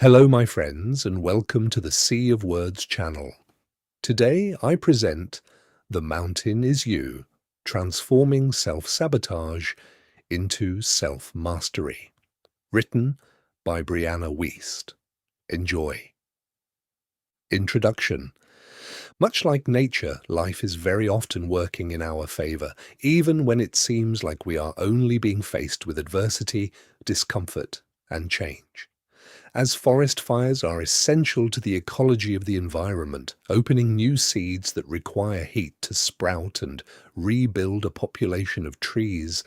Hello, my friends, and welcome to the Sea of Words channel. Today I present The Mountain is You, Transforming Self-Sabotage into Self-Mastery, written by Brianna Wiest. Enjoy. Introduction. Much like nature, life is very often working in our favor, even when it seems like we are only being faced with adversity, discomfort, and change. As forest fires are essential to the ecology of the environment, opening new seeds that require heat to sprout and rebuild a population of trees,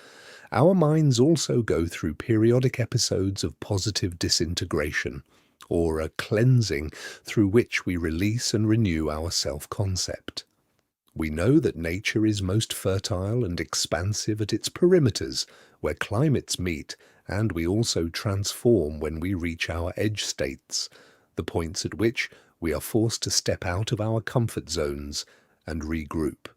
our minds also go through periodic episodes of positive disintegration, or a cleansing through which we release and renew our self-concept. We know that nature is most fertile and expansive at its perimeters, where climates meet, and we also transform when we reach our edge states, the points at which we are forced to step out of our comfort zones and regroup.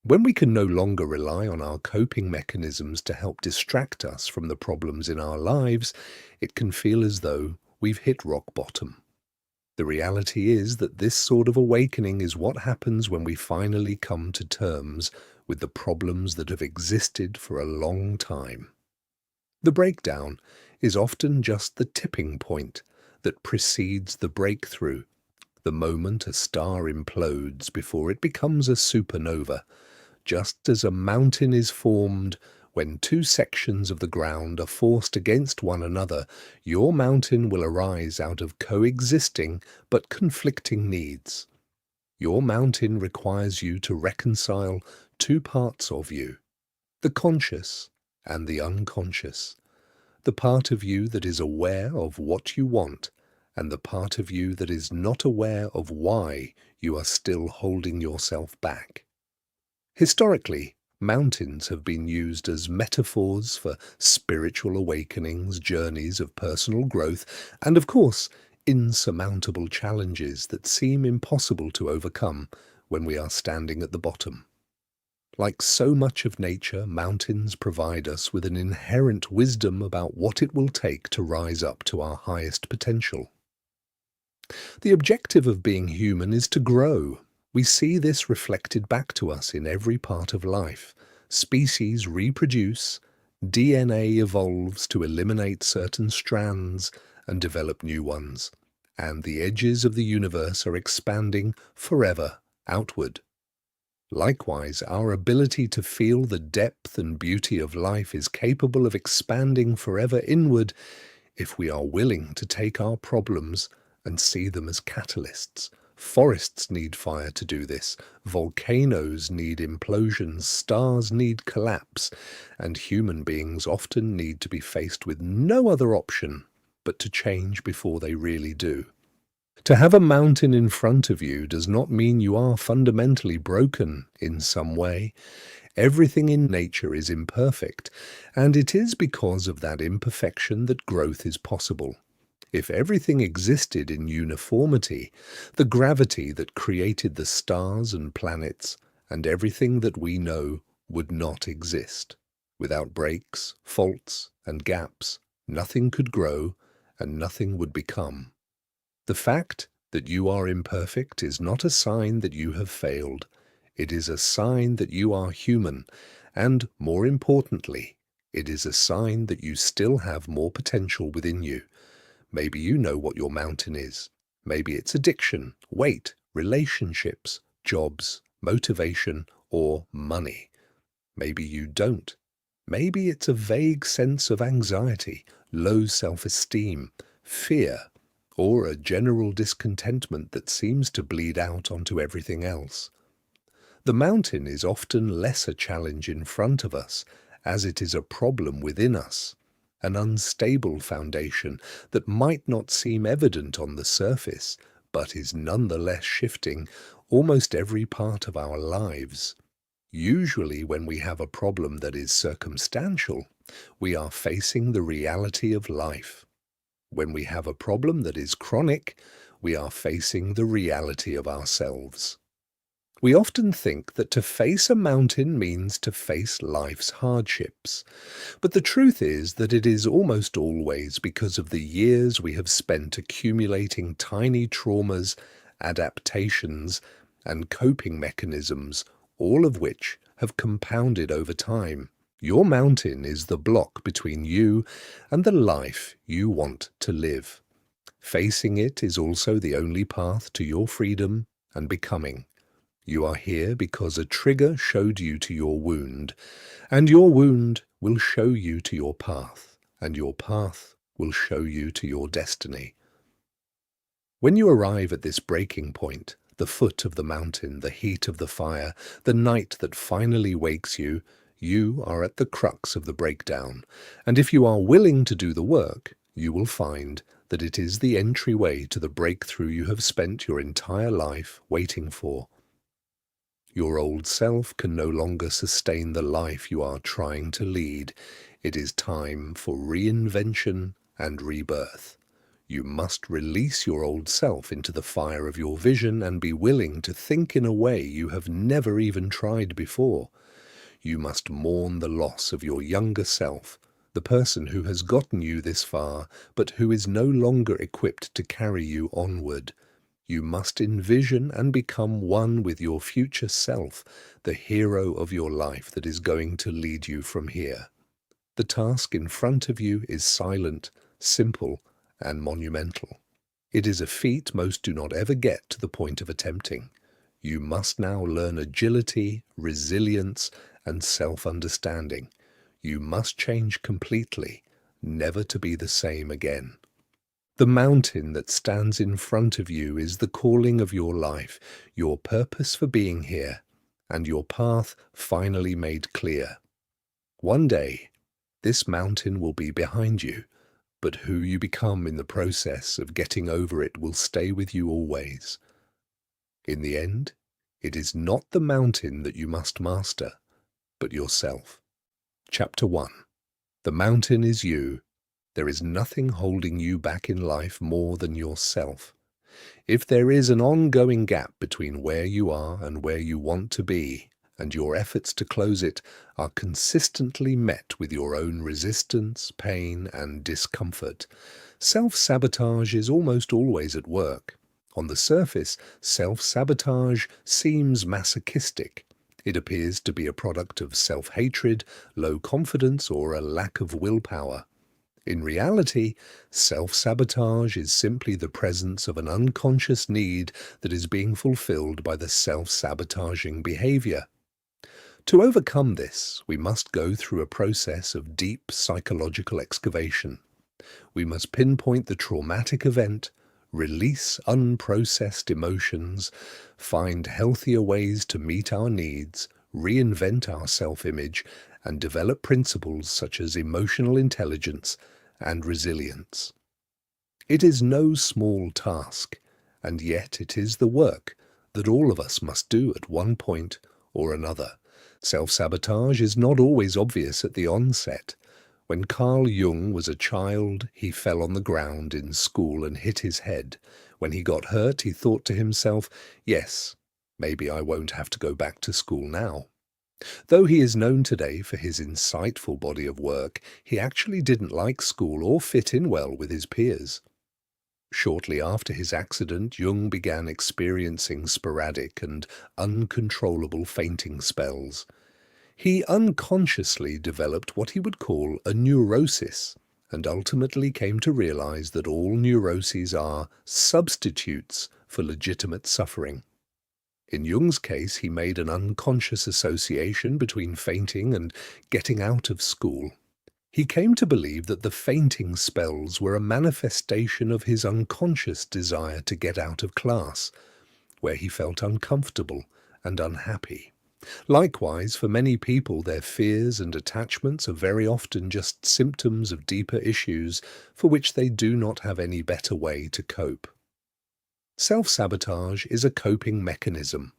When we can no longer rely on our coping mechanisms to help distract us from the problems in our lives, it can feel as though we've hit rock bottom. The reality is that this sort of awakening is what happens when we finally come to terms with the problems that have existed for a long time. The breakdown is often just the tipping point that precedes the breakthrough, the moment a star implodes before it becomes a supernova, just as a mountain is formed when two sections of the ground are forced against one another. Your mountain will arise out of coexisting but conflicting needs. Your mountain requires you to reconcile two parts of you, the conscious and the unconscious, the part of you that is aware of what you want and the part of you that is not aware of why you are still holding yourself back. Historically, mountains have been used as metaphors for spiritual awakenings, journeys of personal growth, and of course, insurmountable challenges that seem impossible to overcome when we are standing at the bottom. Like so much of nature, mountains provide us with an inherent wisdom about what it will take to rise up to our highest potential. The objective of being human is to grow. We see this reflected back to us in every part of life. Species reproduce, DNA evolves to eliminate certain strands and develop new ones, and the edges of the universe are expanding forever outward. Likewise, our ability to feel the depth and beauty of life is capable of expanding forever inward if we are willing to take our problems and see them as catalysts. Forests need fire to do this, volcanoes need implosions, stars need collapse, and human beings often need to be faced with no other option but to change before they really do. To have a mountain in front of you does not mean you are fundamentally broken in some way. Everything in nature is imperfect, and it is because of that imperfection that growth is possible. If everything existed in uniformity, the gravity that created the stars and planets and everything that we know would not exist. Without breaks, faults, and gaps, nothing could grow and nothing would become. The fact that you are imperfect is not a sign that you have failed. It is a sign that you are human, and more importantly, it is a sign that you still have more potential within you. Maybe you know what your mountain is. Maybe it's addiction, weight, relationships, jobs, motivation, or money. Maybe you don't. Maybe it's a vague sense of anxiety, low self-esteem, fear, or a general discontentment that seems to bleed out onto everything else. The mountain is often less a challenge in front of us, as it is a problem within us, an unstable foundation that might not seem evident on the surface, but is nonetheless shifting almost every part of our lives. Usually when we have a problem that is circumstantial, we are facing the reality of life. When we have a problem that is chronic, we are facing the reality of ourselves. We often think that to face a mountain means to face life's hardships. But the truth is that it is almost always because of the years we have spent accumulating tiny traumas, adaptations, and coping mechanisms, all of which have compounded over time. Your mountain is the block between you and the life you want to live. Facing it is also the only path to your freedom and becoming. You are here because a trigger showed you to your wound, and your wound will show you to your path, and your path will show you to your destiny. When you arrive at this breaking point, the foot of the mountain, the heat of the fire, the night that finally wakes you, you are at the crux of the breakdown, and if you are willing to do the work, you will find that it is the entryway to the breakthrough you have spent your entire life waiting for. Your old self can no longer sustain the life you are trying to lead. It is time for reinvention and rebirth. You must release your old self into the fire of your vision and be willing to think in a way you have never even tried before. You must mourn the loss of your younger self, the person who has gotten you this far, but who is no longer equipped to carry you onward. You must envision and become one with your future self, the hero of your life that is going to lead you from here. The task in front of you is silent, simple, and monumental. It is a feat most do not ever get to the point of attempting. You must now learn agility, resilience, and self-understanding. You must change completely, never to be the same again. The mountain that stands in front of you is the calling of your life, your purpose for being here, and your path finally made clear. One day, this mountain will be behind you, but who you become in the process of getting over it will stay with you always. In the end, it is not the mountain that you must master, but yourself. Chapter 1. The mountain is you. There is nothing holding you back in life more than yourself. If there is an ongoing gap between where you are and where you want to be, and your efforts to close it are consistently met with your own resistance, pain, and discomfort, self-sabotage is almost always at work. On the surface, self-sabotage seems masochistic. It appears to be a product of self-hatred, low confidence, or a lack of willpower. In reality, self-sabotage is simply the presence of an unconscious need that is being fulfilled by the self-sabotaging behavior. To overcome this, we must go through a process of deep psychological excavation. We must pinpoint the traumatic event, release unprocessed emotions, find healthier ways to meet our needs, reinvent our self-image, and develop principles such as emotional intelligence and resilience. It is no small task, and yet it is the work that all of us must do at one point or another. Self-sabotage is not always obvious at the onset. When Carl Jung was a child, he fell on the ground in school and hit his head. When he got hurt, he thought to himself, "Yes, maybe I won't have to go back to school now." Though he is known today for his insightful body of work, he actually didn't like school or fit in well with his peers. Shortly after his accident, Jung began experiencing sporadic and uncontrollable fainting spells. He unconsciously developed what he would call a neurosis, and ultimately came to realize that all neuroses are substitutes for legitimate suffering. In Jung's case, he made an unconscious association between fainting and getting out of school. He came to believe that the fainting spells were a manifestation of his unconscious desire to get out of class, where he felt uncomfortable and unhappy. Likewise, for many people, their fears and attachments are very often just symptoms of deeper issues for which they do not have any better way to cope. Self-sabotage is a coping mechanism.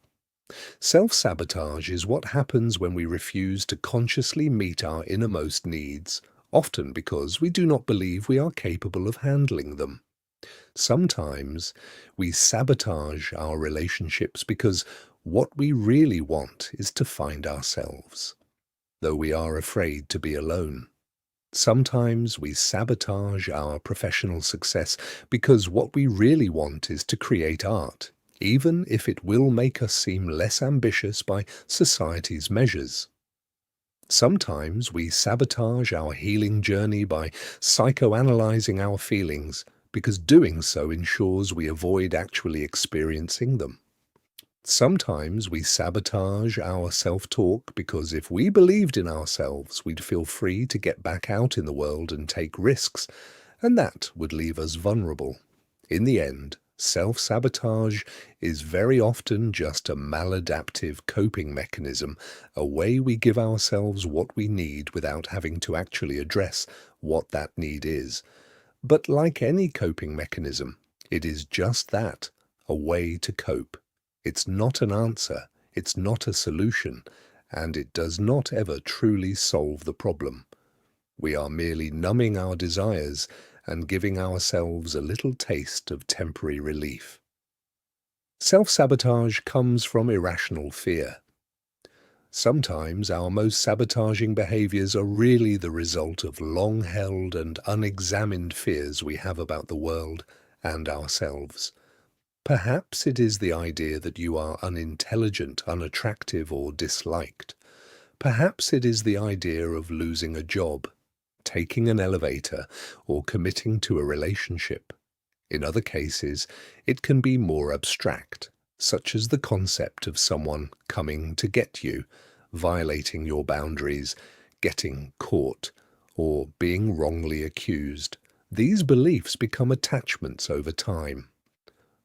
Self-sabotage is what happens when we refuse to consciously meet our innermost needs, often because we do not believe we are capable of handling them. Sometimes we sabotage our relationships because What we really want is to find ourselves, though we are afraid to be alone. Sometimes we sabotage our professional success because what we really want is to create art, even if it will make us seem less ambitious by society's measures. Sometimes we sabotage our healing journey by psychoanalyzing our feelings because doing so ensures we avoid actually experiencing them. Sometimes we sabotage our self-talk because if we believed in ourselves, we'd feel free to get back out in the world and take risks, and that would leave us vulnerable. In the end, self-sabotage is very often just a maladaptive coping mechanism, a way we give ourselves what we need without having to actually address what that need is. But like any coping mechanism, it is just that, a way to cope. It's not an answer, it's not a solution, and it does not ever truly solve the problem. We are merely numbing our desires and giving ourselves a little taste of temporary relief. Self-sabotage comes from irrational fear. Sometimes our most sabotaging behaviors are really the result of long-held and unexamined fears we have about the world and ourselves. Perhaps it is the idea that you are unintelligent, unattractive, or disliked. Perhaps it is the idea of losing a job, taking an elevator, or committing to a relationship. In other cases, it can be more abstract, such as the concept of someone coming to get you, violating your boundaries, getting caught, or being wrongly accused. These beliefs become attachments over time.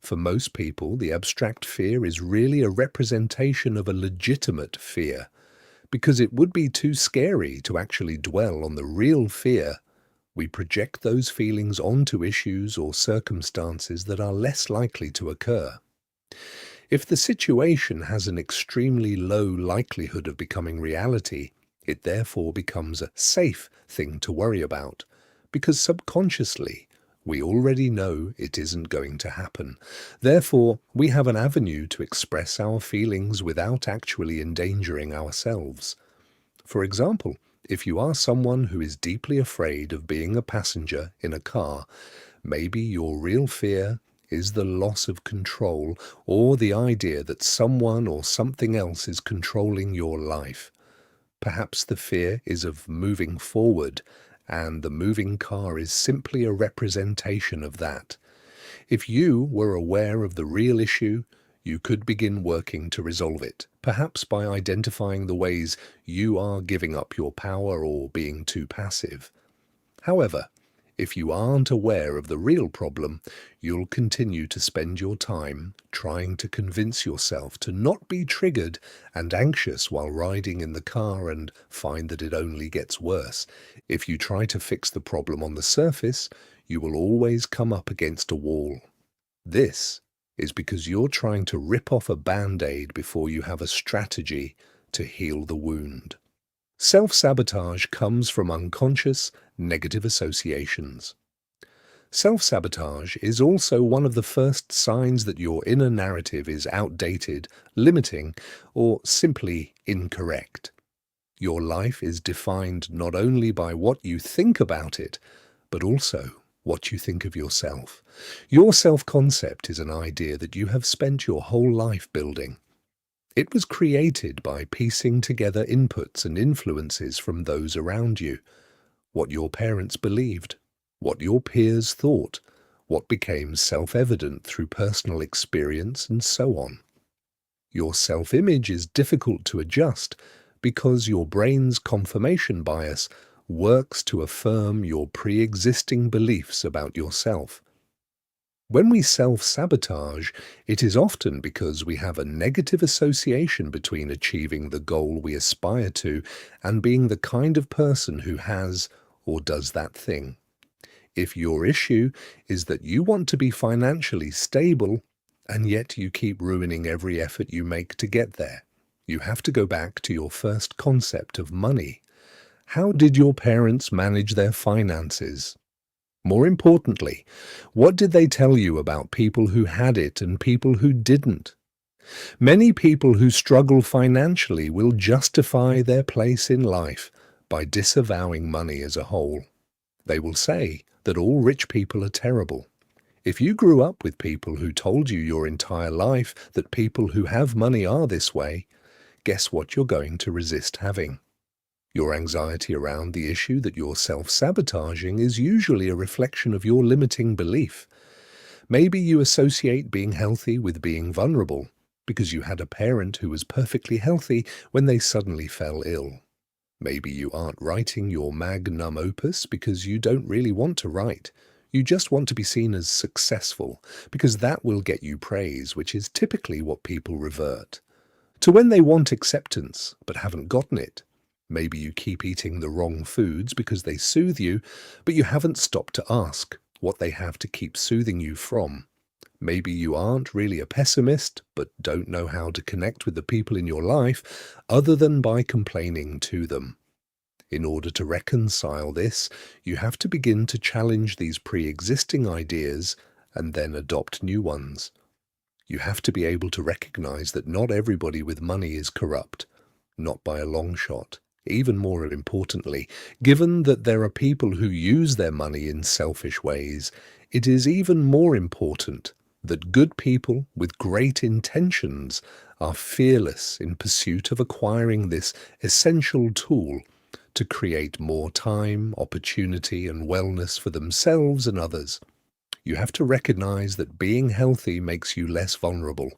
For most people, the abstract fear is really a representation of a legitimate fear, because it would be too scary to actually dwell on the real fear. We project those feelings onto issues or circumstances that are less likely to occur. If the situation has an extremely low likelihood of becoming reality, it therefore becomes a safe thing to worry about, because subconsciously, we already know it isn't going to happen. Therefore, we have an avenue to express our feelings without actually endangering ourselves. For example, if you are someone who is deeply afraid of being a passenger in a car, maybe your real fear is the loss of control or the idea that someone or something else is controlling your life. Perhaps the fear is of moving forward, and the moving car is simply a representation of that. If you were aware of the real issue, you could begin working to resolve it, perhaps by identifying the ways you are giving up your power or being too passive. However, if you aren't aware of the real problem, you'll continue to spend your time trying to convince yourself to not be triggered and anxious while riding in the car and find that it only gets worse. If you try to fix the problem on the surface, you will always come up against a wall. This is because you're trying to rip off a band-aid before you have a strategy to heal the wound. Self-sabotage comes from unconscious, negative associations. Self-sabotage is also one of the first signs that your inner narrative is outdated, limiting, or simply incorrect. Your life is defined not only by what you think about it, but also what you think of yourself. Your self-concept is an idea that you have spent your whole life building. It was created by piecing together inputs and influences from those around you, what your parents believed, what your peers thought, what became self-evident through personal experience, and so on. Your self-image is difficult to adjust because your brain's confirmation bias works to affirm your pre-existing beliefs about yourself. When we self-sabotage, it is often because we have a negative association between achieving the goal we aspire to and being the kind of person who has or does that thing. If your issue is that you want to be financially stable, and yet you keep ruining every effort you make to get there, you have to go back to your first concept of money. How did your parents manage their finances? More importantly, what did they tell you about people who had it and people who didn't? Many people who struggle financially will justify their place in life by disavowing money as a whole. They will say that all rich people are terrible. If you grew up with people who told you your entire life that people who have money are this way, guess what you're going to resist having? Your anxiety around the issue that you're self-sabotaging is usually a reflection of your limiting belief. Maybe you associate being healthy with being vulnerable because you had a parent who was perfectly healthy when they suddenly fell ill. Maybe you aren't writing your magnum opus because you don't really want to write. You just want to be seen as successful because that will get you praise, which is typically what people revert to when they want acceptance but haven't gotten it. Maybe you keep eating the wrong foods because they soothe you, but you haven't stopped to ask what they have to keep soothing you from. Maybe you aren't really a pessimist, but don't know how to connect with the people in your life other than by complaining to them. In order to reconcile this, you have to begin to challenge these pre-existing ideas and then adopt new ones. You have to be able to recognize that not everybody with money is corrupt, not by a long shot. Even more importantly, given that there are people who use their money in selfish ways, it is even more important that good people with great intentions are fearless in pursuit of acquiring this essential tool to create more time, opportunity, and wellness for themselves and others. You have to recognize that being healthy makes you less vulnerable,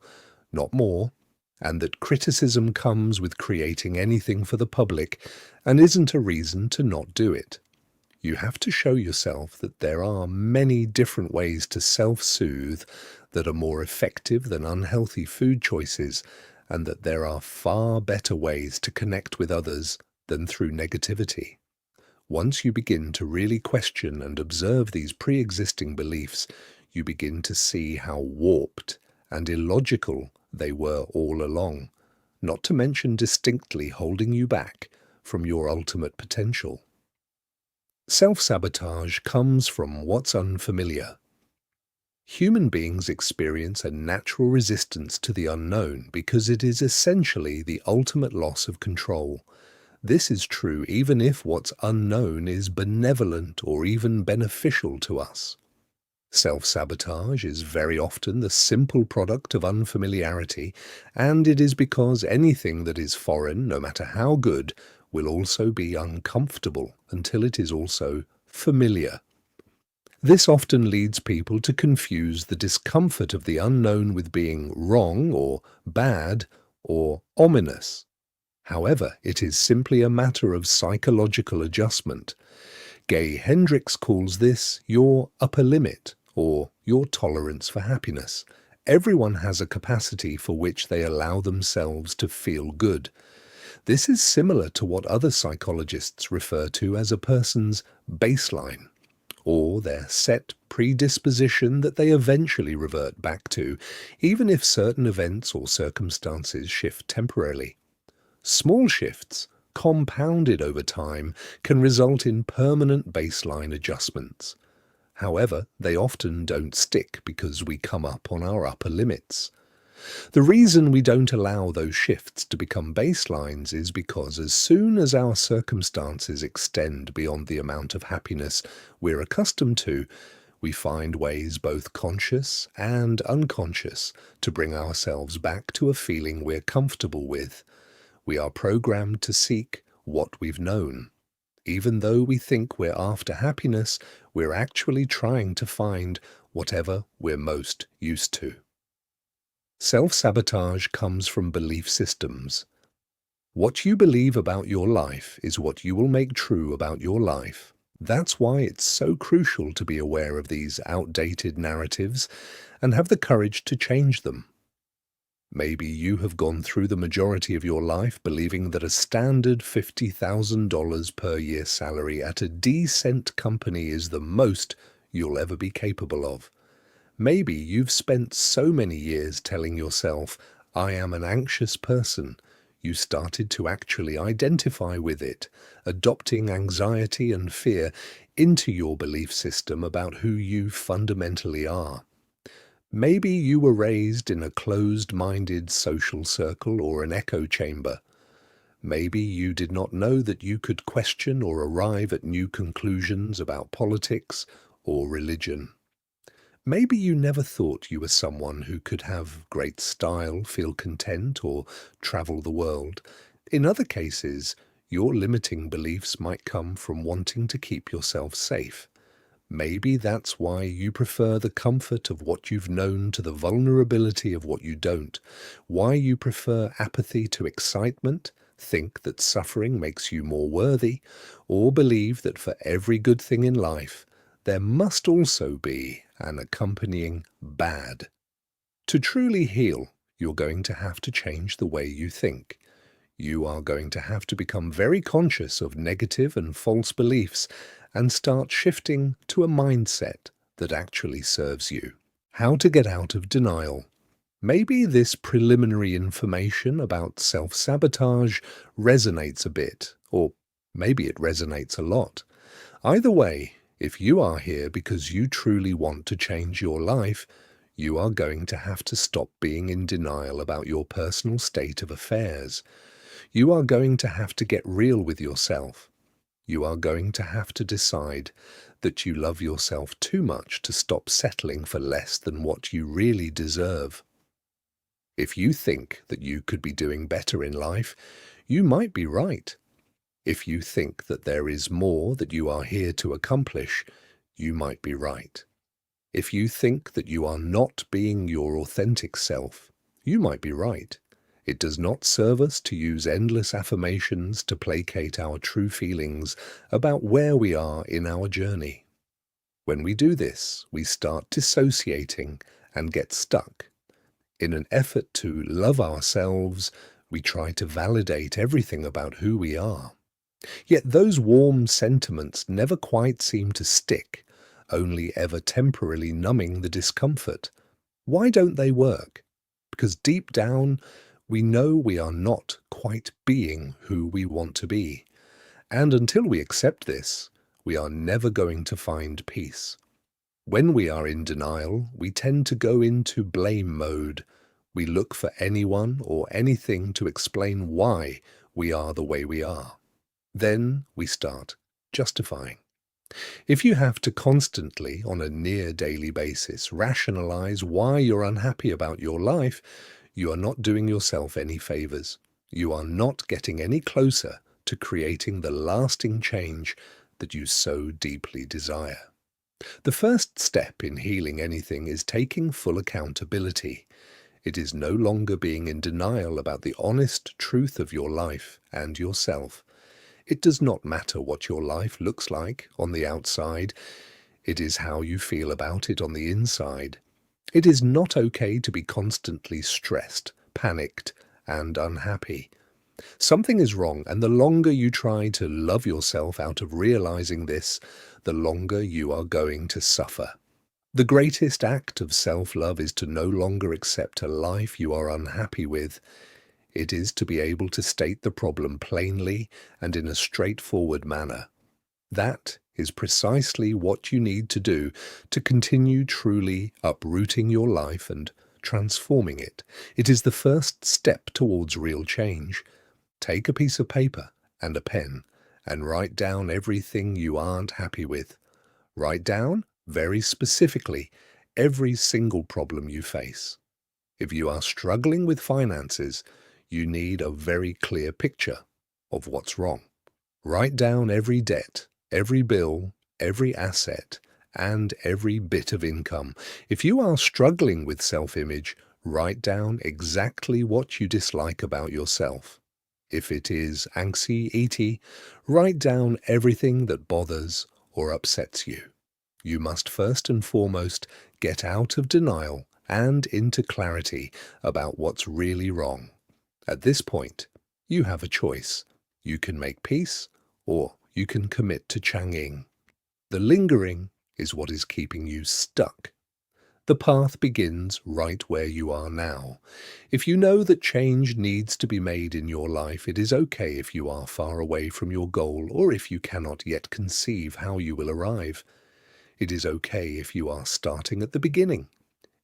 not more, and that criticism comes with creating anything for the public and isn't a reason to not do it. You have to show yourself that there are many different ways to self-soothe that are more effective than unhealthy food choices, and that there are far better ways to connect with others than through negativity. Once you begin to really question and observe these pre-existing beliefs, you begin to see how warped and illogical they were all along, not to mention distinctly holding you back from your ultimate potential. Self-sabotage comes from what's unfamiliar. Human beings experience a natural resistance to the unknown because it is essentially the ultimate loss of control. This is true even if what's unknown is benevolent or even beneficial to us. Self-sabotage is very often the simple product of unfamiliarity, and it is because anything that is foreign, no matter how good, will also be uncomfortable until it is also familiar. This often leads people to confuse the discomfort of the unknown with being wrong or bad or ominous. However, it is simply a matter of psychological adjustment. Gay Hendricks calls this your upper limit or your tolerance for happiness. Everyone has a capacity for which they allow themselves to feel good. This is similar to what other psychologists refer to as a person's baseline, or their set predisposition that they eventually revert back to, even if certain events or circumstances shift temporarily. Small shifts, compounded over time, can result in permanent baseline adjustments. However, they often don't stick because we come up on our upper limits. The reason we don't allow those shifts to become baselines is because as soon as our circumstances extend beyond the amount of happiness we're accustomed to, we find ways both conscious and unconscious to bring ourselves back to a feeling we're comfortable with. We are programmed to seek what we've known. Even though we think we're after happiness, we're actually trying to find whatever we're most used to. Self-sabotage comes from belief systems. What you believe about your life is what you will make true about your life. That's why it's so crucial to be aware of these outdated narratives and have the courage to change them. Maybe you have gone through the majority of your life believing that a standard $50,000 per year salary at a decent company is the most you'll ever be capable of. Maybe you've spent so many years telling yourself, "I am an anxious person." You started to actually identify with it, adopting anxiety and fear into your belief system about who you fundamentally are. Maybe you were raised in a closed-minded social circle or an echo chamber. Maybe you did not know that you could question or arrive at new conclusions about politics or religion. Maybe you never thought you were someone who could have great style, feel content, or travel the world. In other cases, your limiting beliefs might come from wanting to keep yourself safe. Maybe that's why you prefer the comfort of what you've known to the vulnerability of what you don't, why you prefer apathy to excitement, think that suffering makes you more worthy, or believe that for every good thing in life, there must also be an accompanying bad. To truly heal, you're going to have to change the way you think. You are going to have to become very conscious of negative and false beliefs and start shifting to a mindset that actually serves you. How to get out of denial. Maybe this preliminary information about self-sabotage resonates a bit, or maybe it resonates a lot. Either way, if you are here because you truly want to change your life, you are going to have to stop being in denial about your personal state of affairs. You are going to have to get real with yourself. You are going to have to decide that you love yourself too much to stop settling for less than what you really deserve. If you think that you could be doing better in life, you might be right. If you think that there is more that you are here to accomplish, you might be right. If you think that you are not being your authentic self, you might be right. It does not serve us to use endless affirmations to placate our true feelings about where we are in our journey. When we do this, we start dissociating and get stuck. In an effort to love ourselves, we try to validate everything about who we are. Yet those warm sentiments never quite seem to stick, only ever temporarily numbing the discomfort. Why don't they work? Because deep down, we know we are not quite being who we want to be. And until we accept this, we are never going to find peace. When we are in denial, we tend to go into blame mode. We look for anyone or anything to explain why we are the way we are. Then we start justifying. If you have to constantly, on a near daily basis, rationalize why you're unhappy about your life, you are not doing yourself any favors. You are not getting any closer to creating the lasting change that you so deeply desire. The first step in healing anything is taking full accountability. It is no longer being in denial about the honest truth of your life and yourself. It does not matter what your life looks like on the outside. It is how you feel about it on the inside. It is not okay to be constantly stressed, panicked, and unhappy. Something is wrong, and the longer you try to love yourself out of realizing this, the longer you are going to suffer. The greatest act of self-love is to no longer accept a life you are unhappy with. It is to be able to state the problem plainly and in a straightforward manner. That is precisely what you need to do to continue truly uprooting your life and transforming it. It is the first step towards real change. Take a piece of paper and a pen and write down everything you aren't happy with. Write down, very specifically, every single problem you face. If you are struggling with finances, you need a very clear picture of what's wrong. Write down every debt, every bill, every asset, and every bit of income. If you are struggling with self-image, write down exactly what you dislike about yourself. If it is anxiety, write down everything that bothers or upsets you. You must first and foremost get out of denial and into clarity about what's really wrong. At this point, you have a choice. You can make peace, or you can commit to changing. The lingering is what is keeping you stuck. The path begins right where you are now. If you know that change needs to be made in your life, it is okay if you are far away from your goal or if you cannot yet conceive how you will arrive. It is okay if you are starting at the beginning.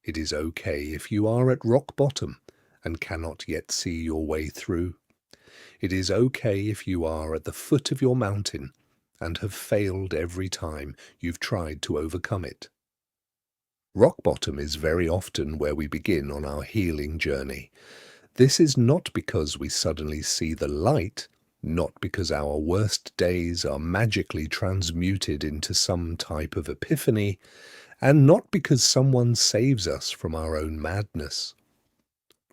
It is okay if you are at rock bottom and cannot yet see your way through. It is okay if you are at the foot of your mountain and have failed every time you've tried to overcome it. Rock bottom is very often where we begin on our healing journey. This is not because we suddenly see the light, not because our worst days are magically transmuted into some type of epiphany, and not because someone saves us from our own madness.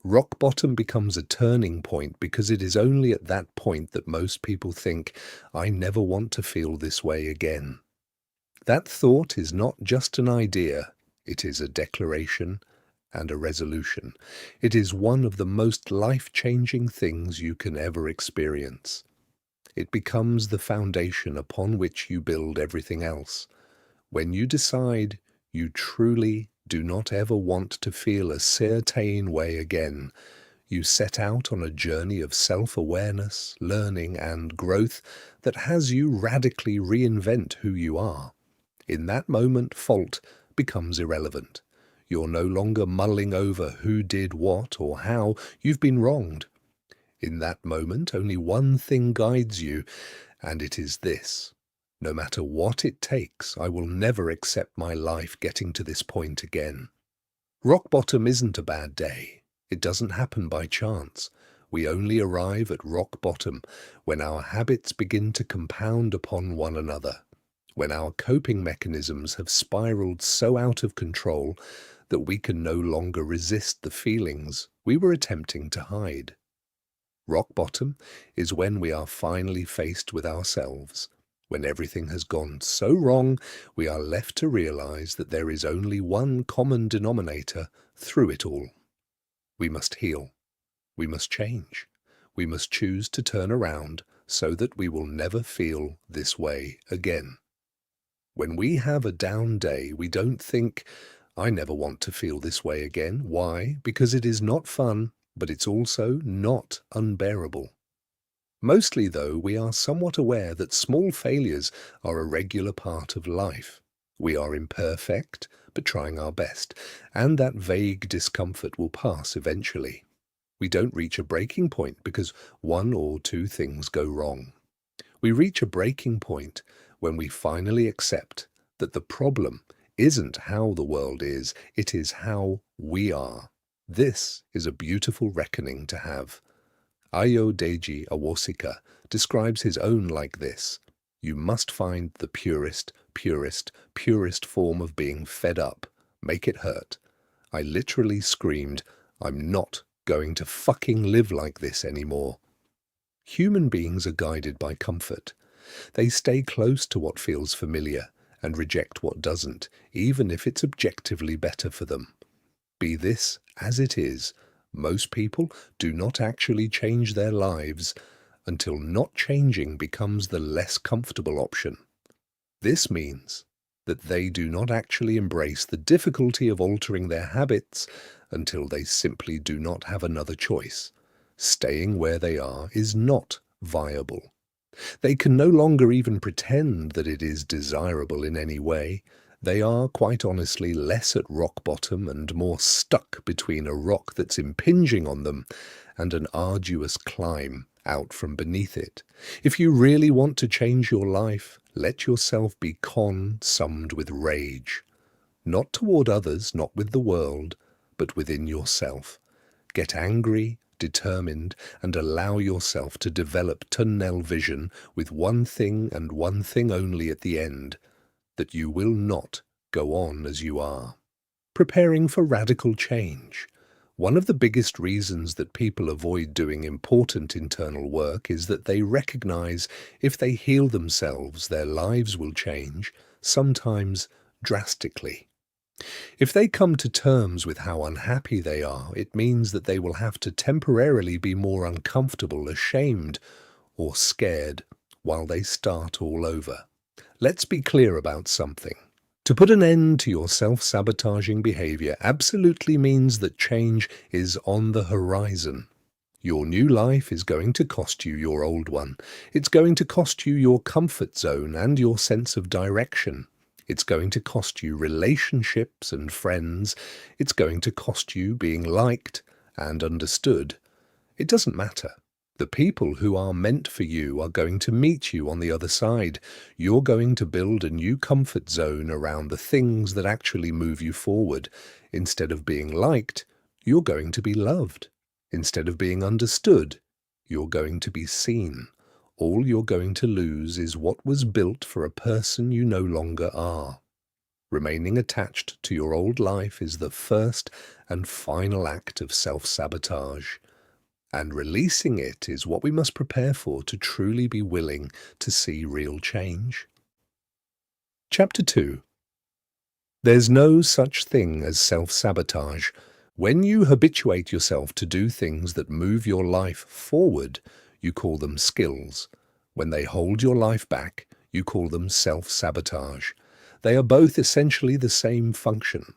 Rock bottom becomes a turning point because it is only at that point that most people think, I never want to feel this way again. That thought is not just an idea, it is a declaration and a resolution. It is one of the most life-changing things you can ever experience. It becomes the foundation upon which you build everything else. When you decide you truly do not ever want to feel a certain way again, you set out on a journey of self-awareness, learning, and growth that has you radically reinvent who you are. In that moment, fault becomes irrelevant. You're no longer mulling over who did what or how you've been wronged. In that moment, only one thing guides you, and it is this. No matter what it takes, I will never accept my life getting to this point again. Rock bottom isn't a bad day. It doesn't happen by chance. We only arrive at rock bottom when our habits begin to compound upon one another, when our coping mechanisms have spiraled so out of control that we can no longer resist the feelings we were attempting to hide. Rock bottom is when we are finally faced with ourselves, when everything has gone so wrong we are left to realize that there is only one common denominator through it all. We must heal. We must change. We must choose to turn around so that we will never feel this way again. When we have a down day, we don't think, I never want to feel this way again. Why? Because it is not fun, but it's also not unbearable. Mostly, though, we are somewhat aware that small failures are a regular part of life. We are imperfect, but trying our best, and that vague discomfort will pass eventually. We don't reach a breaking point because one or two things go wrong. We reach a breaking point when we finally accept that the problem isn't how the world is, it is how we are. This is a beautiful reckoning to have. Ayodeji Awosika describes his own like this. You must find the purest form of being fed up. Make it hurt. I literally screamed, I'm not going to fucking live like this anymore. Human beings are guided by comfort. They stay close to what feels familiar and reject what doesn't, even if it's objectively better for them. Be this as it is, most people do not actually change their lives until not changing becomes the less comfortable option. This means that they do not actually embrace the difficulty of altering their habits until they simply do not have another choice. Staying where they are is not viable. They can no longer even pretend that it is desirable in any way. They are, quite honestly, less at rock bottom and more stuck between a rock that's impinging on them and an arduous climb out from beneath it. If you really want to change your life, let yourself be consumed with rage. Not toward others, not with the world, but within yourself. Get angry, determined, and allow yourself to develop tunnel vision with one thing and one thing only at the end, that you will not go on as you are. Preparing for radical change. One of the biggest reasons that people avoid doing important internal work is that they recognize if they heal themselves, their lives will change, sometimes drastically. If they come to terms with how unhappy they are, it means that they will have to temporarily be more uncomfortable, ashamed, or scared while they start all over. Let's be clear about something. To put an end to your self-sabotaging behavior absolutely means that change is on the horizon. Your new life is going to cost you your old one. It's going to cost you your comfort zone and your sense of direction. It's going to cost you relationships and friends. It's going to cost you being liked and understood. It doesn't matter. The people who are meant for you are going to meet you on the other side. You're going to build a new comfort zone around the things that actually move you forward. Instead of being liked, you're going to be loved. Instead of being understood, you're going to be seen. All you're going to lose is what was built for a person you no longer are. Remaining attached to your old life is the first and final act of self-sabotage. And releasing it is what we must prepare for to truly be willing to see real change. Chapter 2. There's no such thing as self-sabotage. When you habituate yourself to do things that move your life forward, you call them skills. When they hold your life back, you call them self-sabotage. They are both essentially the same function.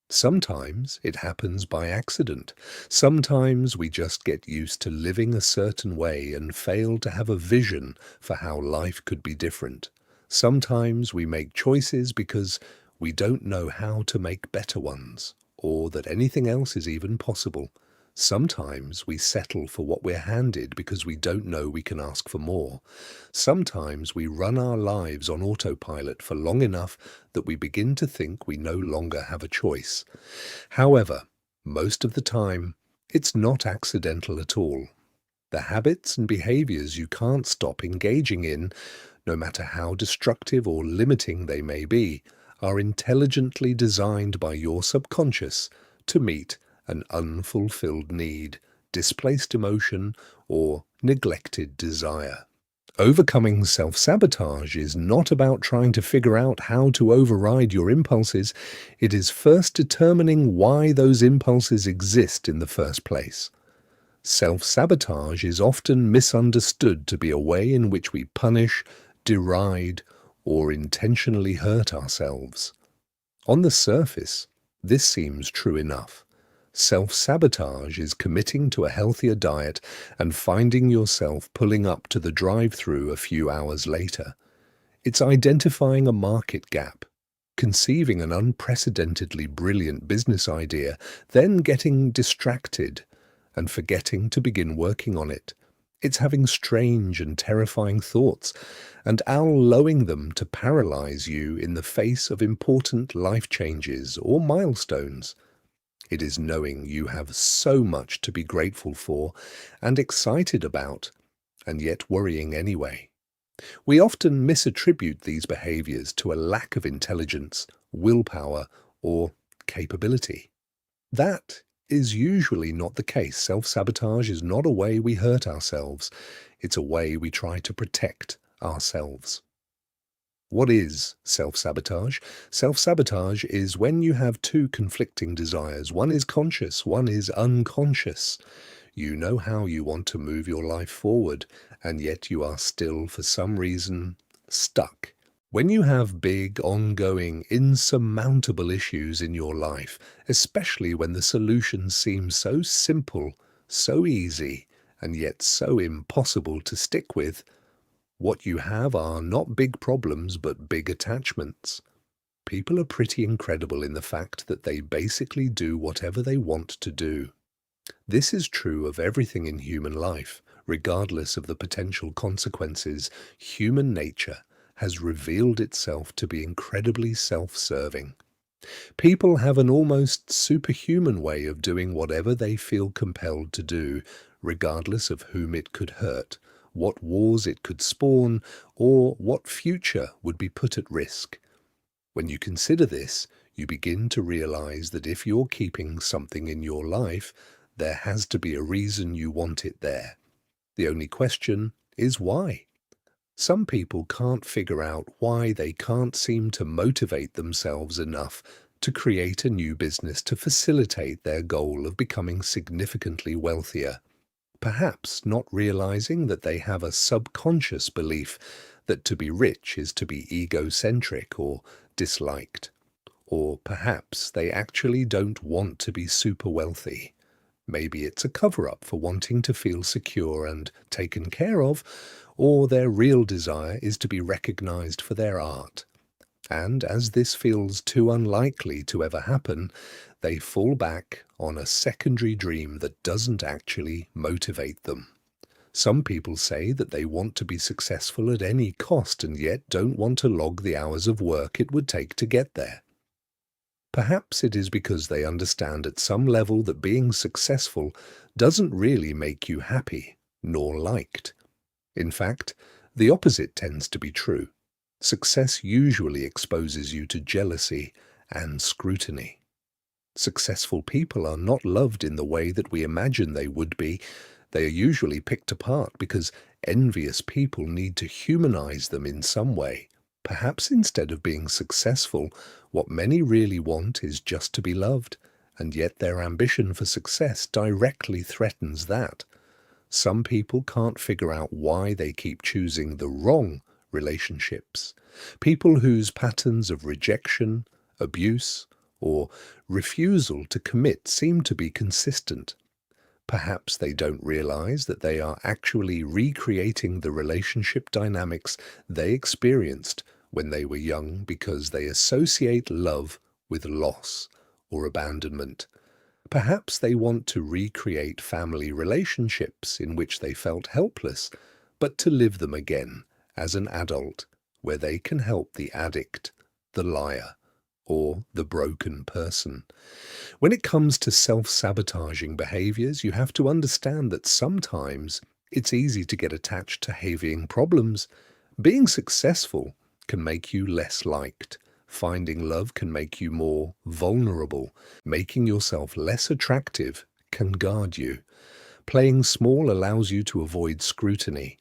Sometimes it happens by accident. Sometimes we just get used to living a certain way and fail to have a vision for how life could be different. Sometimes we make choices because we don't know how to make better ones, or that anything else is even possible. Sometimes we settle for what we're handed because we don't know we can ask for more. Sometimes we run our lives on autopilot for long enough that we begin to think we no longer have a choice. However, most of the time, it's not accidental at all. The habits and behaviors you can't stop engaging in, no matter how destructive or limiting they may be, are intelligently designed by your subconscious to meet an unfulfilled need, displaced emotion, or neglected desire. Overcoming self-sabotage is not about trying to figure out how to override your impulses. It is first determining why those impulses exist in the first place. Self-sabotage is often misunderstood to be a way in which we punish, deride, or intentionally hurt ourselves. On the surface, this seems true enough. Self-sabotage is committing to a healthier diet and finding yourself pulling up to the drive-thru a few hours later. It's identifying a market gap, conceiving an unprecedentedly brilliant business idea, then getting distracted and forgetting to begin working on it. It's having strange and terrifying thoughts and allowing them to paralyze you in the face of important life changes or milestones. It is knowing you have so much to be grateful for and excited about, and yet worrying anyway. We often misattribute these behaviors to a lack of intelligence, willpower, or capability. That is usually not the case. Self-sabotage is not a way we hurt ourselves. It's a way we try to protect ourselves. What is self-sabotage? Self-sabotage is when you have two conflicting desires. One is conscious, one is unconscious. You know how you want to move your life forward, and yet you are still, for some reason, stuck. When you have big, ongoing, insurmountable issues in your life, especially when the solutions seem so simple, so easy, and yet so impossible to stick with, what you have are not big problems but big attachments. People are pretty incredible in the fact that they basically do whatever they want to do. This is true of everything in human life, regardless of the potential consequences. Human nature has revealed itself to be incredibly self-serving. People have an almost superhuman way of doing whatever they feel compelled to do, regardless of whom it could hurt, what wars it could spawn, or what future would be put at risk. When you consider this, you begin to realize that if you're keeping something in your life, there has to be a reason you want it there. The only question is why. Some people can't figure out why they can't seem to motivate themselves enough to create a new business to facilitate their goal of becoming significantly wealthier. Perhaps not realizing that they have a subconscious belief that to be rich is to be egocentric or disliked. Or perhaps they actually don't want to be super wealthy. Maybe it's a cover-up for wanting to feel secure and taken care of, or their real desire is to be recognized for their art. And as this feels too unlikely to ever happen, they fall back on a secondary dream that doesn't actually motivate them. Some people say that they want to be successful at any cost and yet don't want to log the hours of work it would take to get there. Perhaps it is because they understand at some level that being successful doesn't really make you happy nor liked. In fact, the opposite tends to be true. Success usually exposes you to jealousy and scrutiny. Successful people are not loved in the way that we imagine they would be. They are usually picked apart because envious people need to humanize them in some way. Perhaps instead of being successful, what many really want is just to be loved, and yet their ambition for success directly threatens that. Some people can't figure out why they keep choosing the wrong relationships. People whose patterns of rejection, abuse, or refusal to commit seem to be consistent. Perhaps they don't realize that they are actually recreating the relationship dynamics they experienced when they were young because they associate love with loss or abandonment. Perhaps they want to recreate family relationships in which they felt helpless, but to live them again as an adult, where they can help the addict, the liar, or the broken person. When it comes to self-sabotaging behaviors, you have to understand that sometimes it's easy to get attached to having problems. Being successful can make you less liked. Finding love can make you more vulnerable. Making yourself less attractive can guard you. Playing small allows you to avoid scrutiny.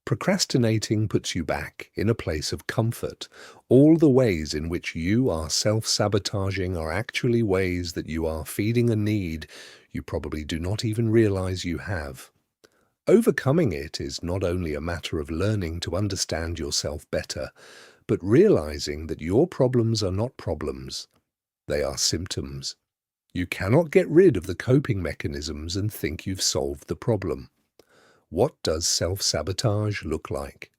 Procrastinating puts you back in a place of comfort. All the ways in which you are self-sabotaging are actually ways that you are feeding a need you probably do not even realize you have. Overcoming it is not only a matter of learning to understand yourself better, but realizing that your problems are not problems. They are symptoms. You cannot get rid of the coping mechanisms and think you've solved the problem. What does self-sabotage look like?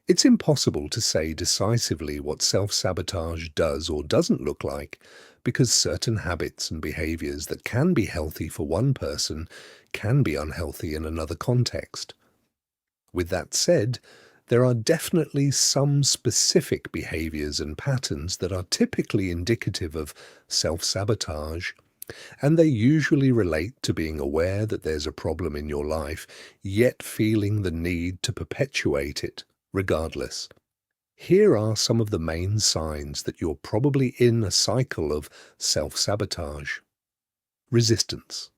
It's impossible to say decisively what self-sabotage does or doesn't look like, because certain habits and behaviors that can be healthy for one person can be unhealthy in another context. With that said, there are definitely some specific behaviors and patterns that are typically indicative of self-sabotage, and they usually relate to being aware that there's a problem in your life, yet feeling the need to perpetuate it, regardless. Here are some of the main signs that you're probably in a cycle of self-sabotage. Resistance.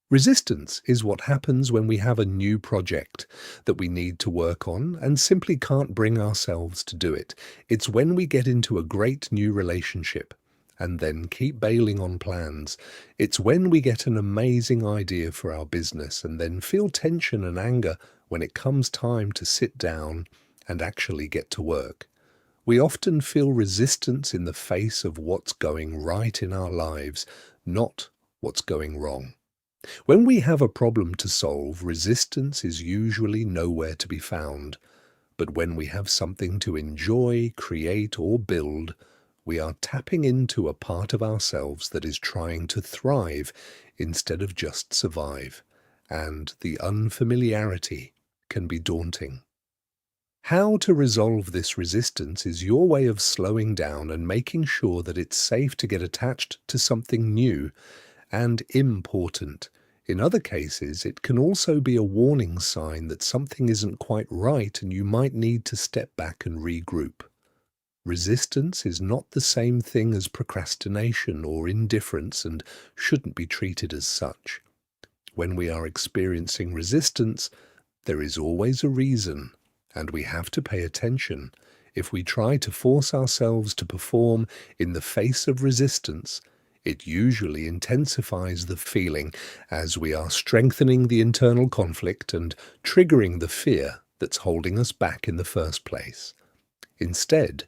Resistance is what happens when we have a new project that we need to work on and simply can't bring ourselves to do it. It's when we get into a great new relationship and then keep bailing on plans. It's when we get an amazing idea for our business and then feel tension and anger when it comes time to sit down and actually get to work. We often feel resistance in the face of what's going right in our lives, not what's going wrong. When we have a problem to solve, resistance is usually nowhere to be found. But when we have something to enjoy, create, or build, we are tapping into a part of ourselves that is trying to thrive instead of just survive, and the unfamiliarity can be daunting. How to resolve this resistance is your way of slowing down and making sure that it's safe to get attached to something new and important. In other cases, it can also be a warning sign that something isn't quite right and you might need to step back and regroup. Resistance is not the same thing as procrastination or indifference and shouldn't be treated as such. When we are experiencing resistance, there is always a reason, and we have to pay attention. If we try to force ourselves to perform in the face of resistance, it usually intensifies the feeling as we are strengthening the internal conflict and triggering the fear that's holding us back in the first place. Instead,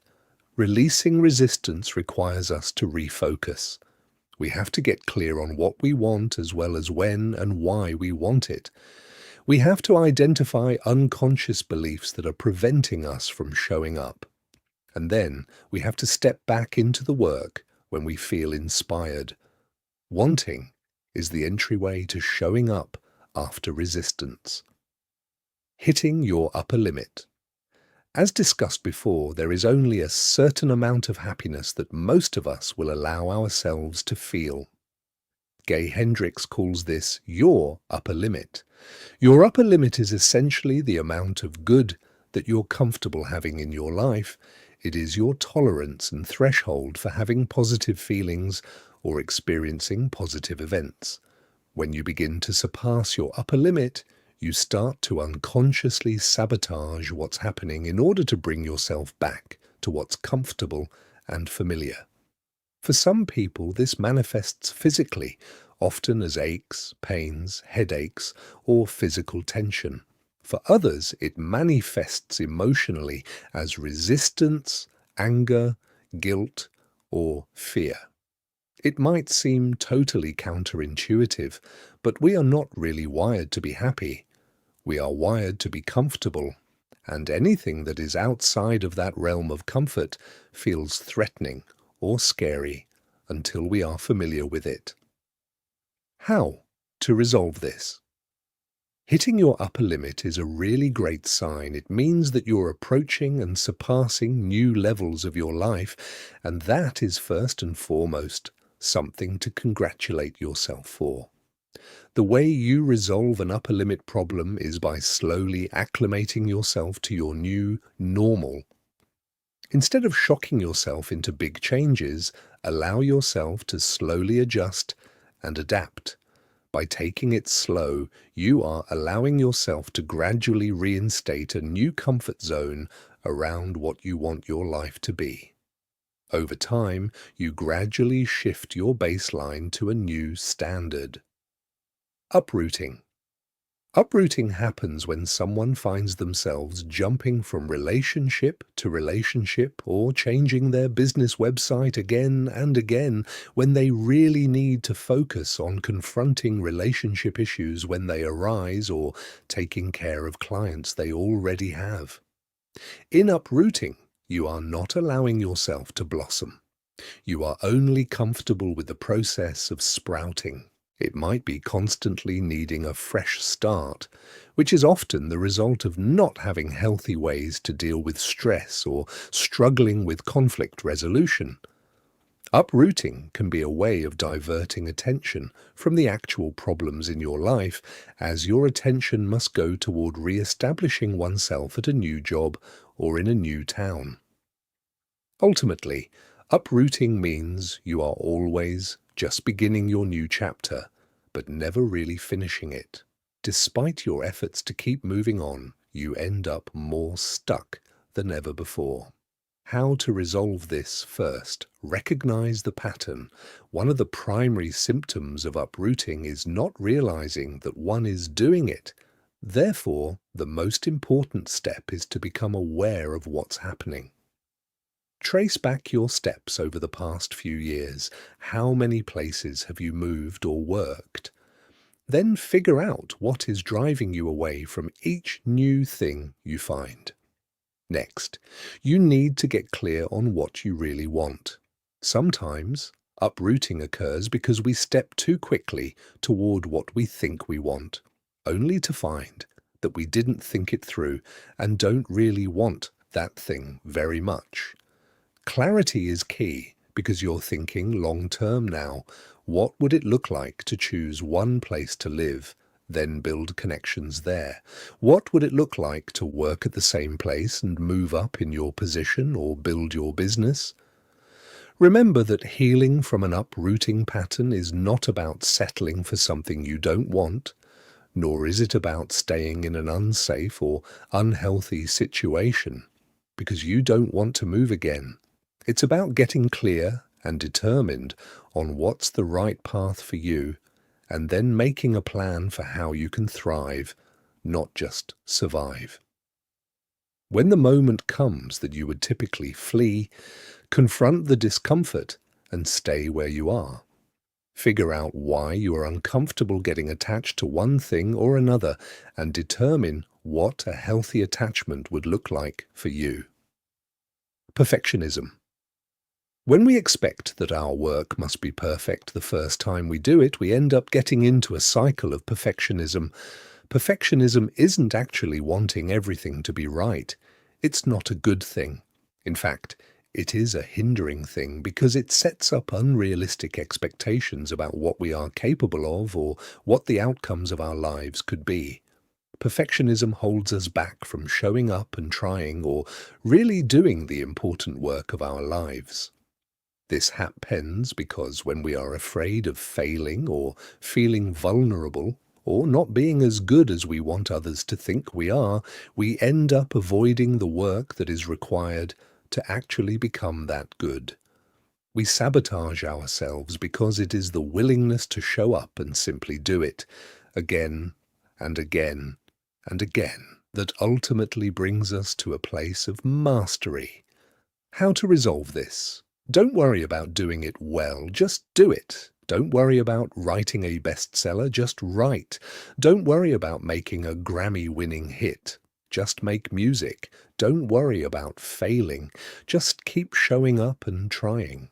releasing resistance requires us to refocus. We have to get clear on what we want as well as when and why we want it. We have to identify unconscious beliefs that are preventing us from showing up. And then we have to step back into the work when we feel inspired. Wanting is the entryway to showing up after resistance. Hitting your upper limit. As discussed before, there is only a certain amount of happiness that most of us will allow ourselves to feel. Gay Hendricks calls this your upper limit. Your upper limit is essentially the amount of good that you're comfortable having in your life. It is your tolerance and threshold for having positive feelings or experiencing positive events. When you begin to surpass your upper limit, you start to unconsciously sabotage what's happening in order to bring yourself back to what's comfortable and familiar. For some people, this manifests physically, often as aches, pains, headaches, or physical tension. For others, it manifests emotionally as resistance, anger, guilt, or fear. It might seem totally counterintuitive, but we are not really wired to be happy. We are wired to be comfortable, and anything that is outside of that realm of comfort feels threatening or scary until we are familiar with it. How to resolve this? Hitting your upper limit is a really great sign. It means that you're approaching and surpassing new levels of your life, and that is first and foremost something to congratulate yourself for. The way you resolve an upper limit problem is by slowly acclimating yourself to your new normal. Instead of shocking yourself into big changes, allow yourself to slowly adjust and adapt. By taking it slow, you are allowing yourself to gradually reinstate a new comfort zone around what you want your life to be. Over time, you gradually shift your baseline to a new standard. Uprooting. Uprooting happens when someone finds themselves jumping from relationship to relationship or changing their business website again and again when they really need to focus on confronting relationship issues when they arise or taking care of clients they already have. In uprooting, you are not allowing yourself to blossom. You are only comfortable with the process of sprouting. It might be constantly needing a fresh start, which is often the result of not having healthy ways to deal with stress or struggling with conflict resolution. Uprooting can be a way of diverting attention from the actual problems in your life, as your attention must go toward re-establishing oneself at a new job or in a new town. Ultimately, uprooting means you are always just beginning your new chapter, but never really finishing it. Despite your efforts to keep moving on, you end up more stuck than ever before. How to resolve this? First, recognize the pattern. One of the primary symptoms of uprooting is not realizing that one is doing it. Therefore, the most important step is to become aware of what's happening. Trace back your steps over the past few years. How many places have you moved or worked? Then figure out what is driving you away from each new thing you find. Next, you need to get clear on what you really want. Sometimes, uprooting occurs because we step too quickly toward what we think we want, only to find that we didn't think it through and don't really want that thing very much. Clarity is key because you're thinking long-term now. What would it look like to choose one place to live, then build connections there? What would it look like to work at the same place and move up in your position or build your business? Remember that healing from an uprooting pattern is not about settling for something you don't want, nor is it about staying in an unsafe or unhealthy situation because you don't want to move again. It's about getting clear and determined on what's the right path for you, and then making a plan for how you can thrive, not just survive. When the moment comes that you would typically flee, confront the discomfort and stay where you are. Figure out why you are uncomfortable getting attached to one thing or another and determine what a healthy attachment would look like for you. Perfectionism. When we expect that our work must be perfect the first time we do it, we end up getting into a cycle of perfectionism. Perfectionism isn't actually wanting everything to be right. It's not a good thing. In fact, it is a hindering thing because it sets up unrealistic expectations about what we are capable of or what the outcomes of our lives could be. Perfectionism holds us back from showing up and trying or really doing the important work of our lives. This happens because when we are afraid of failing or feeling vulnerable or not being as good as we want others to think we are, we end up avoiding the work that is required to actually become that good. We sabotage ourselves because it is the willingness to show up and simply do it again and again and again that ultimately brings us to a place of mastery. How to resolve this? Don't worry about doing it well, just do it. Don't worry about writing a bestseller, just write. Don't worry about making a Grammy-winning hit. Just make music. Don't worry about failing. Just keep showing up and trying.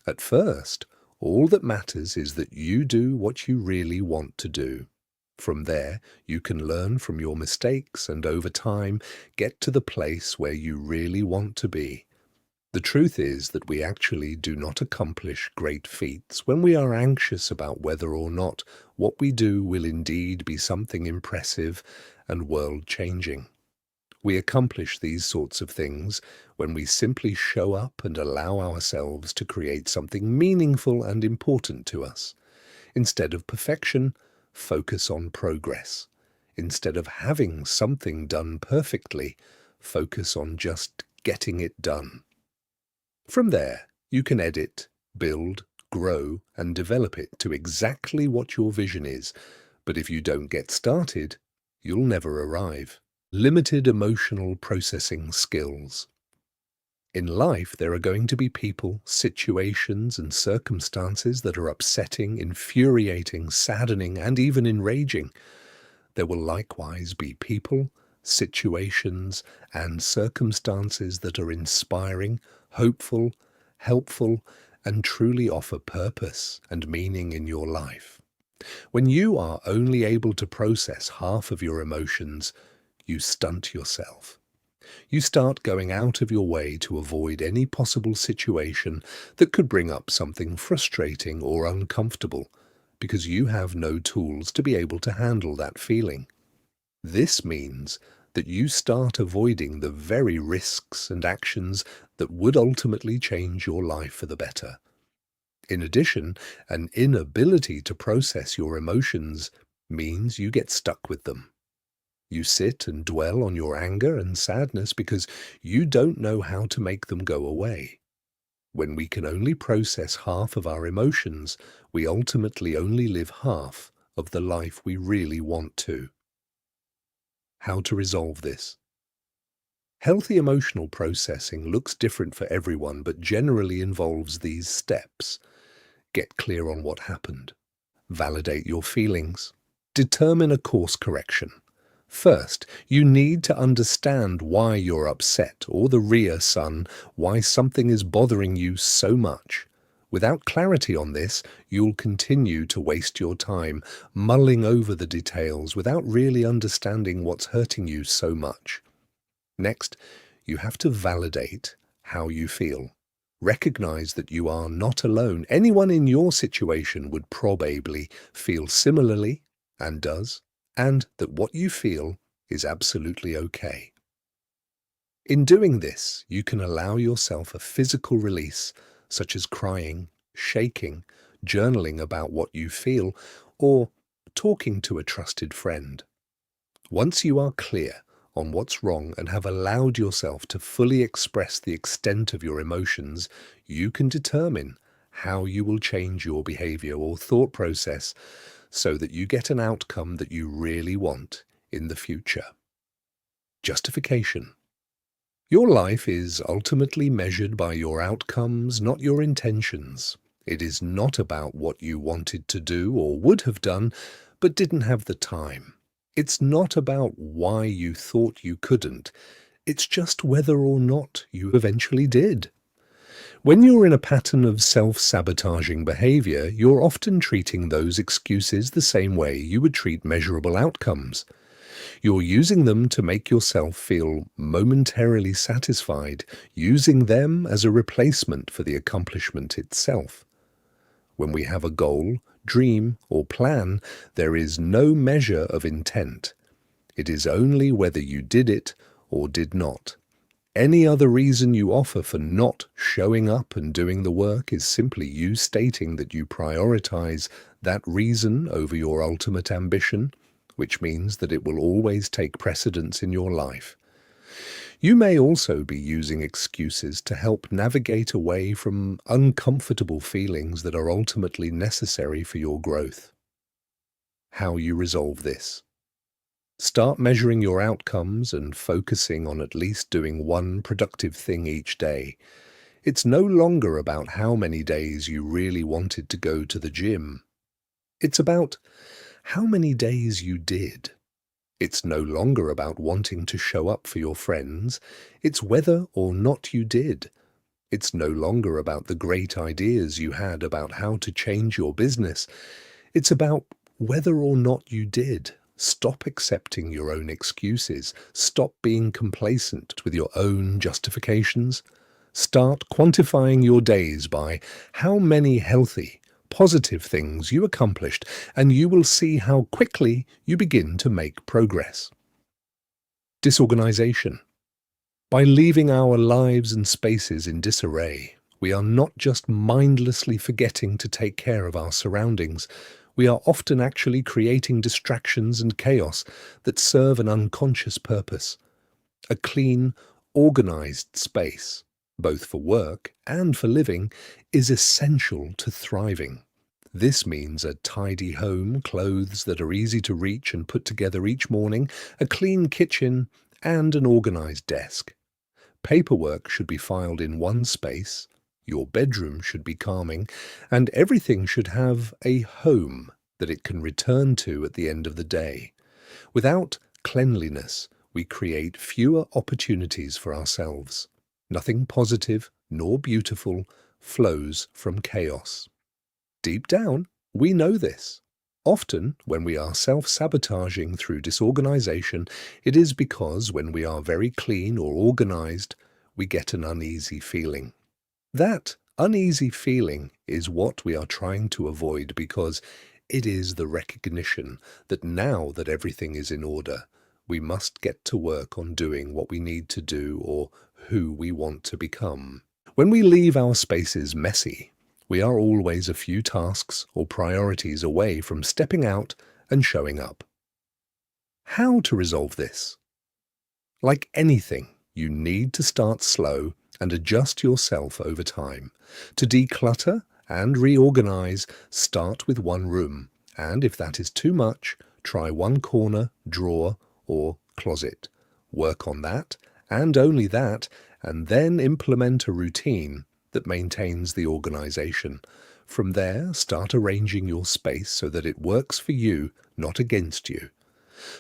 At first, all that matters is that you do what you really want to do. From there, you can learn from your mistakes and over time get to the place where you really want to be. The truth is that we actually do not accomplish great feats when we are anxious about whether or not what we do will indeed be something impressive and world-changing. We accomplish these sorts of things when we simply show up and allow ourselves to create something meaningful and important to us. Instead of perfection, focus on progress. Instead of having something done perfectly, focus on just getting it done. From there, you can edit, build, grow, and develop it to exactly what your vision is. But if you don't get started, you'll never arrive. Limited emotional processing skills. In life, there are going to be people, situations, and circumstances that are upsetting, infuriating, saddening, and even enraging. There will likewise be people, situations, and circumstances that are inspiring, hopeful, helpful, and truly offer purpose and meaning in your life. When you are only able to process half of your emotions, you stunt yourself. You start going out of your way to avoid any possible situation that could bring up something frustrating or uncomfortable, because you have no tools to be able to handle that feeling. This means that you start avoiding the very risks and actions that would ultimately change your life for the better. In addition, an inability to process your emotions means you get stuck with them. You sit and dwell on your anger and sadness because you don't know how to make them go away. When we can only process half of our emotions, we ultimately only live half of the life we really want to. How to resolve this? Healthy emotional processing looks different for everyone, but generally involves these steps. Get clear on what happened. Validate your feelings. Determine a course correction. First, you need to understand why you're upset, or the rear sun, why something is bothering you so much. Without clarity on this, you'll continue to waste your time mulling over the details without really understanding what's hurting you so much. Next, you have to validate how you feel. Recognize that you are not alone. Anyone in your situation would probably feel similarly, and does, and that what you feel is absolutely okay. In doing this, you can allow yourself a physical release, such as crying, shaking, journaling about what you feel, or talking to a trusted friend. Once you are clear on what's wrong and have allowed yourself to fully express the extent of your emotions, you can determine how you will change your behavior or thought process so that you get an outcome that you really want in the future. Justification. Your life is ultimately measured by your outcomes, not your intentions. It is not about what you wanted to do or would have done, but didn't have the time. It's not about why you thought you couldn't. It's just whether or not you eventually did. When you're in a pattern of self-sabotaging behavior, you're often treating those excuses the same way you would treat measurable outcomes. You're using them to make yourself feel momentarily satisfied, using them as a replacement for the accomplishment itself. When we have a goal, dream, or plan, there is no measure of intent. It is only whether you did it or did not. Any other reason you offer for not showing up and doing the work is simply you stating that you prioritize that reason over your ultimate ambition, which means that it will always take precedence in your life. You may also be using excuses to help navigate away from uncomfortable feelings that are ultimately necessary for your growth. How you resolve this. Start measuring your outcomes and focusing on at least doing one productive thing each day. It's no longer about how many days you really wanted to go to the gym. It's about how many days you did. It's no longer about wanting to show up for your friends. It's whether or not you did. It's no longer about the great ideas you had about how to change your business. It's about whether or not you did. Stop accepting your own excuses. Stop being complacent with your own justifications. Start quantifying your days by how many healthy, positive things you accomplished, and you will see how quickly you begin to make progress. Disorganization. By leaving our lives and spaces in disarray, we are not just mindlessly forgetting to take care of our surroundings. We are often actually creating distractions and chaos that serve an unconscious purpose. A clean, organized space, both for work and for living, is essential to thriving. This means a tidy home, clothes that are easy to reach and put together each morning, a clean kitchen, and an organized desk. Paperwork should be filed in one space, your bedroom should be calming, and everything should have a home that it can return to at the end of the day. Without cleanliness, we create fewer opportunities for ourselves. Nothing positive nor beautiful flows from chaos. Deep down, we know this. Often, when we are self-sabotaging through disorganization, it is because when we are very clean or organized, we get an uneasy feeling. That uneasy feeling is what we are trying to avoid because it is the recognition that now that everything is in order, we must get to work on doing what we need to do or who we want to become. When we leave our spaces messy, we are always a few tasks or priorities away from stepping out and showing up. How to resolve this? Like anything, you need to start slow and adjust yourself over time. To declutter and reorganize, start with one room, and if that is too much, try one corner, drawer, or closet. Work on that, and only that, and then implement a routine that maintains the organization. From there, start arranging your space so that it works for you, not against you.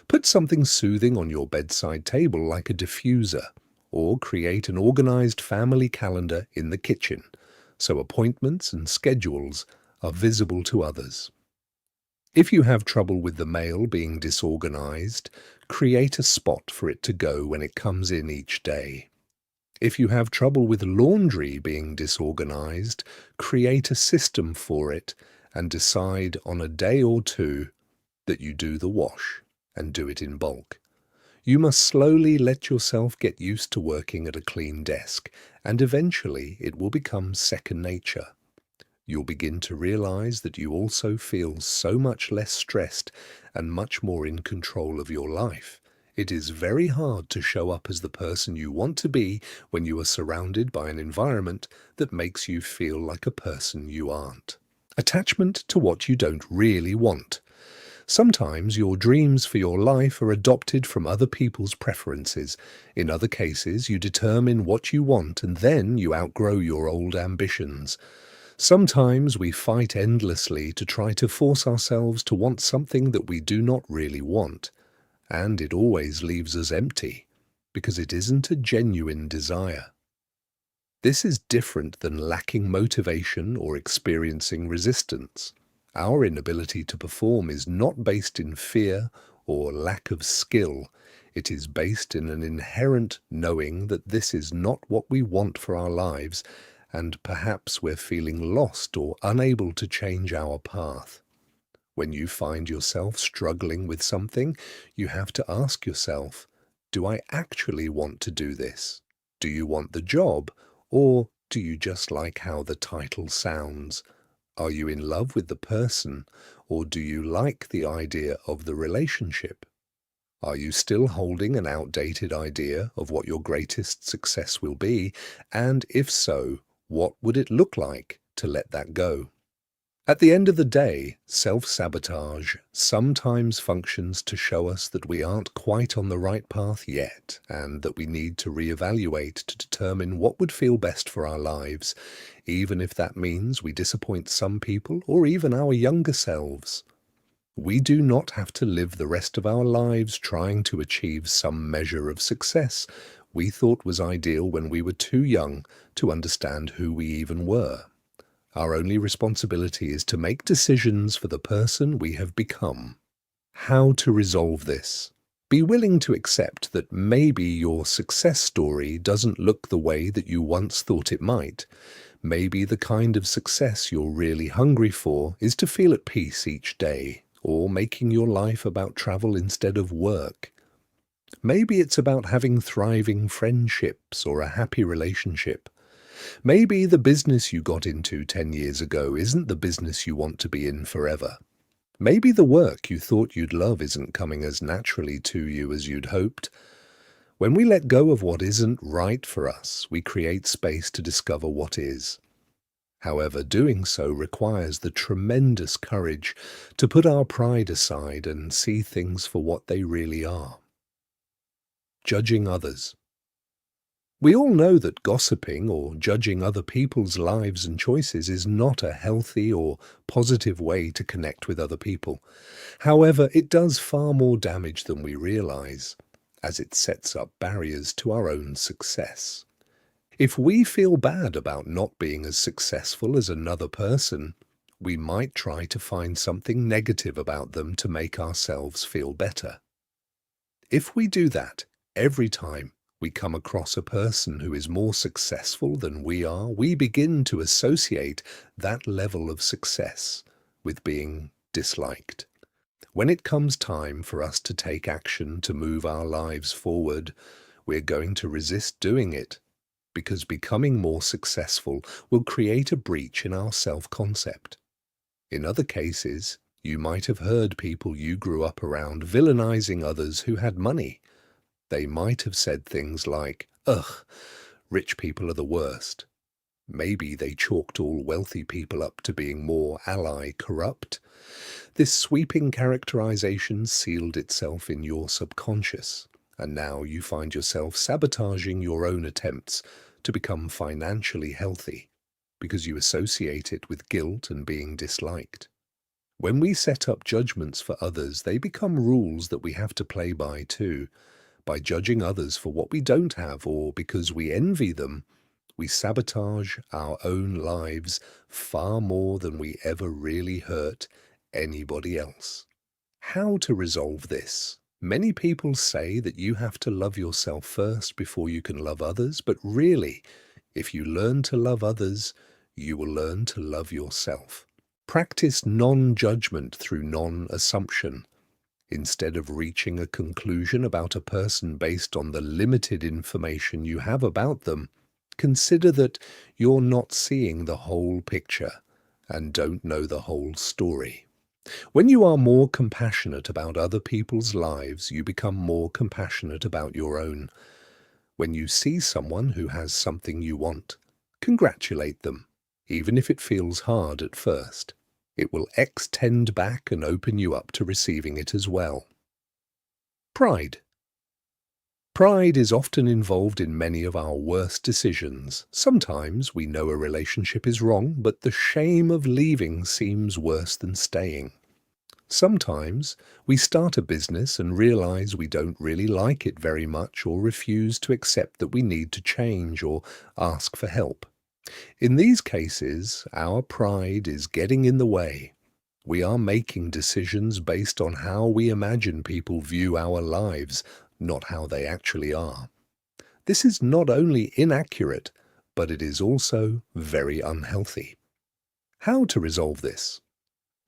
Put something soothing on your bedside table like a diffuser, or create an organized family calendar in the kitchen, so appointments and schedules are visible to others. If you have trouble with the mail being disorganized, create a spot for it to go when it comes in each day. If you have trouble with laundry being disorganized, create a system for it and decide on a day or two that you do the wash and do it in bulk. You must slowly let yourself get used to working at a clean desk, and eventually it will become second nature. You'll begin to realize that you also feel so much less stressed and much more in control of your life. It is very hard to show up as the person you want to be when you are surrounded by an environment that makes you feel like a person you aren't. Attachment to what you don't really want. Sometimes your dreams for your life are adopted from other people's preferences. In other cases, you determine what you want and then you outgrow your old ambitions. Sometimes we fight endlessly to try to force ourselves to want something that we do not really want, and it always leaves us empty. because it isn't a genuine desire. This is different than lacking motivation or experiencing resistance. Our inability to perform is not based in fear or lack of skill. It is based in an inherent knowing that this is not what we want for our lives, and perhaps we're feeling lost or unable to change our path. When you find yourself struggling with something, you have to ask yourself, do I actually want to do this? Do you want the job? Or do you just like how the title sounds? Are you in love with the person, or do you like the idea of the relationship? Are you still holding an outdated idea of what your greatest success will be? And if so, what would it look like to let that go? At the end of the day, self-sabotage sometimes functions to show us that we aren't quite on the right path yet, and that we need to reevaluate to determine what would feel best for our lives, even if that means we disappoint some people or even our younger selves. We do not have to live the rest of our lives trying to achieve some measure of success we thought was ideal when we were too young to understand who we even were. Our only responsibility is to make decisions for the person we have become. How to resolve this? Be willing to accept that maybe your success story doesn't look the way that you once thought it might. Maybe the kind of success you're really hungry for is to feel at peace each day, or making your life about travel instead of work. Maybe it's about having thriving friendships or a happy relationship. Maybe the business you got into 10 years ago isn't the business you want to be in forever. Maybe the work you thought you'd love isn't coming as naturally to you as you'd hoped. When we let go of what isn't right for us, we create space to discover what is. However, doing so requires the tremendous courage to put our pride aside and see things for what they really are. Judging others. We all know that gossiping or judging other people's lives and choices is not a healthy or positive way to connect with other people. However, it does far more damage than we realize, as it sets up barriers to our own success. If we feel bad about not being as successful as another person, we might try to find something negative about them to make ourselves feel better. If we do that every time we come across a person who is more successful than we are, we begin to associate that level of success with being disliked. When it comes time for us to take action to move our lives forward, we're going to resist doing it, because becoming more successful will create a breach in our self-concept. In other cases, you might have heard people you grew up around villainizing others who had money. They might have said things like, "Ugh, rich people are the worst." Maybe they chalked all wealthy people up to being more ally corrupt. This sweeping characterization sealed itself in your subconscious, and now you find yourself sabotaging your own attempts to become financially healthy because you associate it with guilt and being disliked. When we set up judgments for others, they become rules that we have to play by too. By judging others for what we don't have or because we envy them, we sabotage our own lives far more than we ever really hurt anybody else. How to resolve this? Many people say that you have to love yourself first before you can love others, but really, if you learn to love others, you will learn to love yourself. Practice non-judgment through non-assumption. Instead of reaching a conclusion about a person based on the limited information you have about them, consider that you're not seeing the whole picture and don't know the whole story. When you are more compassionate about other people's lives, you become more compassionate about your own. When you see someone who has something you want, congratulate them, even if it feels hard at first. It will extend back and open you up to receiving it as well. Pride. Pride is often involved in many of our worst decisions. Sometimes we know a relationship is wrong, but the shame of leaving seems worse than staying. Sometimes we start a business and realize we don't really like it very much or refuse to accept that we need to change or ask for help. In these cases, our pride is getting in the way. We are making decisions based on how we imagine people view our lives, not how they actually are. This is not only inaccurate, but it is also very unhealthy. How to resolve this?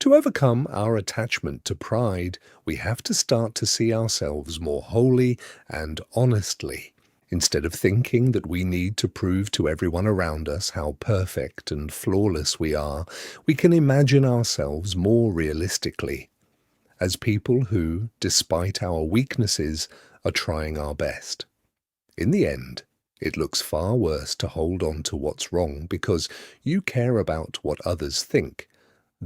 To overcome our attachment to pride, we have to start to see ourselves more wholly and honestly. Instead of thinking that we need to prove to everyone around us how perfect and flawless we are, we can imagine ourselves more realistically as people who, despite our weaknesses, are trying our best. In the end, it looks far worse to hold on to what's wrong because you care about what others think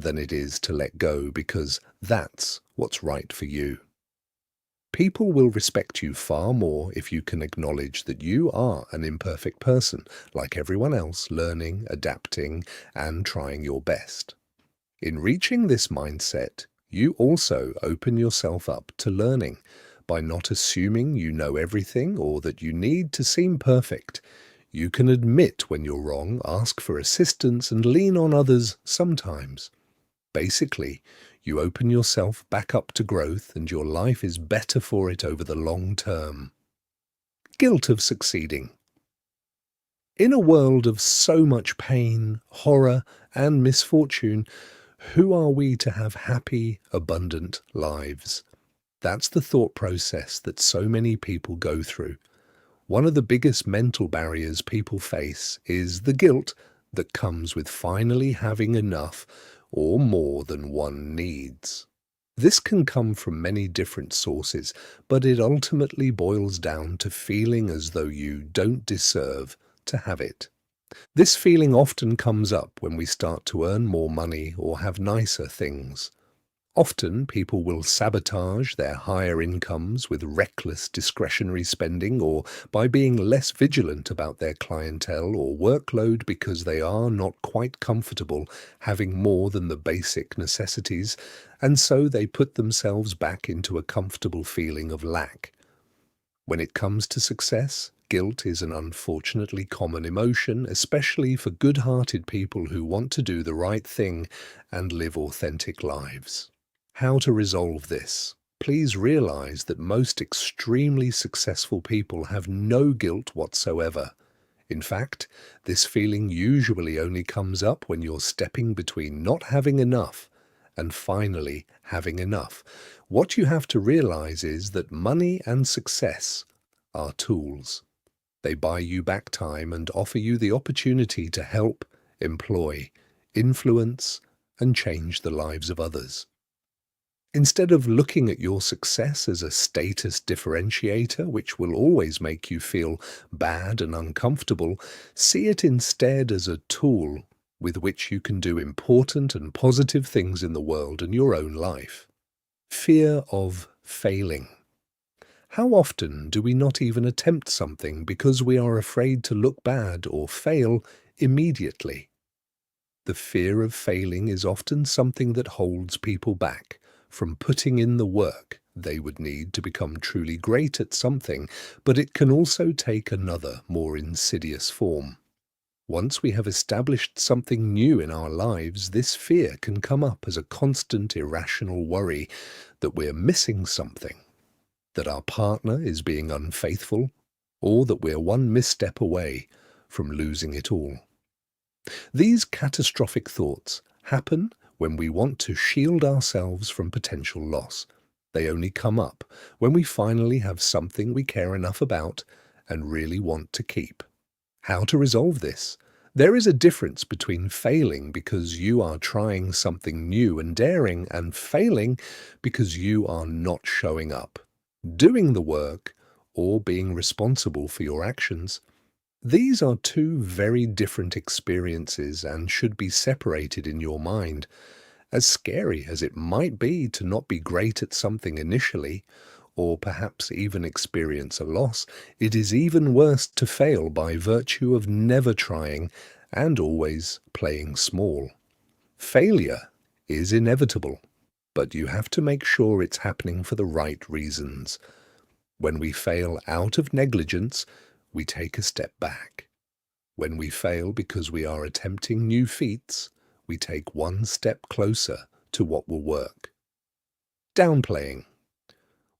than it is to let go because that's what's right for you. People will respect you far more if you can acknowledge that you are an imperfect person, like everyone else, learning, adapting, and trying your best. In reaching this mindset, you also open yourself up to learning by not assuming you know everything or that you need to seem perfect. You can admit when you're wrong, ask for assistance, and lean on others sometimes. Basically, you open yourself back up to growth and your life is better for it over the long term. Guilt of succeeding. In a world of so much pain, horror, and misfortune, who are we to have happy, abundant lives? That's the thought process that so many people go through. One of the biggest mental barriers people face is the guilt that comes with finally having enough or more than one needs. This can come from many different sources, but it ultimately boils down to feeling as though you don't deserve to have it. This feeling often comes up when we start to earn more money or have nicer things. Often people will sabotage their higher incomes with reckless discretionary spending or by being less vigilant about their clientele or workload because they are not quite comfortable having more than the basic necessities, and so they put themselves back into a comfortable feeling of lack. When it comes to success, guilt is an unfortunately common emotion, especially for good-hearted people who want to do the right thing and live authentic lives. How to resolve this? Please realize that most extremely successful people have no guilt whatsoever. In fact, this feeling usually only comes up when you're stepping between not having enough and finally having enough. What you have to realize is that money and success are tools. They buy you back time and offer you the opportunity to help, employ, influence, and change the lives of others. Instead of looking at your success as a status differentiator, which will always make you feel bad and uncomfortable, see it instead as a tool with which you can do important and positive things in the world and your own life. Fear of failing. How often do we not even attempt something because we are afraid to look bad or fail immediately? The fear of failing is often something that holds people back from putting in the work they would need to become truly great at something, but it can also take another, more insidious form. Once we have established something new in our lives, this fear can come up as a constant irrational worry that we're missing something, that our partner is being unfaithful, or that we're one misstep away from losing it all. These catastrophic thoughts happen when we want to shield ourselves from potential loss. They only come up when we finally have something we care enough about and really want to keep. How to resolve this? There is a difference between failing because you are trying something new and daring and failing because you are not showing up, doing the work, or being responsible for your actions. These are two very different experiences and should be separated in your mind. As scary as it might be to not be great at something initially, or perhaps even experience a loss, it is even worse to fail by virtue of never trying and always playing small. Failure is inevitable, but you have to make sure it's happening for the right reasons. When we fail out of negligence, we take a step back. When we fail because we are attempting new feats, we take one step closer to what will work. Downplaying.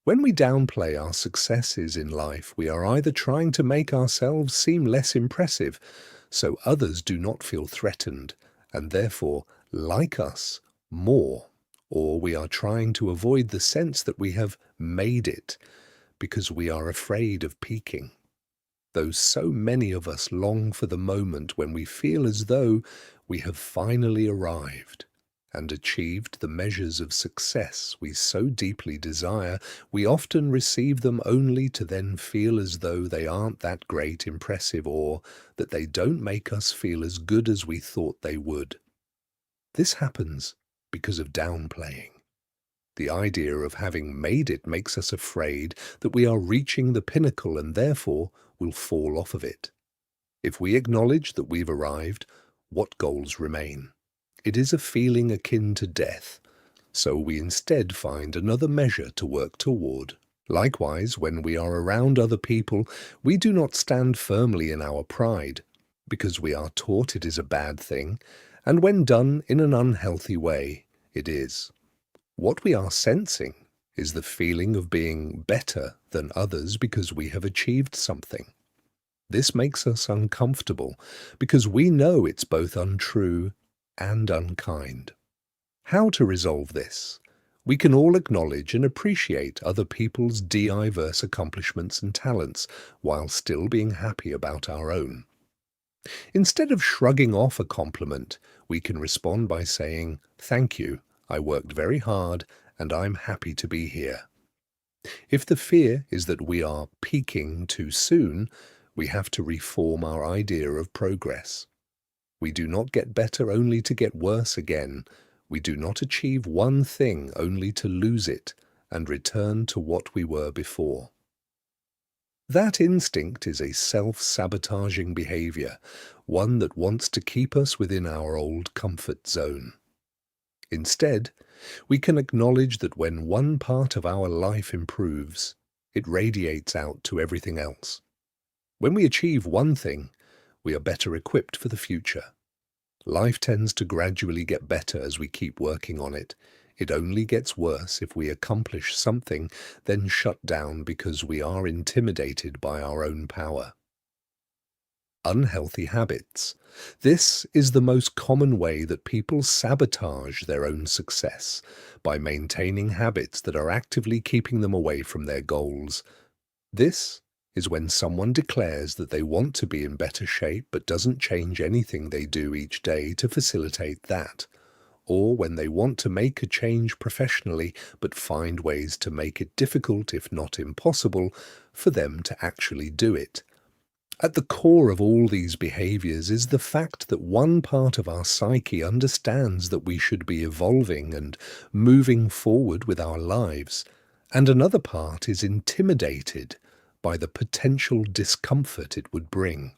When we downplay our successes in life, we are either trying to make ourselves seem less impressive so others do not feel threatened and therefore like us more, or we are trying to avoid the sense that we have made it because we are afraid of peaking. Though so many of us long for the moment when we feel as though we have finally arrived and achieved the measures of success we so deeply desire, we often receive them only to then feel as though they aren't that great, impressive, or that they don't make us feel as good as we thought they would. This happens because of downplaying. The idea of having made it makes us afraid that we are reaching the pinnacle and therefore will fall off of it. If we acknowledge that we've arrived, what goals remain? It is a feeling akin to death, so we instead find another measure to work toward. Likewise, when we are around other people, we do not stand firmly in our pride, because we are taught it is a bad thing, and when done in an unhealthy way, it is. What we are sensing is the feeling of being better than others because we have achieved something. This makes us uncomfortable because we know it's both untrue and unkind. How to resolve this? We can all acknowledge and appreciate other people's diverse accomplishments and talents while still being happy about our own. Instead of shrugging off a compliment, we can respond by saying, "Thank you. I worked very hard and I'm happy to be here." If the fear is that we are peaking too soon, we have to reform our idea of progress. We do not get better only to get worse again. We do not achieve one thing only to lose it and return to what we were before. That instinct is a self-sabotaging behavior, one that wants to keep us within our old comfort zone. Instead, we can acknowledge that when one part of our life improves, it radiates out to everything else. When we achieve one thing, we are better equipped for the future. Life tends to gradually get better as we keep working on it. It only gets worse if we accomplish something, then shut down because we are intimidated by our own power. Unhealthy habits. This is the most common way that people sabotage their own success, by maintaining habits that are actively keeping them away from their goals. This is when someone declares that they want to be in better shape but doesn't change anything they do each day to facilitate that, or when they want to make a change professionally but find ways to make it difficult, if not impossible, for them to actually do it. At the core of all these behaviors is the fact that one part of our psyche understands that we should be evolving and moving forward with our lives, and another part is intimidated by the potential discomfort it would bring.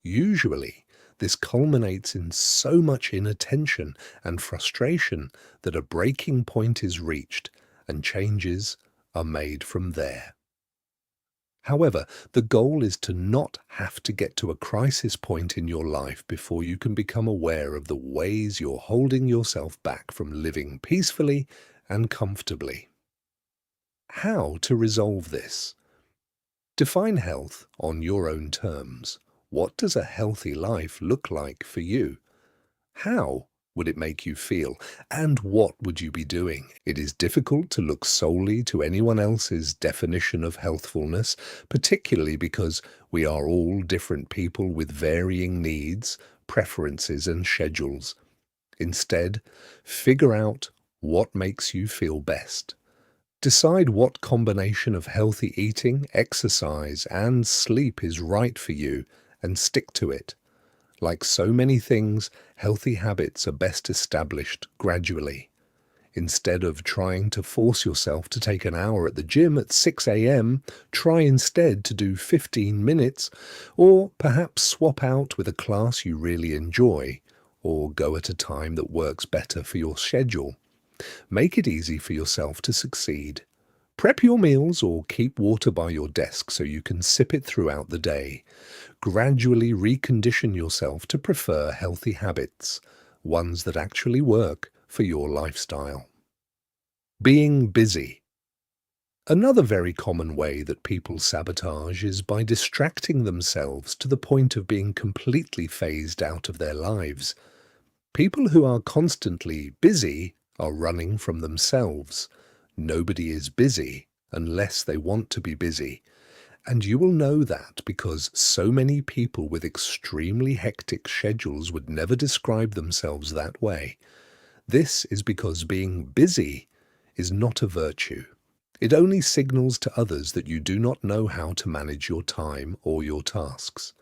Usually, this culminates in so much inattention and frustration that a breaking point is reached and changes are made from there. However, the goal is to not have to get to a crisis point in your life before you can become aware of the ways you're holding yourself back from living peacefully and comfortably. How to resolve this? Define health on your own terms. What does a healthy life look like for you? How would it make you feel? And what would you be doing? It is difficult to look solely to anyone else's definition of healthfulness, particularly because we are all different people with varying needs, preferences, and schedules. Instead, figure out what makes you feel best. Decide what combination of healthy eating, exercise, and sleep is right for you, and stick to it. Like so many things, healthy habits are best established gradually. Instead of trying to force yourself to take an hour at the gym at 6 a.m., try instead to do 15 minutes, or perhaps swap out with a class you really enjoy, or go at a time that works better for your schedule. Make it easy for yourself to succeed. Prep your meals or keep water by your desk so you can sip it throughout the day. Gradually recondition yourself to prefer healthy habits, ones that actually work for your lifestyle. Being busy. Another very common way that people sabotage is by distracting themselves to the point of being completely phased out of their lives. People who are constantly busy are running from themselves. Nobody is busy unless they want to be busy. And you will know that because so many people with extremely hectic schedules would never describe themselves that way. This is because being busy is not a virtue. It only signals to others that you do not know how to manage your time or your tasks.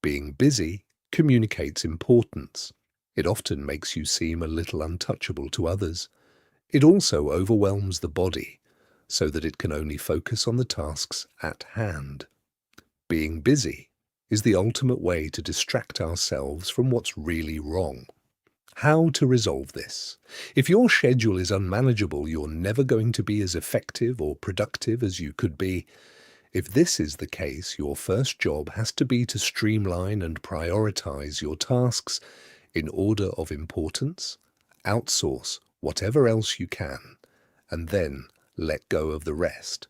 Being busy communicates importance. It often makes you seem a little untouchable to others. It also overwhelms the body, so that it can only focus on the tasks at hand. Being busy is the ultimate way to distract ourselves from what's really wrong. How to resolve this? If your schedule is unmanageable, you're never going to be as effective or productive as you could be. If this is the case, your first job has to be to streamline and prioritize your tasks in order of importance, outsource whatever else you can, and then let go of the rest.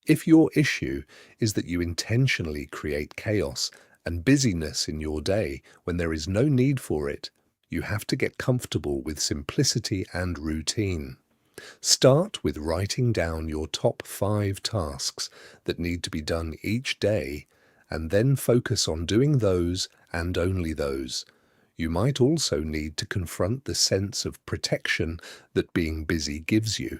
If your issue is that you intentionally create chaos and busyness in your day when there is no need for it, you have to get comfortable with simplicity and routine. Start with writing down your top 5 tasks that need to be done each day, and then focus on doing those and only those. You might also need to confront the sense of protection that being busy gives you.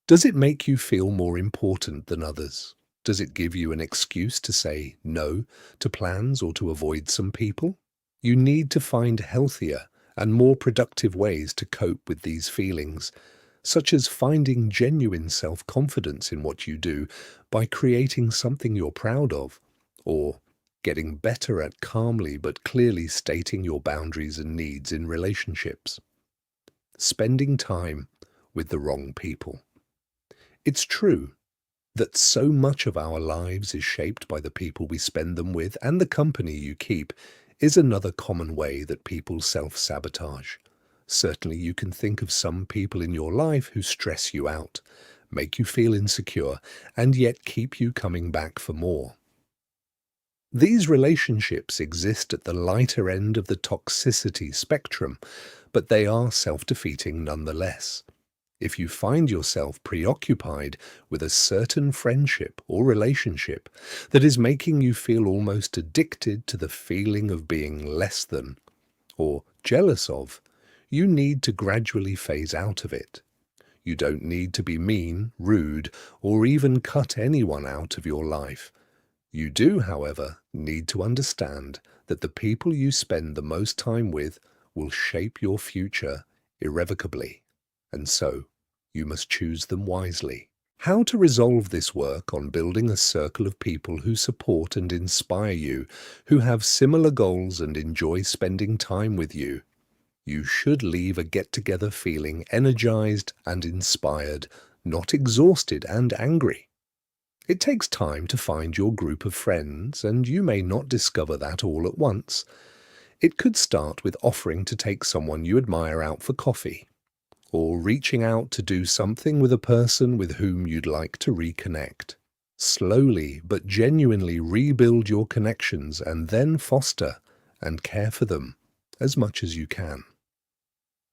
Does it make you feel more important than others? Does it give you an excuse to say no to plans or to avoid some people? You need to find healthier and more productive ways to cope with these feelings, such as finding genuine self-confidence in what you do by creating something you're proud of, or getting better at calmly but clearly stating your boundaries and needs in relationships. Spending time with the wrong people. It's true that so much of our lives is shaped by the people we spend them with, and the company you keep is another common way that people self-sabotage. Certainly you can think of some people in your life who stress you out, make you feel insecure, and yet keep you coming back for more. These relationships exist at the lighter end of the toxicity spectrum, but they are self-defeating nonetheless. If you find yourself preoccupied with a certain friendship or relationship that is making you feel almost addicted to the feeling of being less than or jealous of, you need to gradually phase out of it. You don't need to be mean, rude, or even cut anyone out of your life. You do, however, need to understand that the people you spend the most time with will shape your future irrevocably, and so you must choose them wisely. How to resolve this work on building a circle of people who support and inspire you, who have similar goals and enjoy spending time with you. You should leave a get-together feeling energized and inspired, not exhausted and angry. It takes time to find your group of friends, and you may not discover that all at once. It could start with offering to take someone you admire out for coffee, or reaching out to do something with a person with whom you'd like to reconnect. Slowly but genuinely rebuild your connections and then foster and care for them as much as you can.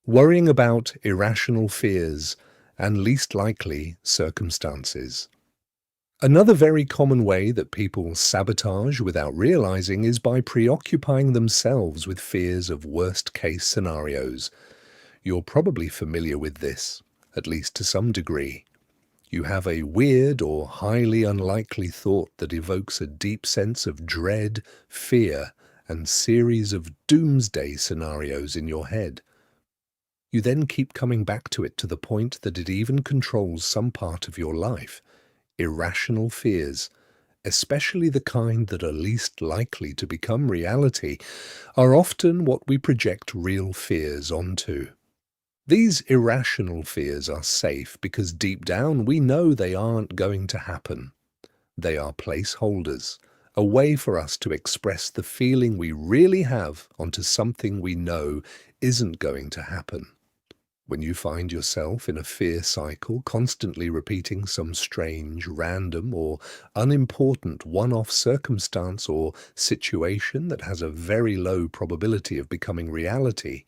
Worrying about irrational fears and least likely circumstances. Another very common way that people sabotage without realizing is by preoccupying themselves with fears of worst-case scenarios. You're probably familiar with this, at least to some degree. You have a weird or highly unlikely thought that evokes a deep sense of dread, fear, and series of doomsday scenarios in your head. You then keep coming back to it to the point that it even controls some part of your life. Irrational fears, especially the kind that are least likely to become reality, are often what we project real fears onto. These irrational fears are safe because deep down we know they aren't going to happen. They are placeholders, a way for us to express the feeling we really have onto something we know isn't going to happen. When you find yourself in a fear cycle, constantly repeating some strange, random, or unimportant one-off circumstance or situation that has a very low probability of becoming reality,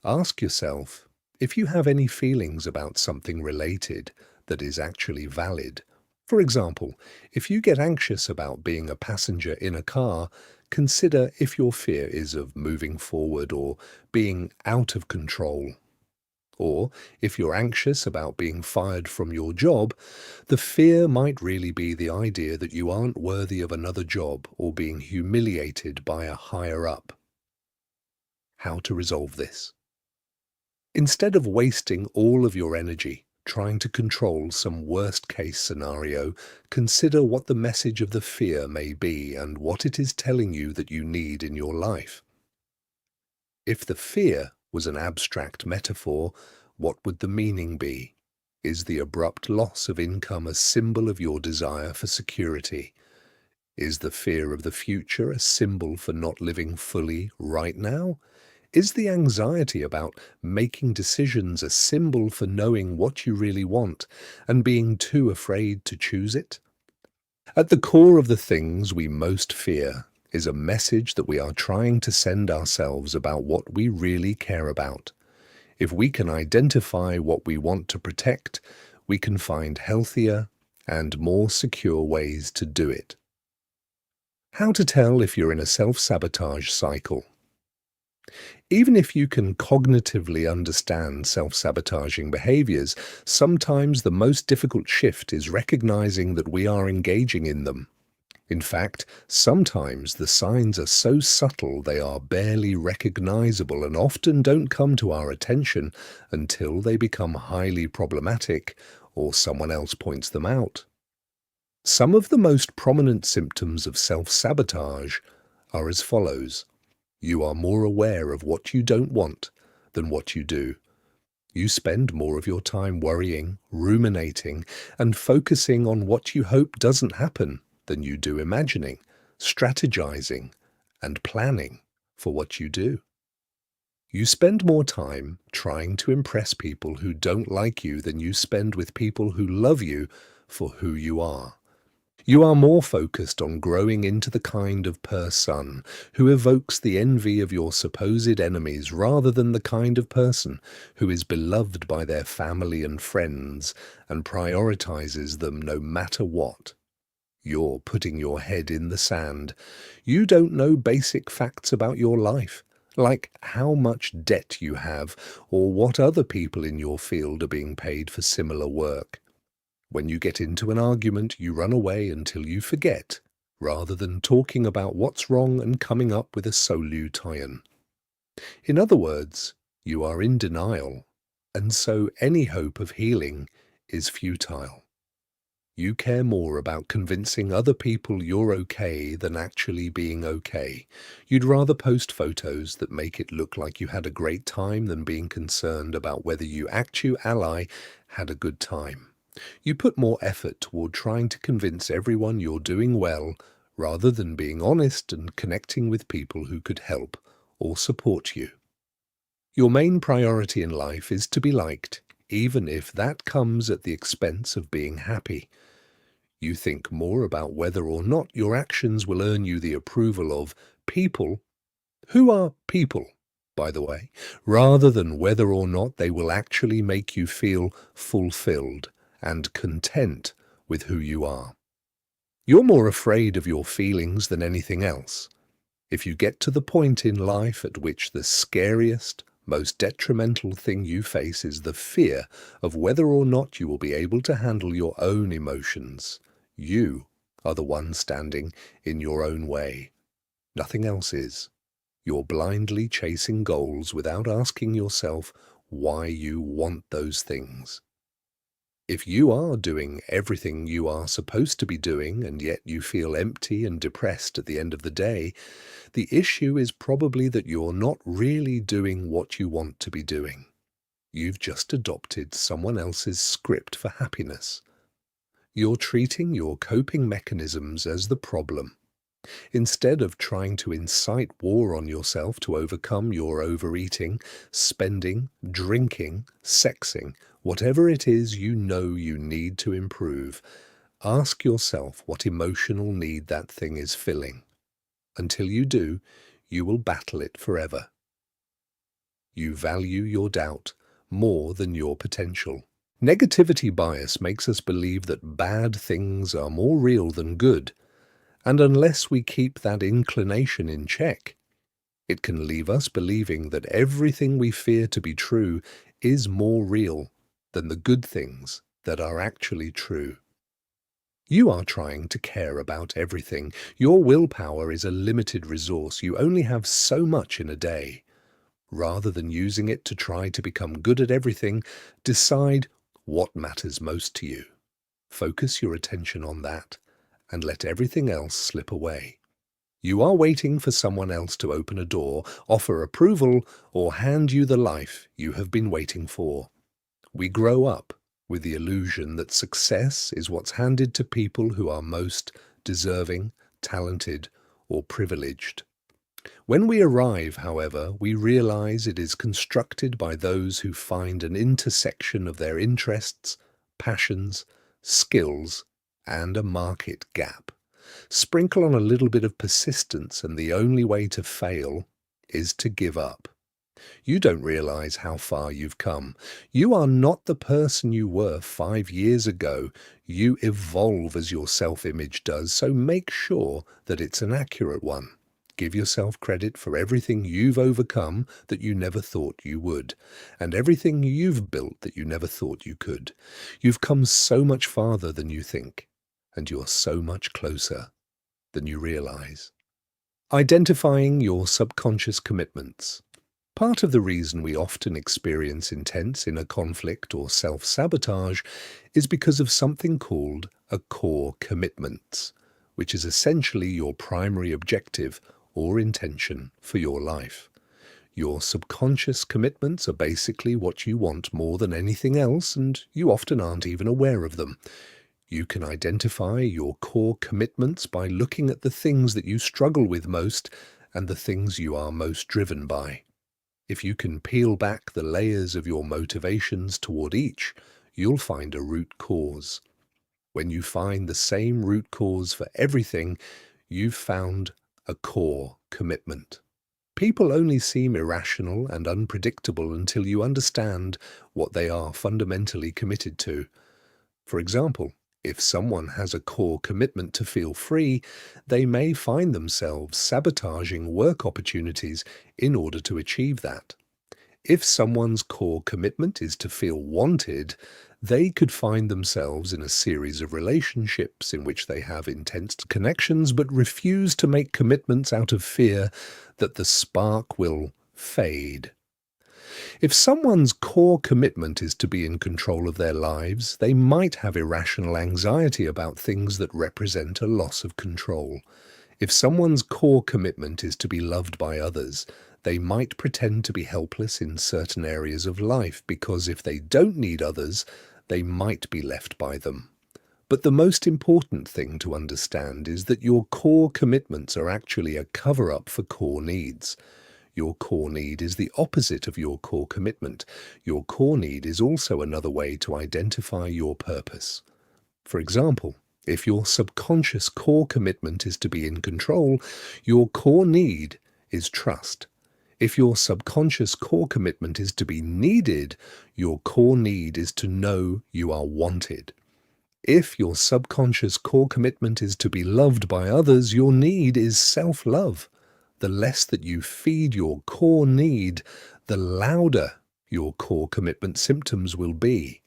ask yourself if you have any feelings about something related that is actually valid. For example, if you get anxious about being a passenger in a car, consider if your fear is of moving forward or being out of control. Or, if you're anxious about being fired from your job, the fear might really be the idea that you aren't worthy of another job or being humiliated by a higher up. How to resolve this? Instead of wasting all of your energy trying to control some worst-case scenario, consider what the message of the fear may be and what it is telling you that you need in your life. If the fear was an abstract metaphor, what would the meaning be? Is the abrupt loss of income a symbol of your desire for security? Is the fear of the future a symbol for not living fully right now? Is the anxiety about making decisions a symbol for knowing what you really want and being too afraid to choose it? At the core of the things we most fear is a message that we are trying to send ourselves about what we really care about. If we can identify what we want to protect, we can find healthier and more secure ways to do it. How to tell if you're in a self-sabotage cycle? Even if you can cognitively understand self-sabotaging behaviors, sometimes the most difficult shift is recognizing that we are engaging in them. In fact, sometimes the signs are so subtle they are barely recognizable and often don't come to our attention until they become highly problematic or someone else points them out. Some of the most prominent symptoms of self-sabotage are as follows. You are more aware of what you don't want than what you do. You spend more of your time worrying, ruminating, and focusing on what you hope doesn't happen than you do imagining, strategizing, and planning for what you do. You spend more time trying to impress people who don't like you than you spend with people who love you for who you are. You are more focused on growing into the kind of person who evokes the envy of your supposed enemies rather than the kind of person who is beloved by their family and friends and prioritizes them no matter what. You're putting your head in the sand. You don't know basic facts about your life, like how much debt you have or what other people in your field are being paid for similar work. When you get into an argument, you run away until you forget, rather than talking about what's wrong and coming up with a solution. In other words, you are in denial, and so any hope of healing is futile. You care more about convincing other people you're okay than actually being okay. You'd rather post photos that make it look like you had a great time than being concerned about whether you ally had a good time. You put more effort toward trying to convince everyone you're doing well rather than being honest and connecting with people who could help or support you. Your main priority in life is to be liked, even if that comes at the expense of being happy. You think more about whether or not your actions will earn you the approval of people. Who are people, by the way, rather than whether or not they will actually make you feel fulfilled and content with who you are. You're more afraid of your feelings than anything else. If you get to the point in life at which the scariest, most detrimental thing you face is the fear of whether or not you will be able to handle your own emotions, you are the one standing in your own way. Nothing else is. You're blindly chasing goals without asking yourself why you want those things. If you are doing everything you are supposed to be doing and yet you feel empty and depressed at the end of the day, the issue is probably that you're not really doing what you want to be doing. You've just adopted someone else's script for happiness. You're treating your coping mechanisms as the problem. Instead of trying to incite war on yourself to overcome your overeating, spending, drinking, sexing, whatever it is you know you need to improve, ask yourself what emotional need that thing is filling. Until you do, you will battle it forever. You value your doubt more than your potential. Negativity bias makes us believe that bad things are more real than good, and unless we keep that inclination in check, it can leave us believing that everything we fear to be true is more real than the good things that are actually true. You are trying to care about everything. Your willpower is a limited resource. You only have so much in a day. Rather than using it to try to become good at everything, decide what matters most to you. Focus your attention on that and let everything else slip away. You are waiting for someone else to open a door, offer approval, or hand you the life you have been waiting for. We grow up with the illusion that success is what's handed to people who are most deserving, talented, or privileged. When we arrive, however, we realize it is constructed by those who find an intersection of their interests, passions, skills, and a market gap. Sprinkle on a little bit of persistence, and the only way to fail is to give up. You don't realize how far you've come. You are not the person you were 5 years ago. You evolve as your self-image does, so make sure that it's an accurate one. Give yourself credit for everything you've overcome that you never thought you would, and everything you've built that you never thought you could. You've come so much farther than you think, and you're so much closer than you realize. Identifying your subconscious commitments. Part of the reason we often experience intense inner conflict or self-sabotage is because of something called a core commitment, which is essentially your primary objective or intention for your life. Your subconscious commitments are basically what you want more than anything else, and you often aren't even aware of them. You can identify your core commitments by looking at the things that you struggle with most and the things you are most driven by. If you can peel back the layers of your motivations toward each, you'll find a root cause. When you find the same root cause for everything, you've found a core commitment. People only seem irrational and unpredictable until you understand what they are fundamentally committed to. For example, if someone has a core commitment to feel free, they may find themselves sabotaging work opportunities in order to achieve that. If someone's core commitment is to feel wanted, they could find themselves in a series of relationships in which they have intense connections but refuse to make commitments out of fear that the spark will fade. If someone's core commitment is to be in control of their lives, they might have irrational anxiety about things that represent a loss of control. If someone's core commitment is to be loved by others, they might pretend to be helpless in certain areas of life because if they don't need others, they might be left by them. But the most important thing to understand is that your core commitments are actually a cover-up for core needs. Your core need is the opposite of your core commitment. Your core need is also another way to identify your purpose. For example, if your subconscious core commitment is to be in control, your core need is trust. If your subconscious core commitment is to be needed, your core need is to know you are wanted. If your subconscious core commitment is to be loved by others, your need is self-love. The less that you feed your core need, the louder your core commitment symptoms will be.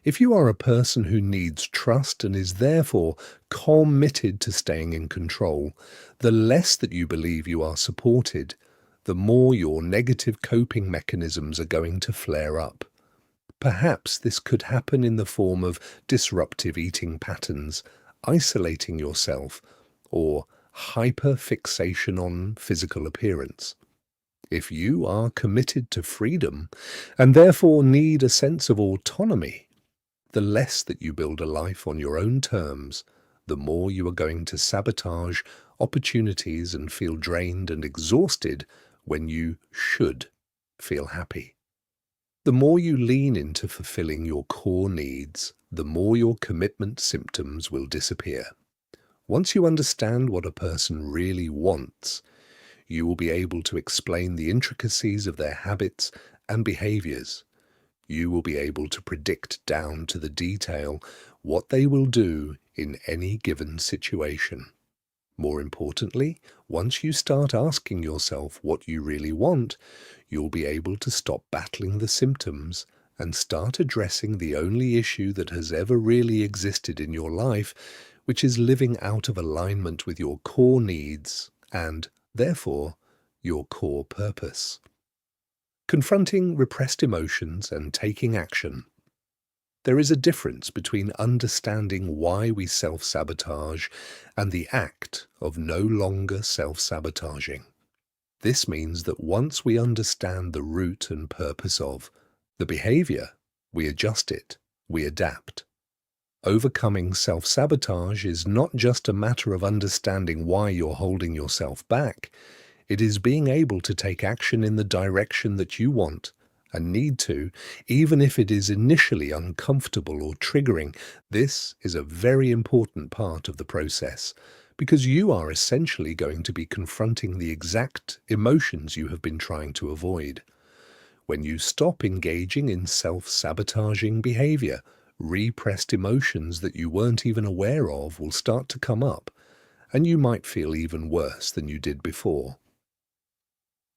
If you are a person who needs trust and is therefore committed to staying in control, the less that you believe you are supported, the more your negative coping mechanisms are going to flare up. Perhaps this could happen in the form of disruptive eating patterns, isolating yourself, or hyperfixation on physical appearance. If you are committed to freedom and therefore need a sense of autonomy, the less that you build a life on your own terms, the more you are going to sabotage opportunities and feel drained and exhausted when you should feel happy. The more you lean into fulfilling your core needs, the more your commitment symptoms will disappear. Once you understand what a person really wants, you will be able to explain the intricacies of their habits and behaviors. You will be able to predict down to the detail what they will do in any given situation. More importantly, once you start asking yourself what you really want, you'll be able to stop battling the symptoms and start addressing the only issue that has ever really existed in your life, which is living out of alignment with your core needs and, therefore, your core purpose. Confronting repressed emotions and taking action. There is a difference between understanding why we self-sabotage and the act of no longer self-sabotaging. This means that once we understand the root and purpose of the behavior, we adjust it, we adapt. Overcoming self-sabotage is not just a matter of understanding why you're holding yourself back. It is being able to take action in the direction that you want and need to, even if it is initially uncomfortable or triggering. This is a very important part of the process, because you are essentially going to be confronting the exact emotions you have been trying to avoid. When you stop engaging in self-sabotaging behavior, repressed emotions that you weren't even aware of will start to come up, and you might feel even worse than you did before.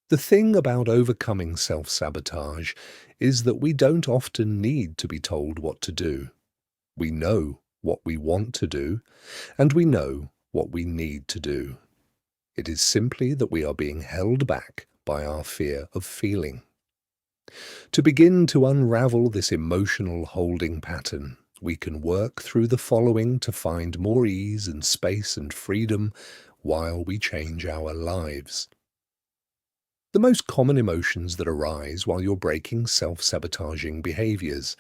The thing about overcoming self-sabotage is that we don't often need to be told what to do. We know what we want to do, and we know what we need to do. It is simply that we are being held back by our fear of feeling. To begin to unravel this emotional holding pattern, we can work through the following to find more ease and space and freedom while we change our lives. The most common emotions that arise while you're breaking self-sabotaging behaviors.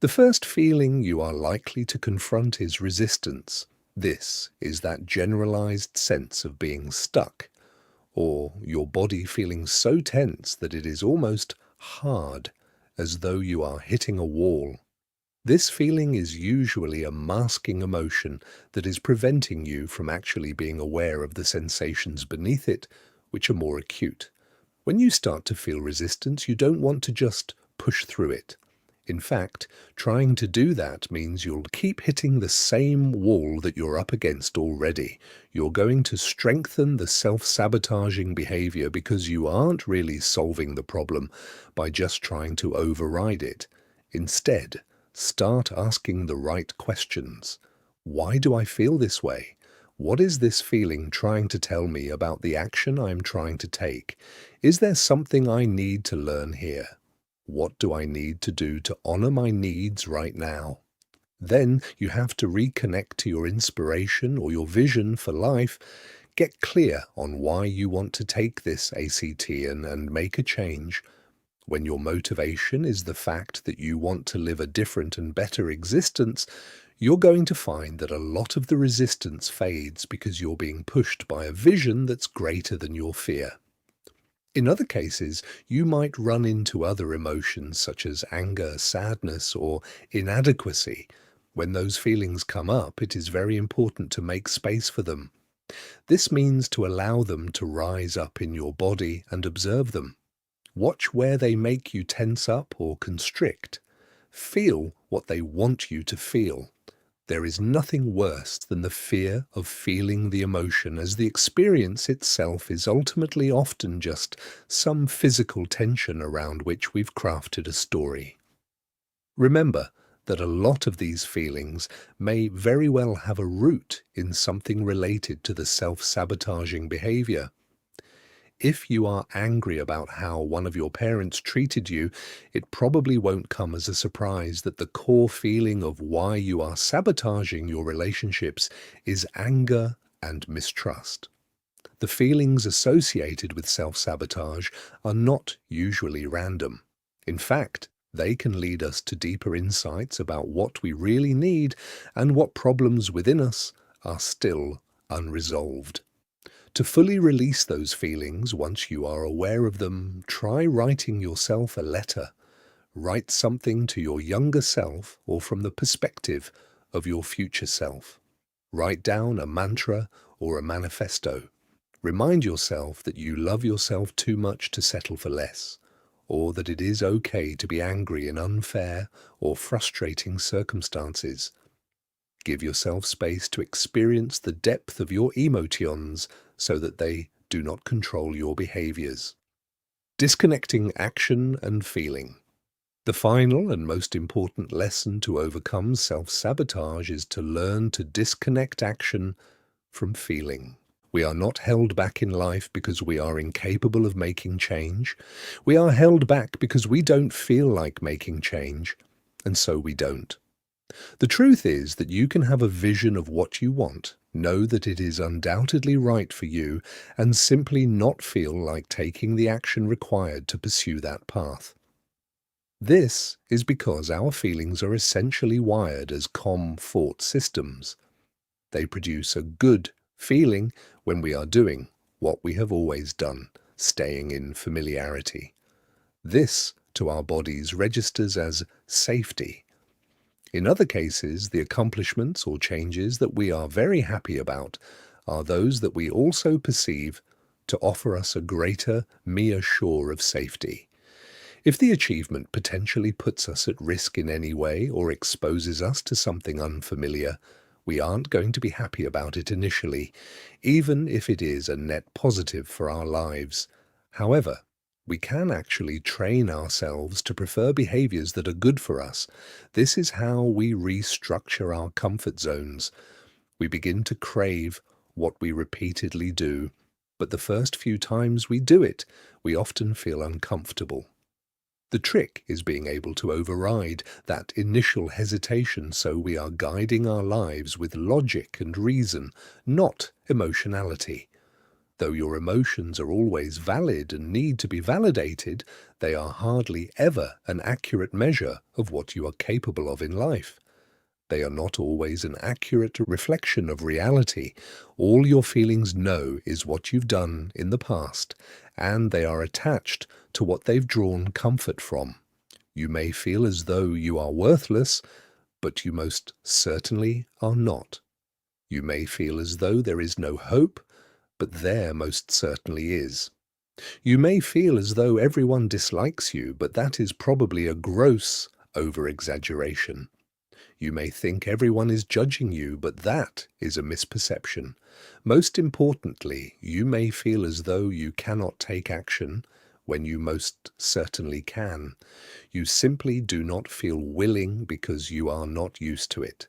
The first feeling you are likely to confront is resistance. This is that generalized sense of being stuck, or your body feeling so tense that it is almost hard, as though you are hitting a wall. This feeling is usually a masking emotion that is preventing you from actually being aware of the sensations beneath it, which are more acute. When you start to feel resistance, you don't want to just push through it. In fact, trying to do that means you'll keep hitting the same wall that you're up against already. You're going to strengthen the self-sabotaging behavior because you aren't really solving the problem by just trying to override it. Instead, start asking the right questions. Why do I feel this way? What is this feeling trying to tell me about the action I am trying to take? Is there something I need to learn here? What do I need to do to honor my needs right now? Then you have to reconnect to your inspiration or your vision for life. Get clear on why you want to take this ACT and make a change. When your motivation is the fact that you want to live a different and better existence, you're going to find that a lot of the resistance fades because you're being pushed by a vision that's greater than your fear. In other cases, you might run into other emotions such as anger, sadness, or inadequacy. When those feelings come up, it is very important to make space for them. This means to allow them to rise up in your body and observe them. Watch where they make you tense up or constrict. Feel what they want you to feel. There is nothing worse than the fear of feeling the emotion, as the experience itself is ultimately often just some physical tension around which we've crafted a story. Remember that a lot of these feelings may very well have a root in something related to the self-sabotaging behavior. If you are angry about how one of your parents treated you, it probably won't come as a surprise that the core feeling of why you are sabotaging your relationships is anger and mistrust. The feelings associated with self-sabotage are not usually random. In fact, they can lead us to deeper insights about what we really need and what problems within us are still unresolved. To fully release those feelings once you are aware of them, try writing yourself a letter. Write something to your younger self or from the perspective of your future self. Write down a mantra or a manifesto. Remind yourself that you love yourself too much to settle for less, or that it is okay to be angry in unfair or frustrating circumstances. Give yourself space to experience the depth of your emotions so that they do not control your behaviors. Disconnecting action and feeling. The final and most important lesson to overcome self-sabotage is to learn to disconnect action from feeling. We are not held back in life because we are incapable of making change. We are held back because we don't feel like making change, and so we don't. The truth is that you can have a vision of what you want, know that it is undoubtedly right for you, and simply not feel like taking the action required to pursue that path. This is because our feelings are essentially wired as comfort systems. They produce a good feeling when we are doing what we have always done, staying in familiarity. This, to our bodies, registers as safety. In other cases, the accomplishments or changes that we are very happy about are those that we also perceive to offer us a greater measure of safety. If the achievement potentially puts us at risk in any way or exposes us to something unfamiliar, we aren't going to be happy about it initially, even if it is a net positive for our lives. However, we can actually train ourselves to prefer behaviors that are good for us. This is how we restructure our comfort zones. We begin to crave what we repeatedly do, but the first few times we do it, we often feel uncomfortable. The trick is being able to override that initial hesitation so we are guiding our lives with logic and reason, not emotionality. Though your emotions are always valid and need to be validated, they are hardly ever an accurate measure of what you are capable of in life. They are not always an accurate reflection of reality. All your feelings know is what you've done in the past, and they are attached to what they've drawn comfort from. You may feel as though you are worthless, but you most certainly are not. You may feel as though there is no hope, but there most certainly is. You may feel as though everyone dislikes you, but that is probably a gross over-exaggeration. You may think everyone is judging you, but that is a misperception. Most importantly, you may feel as though you cannot take action when you most certainly can. You simply do not feel willing because you are not used to it.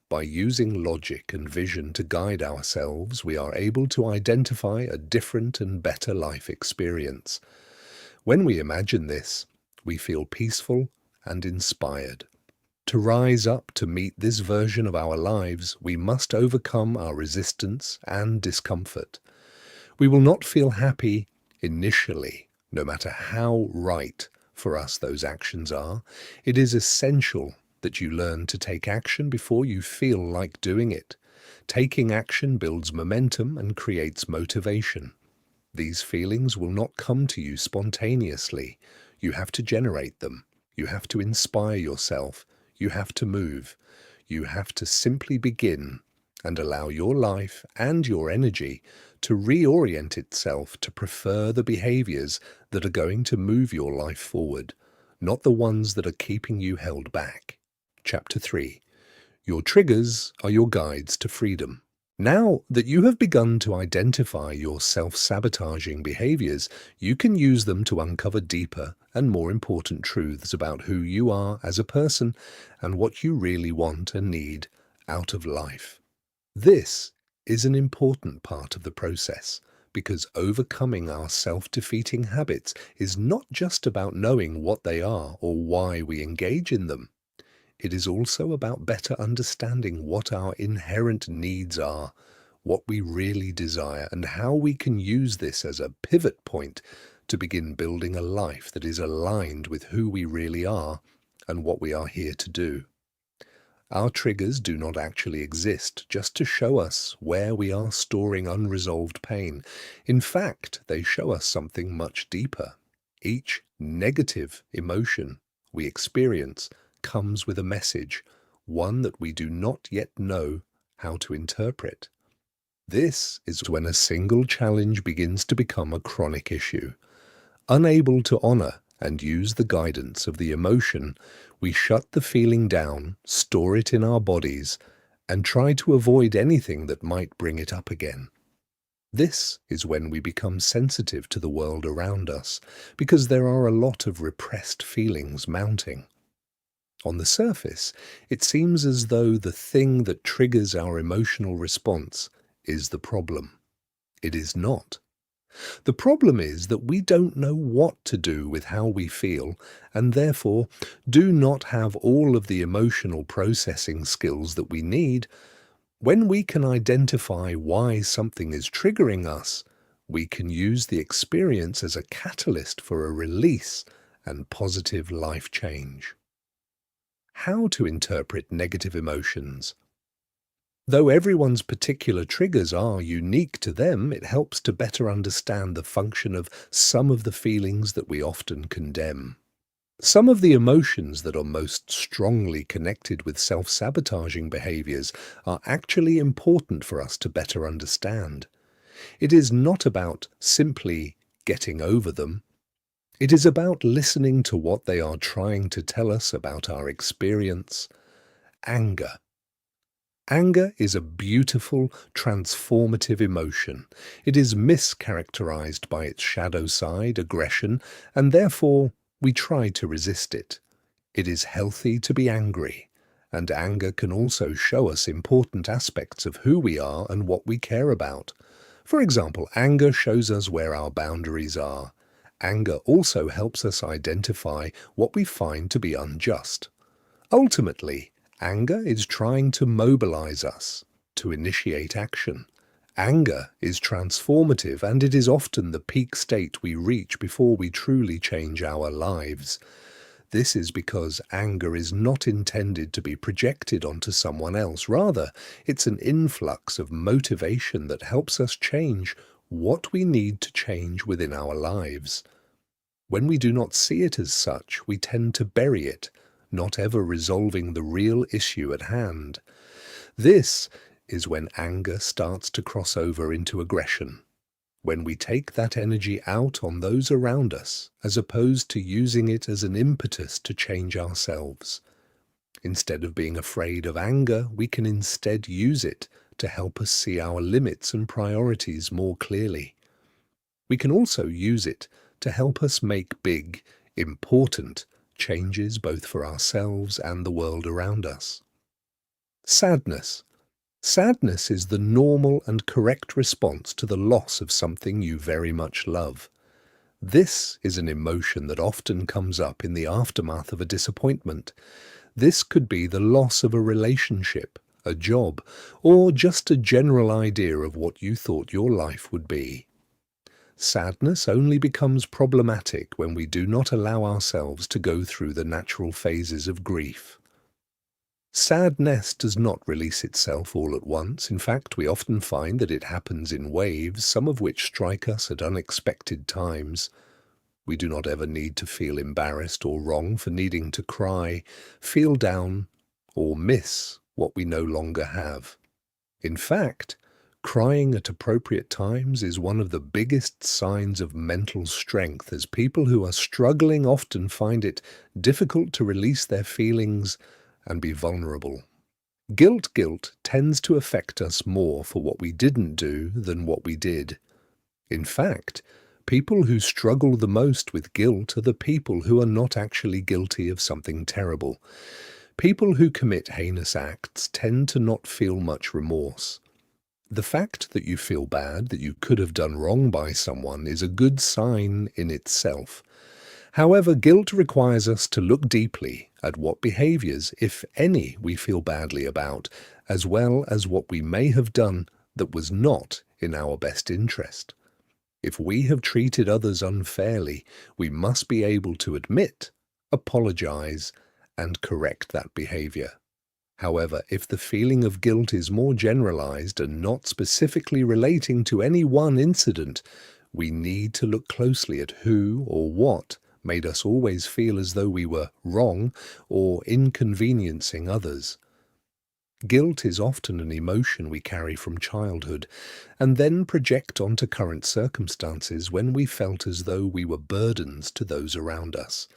By using logic and vision to guide ourselves, we are able to identify a different and better life experience. When we imagine this, we feel peaceful and inspired. To rise up to meet this version of our lives, we must overcome our resistance and discomfort. We will not feel happy initially, no matter how right for us those actions are. It is essential that you learn to take action before you feel like doing it. Taking action builds momentum and creates motivation. These feelings will not come to you spontaneously. You have to generate them. You have to inspire yourself. You have to move. You have to simply begin and allow your life and your energy to reorient itself to prefer the behaviors that are going to move your life forward, not the ones that are keeping you held back. Chapter 3. Your triggers are your guides to freedom. Now that you have begun to identify your self-sabotaging behaviors, you can use them to uncover deeper and more important truths about who you are as a person and what you really want and need out of life. This is an important part of the process because overcoming our self-defeating habits is not just about knowing what they are or why we engage in them. It is also about better understanding what our inherent needs are, what we really desire, and how we can use this as a pivot point to begin building a life that is aligned with who we really are and what we are here to do. Our triggers do not actually exist just to show us where we are storing unresolved pain. In fact, they show us something much deeper. Each negative emotion we experience comes with a message, one that we do not yet know how to interpret. This is when a single challenge begins to become a chronic issue. Unable to honor and use the guidance of the emotion, we shut the feeling down, store it in our bodies, and try to avoid anything that might bring it up again. This is when we become sensitive to the world around us, because there are a lot of repressed feelings mounting. On the surface, it seems as though the thing that triggers our emotional response is the problem. It is not. The problem is that we don't know what to do with how we feel, and therefore do not have all of the emotional processing skills that we need. When we can identify why something is triggering us, we can use the experience as a catalyst for a release and positive life change. How to interpret negative emotions. Though everyone's particular triggers are unique to them, it helps to better understand the function of some of the feelings that we often condemn. Some of the emotions that are most strongly connected with self-sabotaging behaviors are actually important for us to better understand. It is not about simply getting over them. It is about listening to what they are trying to tell us about our experience. Anger. Anger is a beautiful, transformative emotion. It is mischaracterized by its shadow side, aggression, and therefore we try to resist it. It is healthy to be angry, and anger can also show us important aspects of who we are and what we care about. For example, anger shows us where our boundaries are. Anger also helps us identify what we find to be unjust. Ultimately, anger is trying to mobilize us, to initiate action. Anger is transformative, and it is often the peak state we reach before we truly change our lives. This is because anger is not intended to be projected onto someone else. Rather, it's an influx of motivation that helps us change what we need to change within our lives. When we do not see it as such, we tend to bury it, not ever resolving the real issue at hand. This is when anger starts to cross over into aggression, when we take that energy out on those around us, as opposed to using it as an impetus to change ourselves. Instead of being afraid of anger, we can instead use it to help us see our limits and priorities more clearly. We can also use it to help us make big, important changes both for ourselves and the world around us. Sadness. Sadness is the normal and correct response to the loss of something you very much love. This is an emotion that often comes up in the aftermath of a disappointment. This could be the loss of a relationship, a job, or just a general idea of what you thought your life would be. Sadness only becomes problematic when we do not allow ourselves to go through the natural phases of grief. Sadness does not release itself all at once. In fact, we often find that it happens in waves, some of which strike us at unexpected times. We do not ever need to feel embarrassed or wrong for needing to cry, feel down, or miss what we no longer have. In fact, crying at appropriate times is one of the biggest signs of mental strength, as people who are struggling often find it difficult to release their feelings and be vulnerable. Guilt tends to affect us more for what we didn't do than what we did. In fact, people who struggle the most with guilt are the people who are not actually guilty of something terrible. People who commit heinous acts tend to not feel much remorse. The fact that you feel bad, that you could have done wrong by someone, is a good sign in itself. However, guilt requires us to look deeply at what behaviors, if any, we feel badly about, as well as what we may have done that was not in our best interest. If we have treated others unfairly, we must be able to admit, apologize, and correct that behavior. However, if the feeling of guilt is more generalized and not specifically relating to any one incident, we need to look closely at who or what made us always feel as though we were wrong or inconveniencing others. Guilt is often an emotion we carry from childhood and then project onto current circumstances when we felt as though we were burdens to those around us.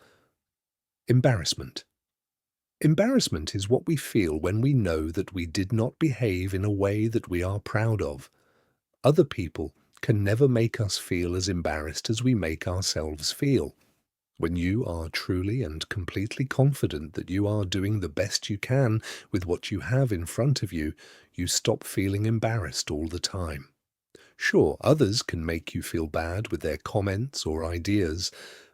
Embarrassment. Embarrassment is what we feel when we know that we did not behave in a way that we are proud of. Other people can never make us feel as embarrassed as we make ourselves feel. When you are truly and completely confident that you are doing the best you can with what you have in front of you, you stop feeling embarrassed all the time. Sure, others can make you feel bad with their comments or ideas,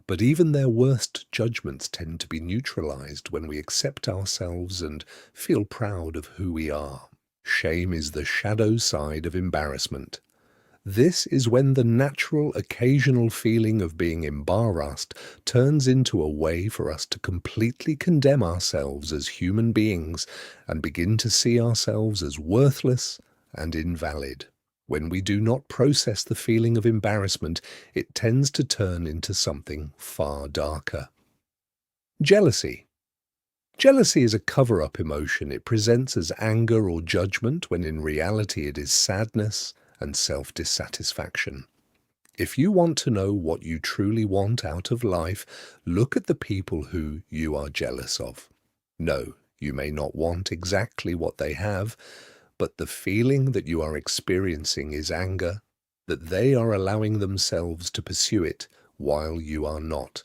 but even their worst judgments tend to be neutralized when we accept ourselves and feel proud of who we are. Shame is the shadow side of embarrassment. This is when the natural, occasional feeling of being embarrassed turns into a way for us to completely condemn ourselves as human beings and begin to see ourselves as worthless and invalid. When we do not process the feeling of embarrassment, it tends to turn into something far darker. Jealousy. Jealousy is a cover-up emotion. It presents as anger or judgment when in reality it is sadness and self-dissatisfaction. If you want to know what you truly want out of life, look at the people who you are jealous of. No, you may not want exactly what they have, but the feeling that you are experiencing is anger, that they are allowing themselves to pursue it while you are not.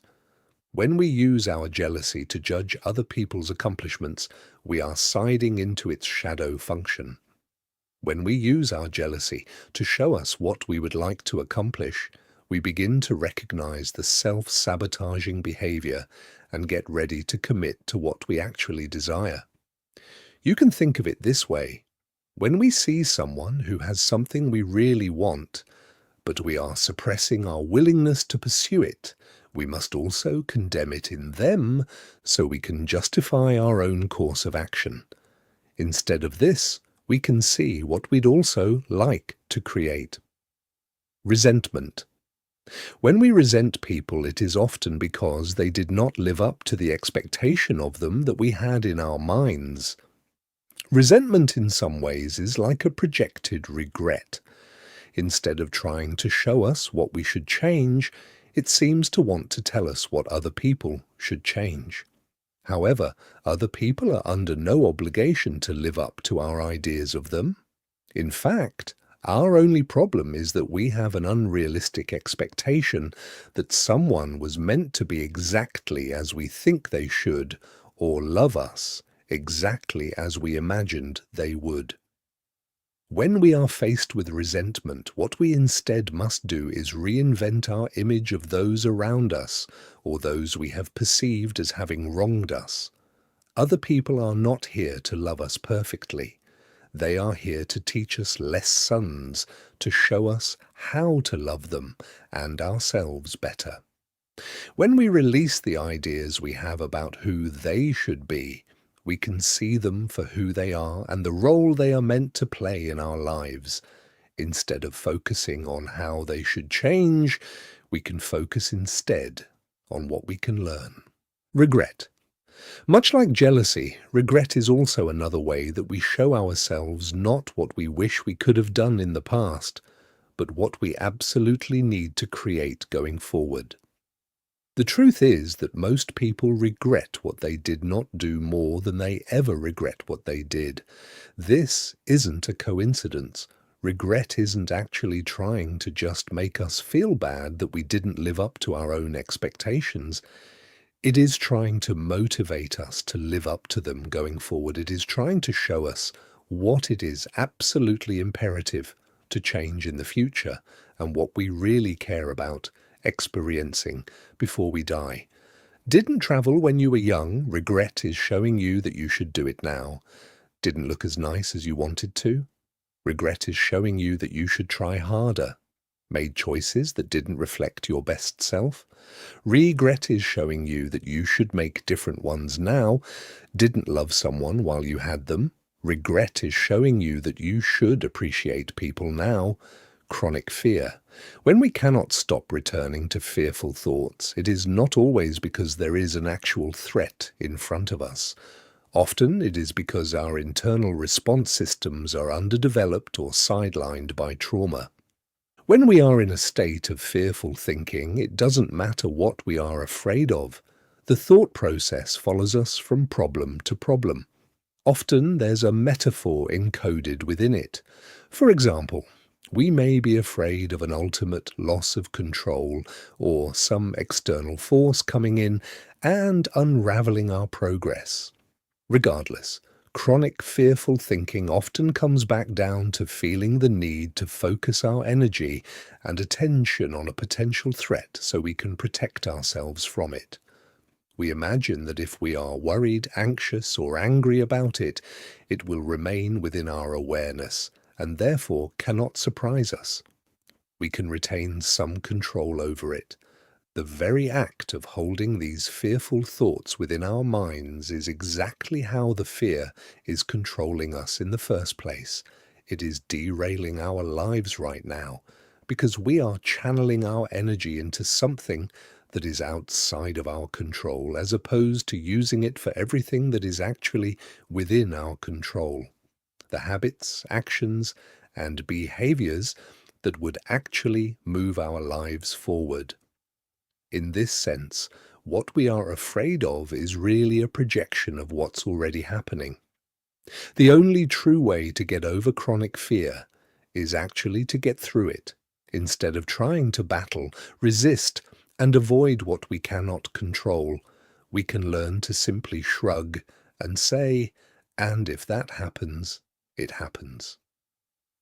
When we use our jealousy to judge other people's accomplishments, we are siding into its shadow function. When we use our jealousy to show us what we would like to accomplish, we begin to recognize the self-sabotaging behavior and get ready to commit to what we actually desire. You can think of it this way. When we see someone who has something we really want, but we are suppressing our willingness to pursue it, we must also condemn it in them so we can justify our own course of action. Instead of this, we can see what we'd also like to create. Resentment. When we resent people, it is often because they did not live up to the expectation of them that we had in our minds. Resentment in some ways is like a projected regret. Instead of trying to show us what we should change, it seems to want to tell us what other people should change. However, other people are under no obligation to live up to our ideas of them. In fact, our only problem is that we have an unrealistic expectation that someone was meant to be exactly as we think they should, or love us exactly as we imagined they would. When we are faced with resentment, what we instead must do is reinvent our image of those around us, or those we have perceived as having wronged us. Other people are not here to love us perfectly. They are here to teach us lessons, to show us how to love them and ourselves better. When we release the ideas we have about who they should be, we can see them for who they are and the role they are meant to play in our lives. Instead of focusing on how they should change, we can focus instead on what we can learn. Regret. Much like jealousy, regret is also another way that we show ourselves not what we wish we could have done in the past, but what we absolutely need to create going forward. The truth is that most people regret what they did not do more than they ever regret what they did. This isn't a coincidence. Regret isn't actually trying to just make us feel bad that we didn't live up to our own expectations. It is trying to motivate us to live up to them going forward. It is trying to show us what it is absolutely imperative to change in the future and what we really care about experiencing before we die. Didn't travel when you were young? Regret is showing you that you should do it now. Didn't look as nice as you wanted to? Regret is showing you that you should try harder, made choices that didn't reflect your best self. Regret is showing you that you should make different ones now, didn't love someone while you had them. Regret is showing you that you should appreciate people now. Chronic fear. When we cannot stop returning to fearful thoughts, it is not always because there is an actual threat in front of us. Often it is because our internal response systems are underdeveloped or sidelined by trauma. When we are in a state of fearful thinking, it doesn't matter what we are afraid of. The thought process follows us from problem to problem. Often there's a metaphor encoded within it. For example, we may be afraid of an ultimate loss of control or some external force coming in and unraveling our progress. Regardless, chronic fearful thinking often comes back down to feeling the need to focus our energy and attention on a potential threat so we can protect ourselves from it. We imagine that if we are worried, anxious, or angry about it, it will remain within our awareness and therefore cannot surprise us. We can retain some control over it. The very act of holding these fearful thoughts within our minds is exactly how the fear is controlling us in the first place. It is derailing our lives right now because we are channeling our energy into something that is outside of our control as opposed to using it for everything that is actually within our control. The habits, actions, and behaviors that would actually move our lives forward. In this sense, what we are afraid of is really a projection of what's already happening. The only true way to get over chronic fear is actually to get through it, instead of trying to battle, resist, and avoid what we cannot control. We can learn to simply shrug and say, "And if that happens, it happens."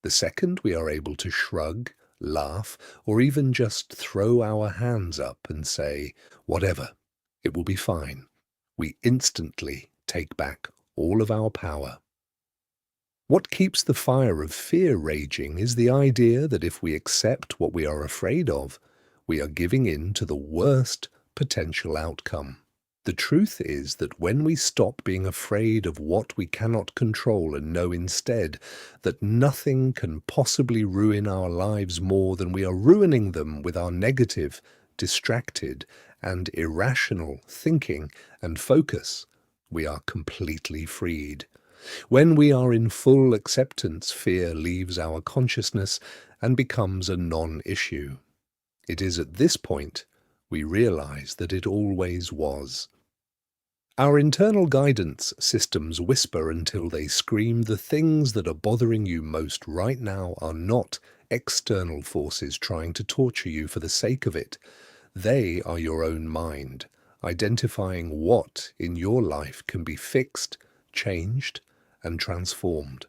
The second we are able to shrug, laugh, or even just throw our hands up and say, "Whatever, it will be fine," we instantly take back all of our power. What keeps the fire of fear raging is the idea that if we accept what we are afraid of, we are giving in to the worst potential outcome. The truth is that when we stop being afraid of what we cannot control and know instead that nothing can possibly ruin our lives more than we are ruining them with our negative, distracted, and irrational thinking and focus, we are completely freed. When we are in full acceptance, fear leaves our consciousness and becomes a non-issue. It is at this point we realize that it always was. Our internal guidance systems whisper until they scream. The things that are bothering you most right now are not external forces trying to torture you for the sake of it. They are your own mind, identifying what in your life can be fixed, changed, and transformed.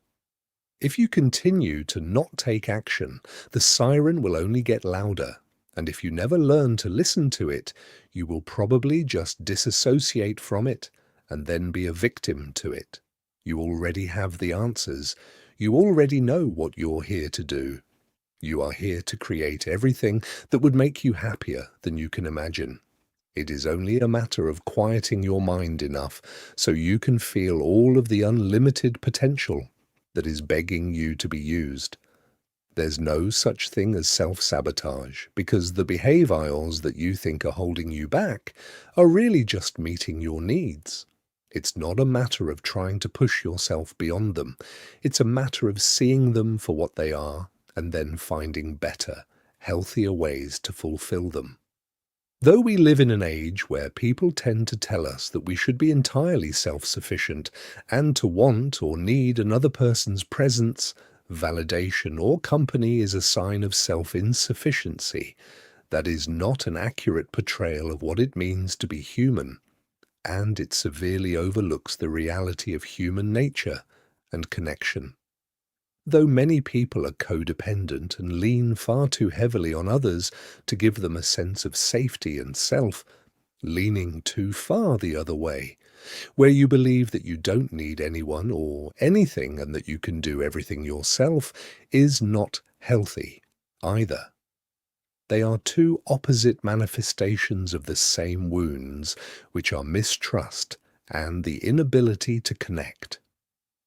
If you continue to not take action, the siren will only get louder. And if you never learn to listen to it, you will probably just disassociate from it and then be a victim to it. You already have the answers. You already know what you're here to do. You are here to create everything that would make you happier than you can imagine. It is only a matter of quieting your mind enough so you can feel all of the unlimited potential that is begging you to be used. There's no such thing as self-sabotage because the behaviors that you think are holding you back are really just meeting your needs. It's not a matter of trying to push yourself beyond them. It's a matter of seeing them for what they are and then finding better, healthier ways to fulfill them. Though we live in an age where people tend to tell us that we should be entirely self-sufficient and to want or need another person's presence, validation, or company is a sign of self-insufficiency, that is not an accurate portrayal of what it means to be human, and it severely overlooks the reality of human nature and connection. Though many people are codependent and lean far too heavily on others to give them a sense of safety and self, leaning too far the other way, Where you believe that you don't need anyone or anything and that you can do everything yourself is not healthy either. They are two opposite manifestations of the same wounds, which are mistrust and the inability to connect.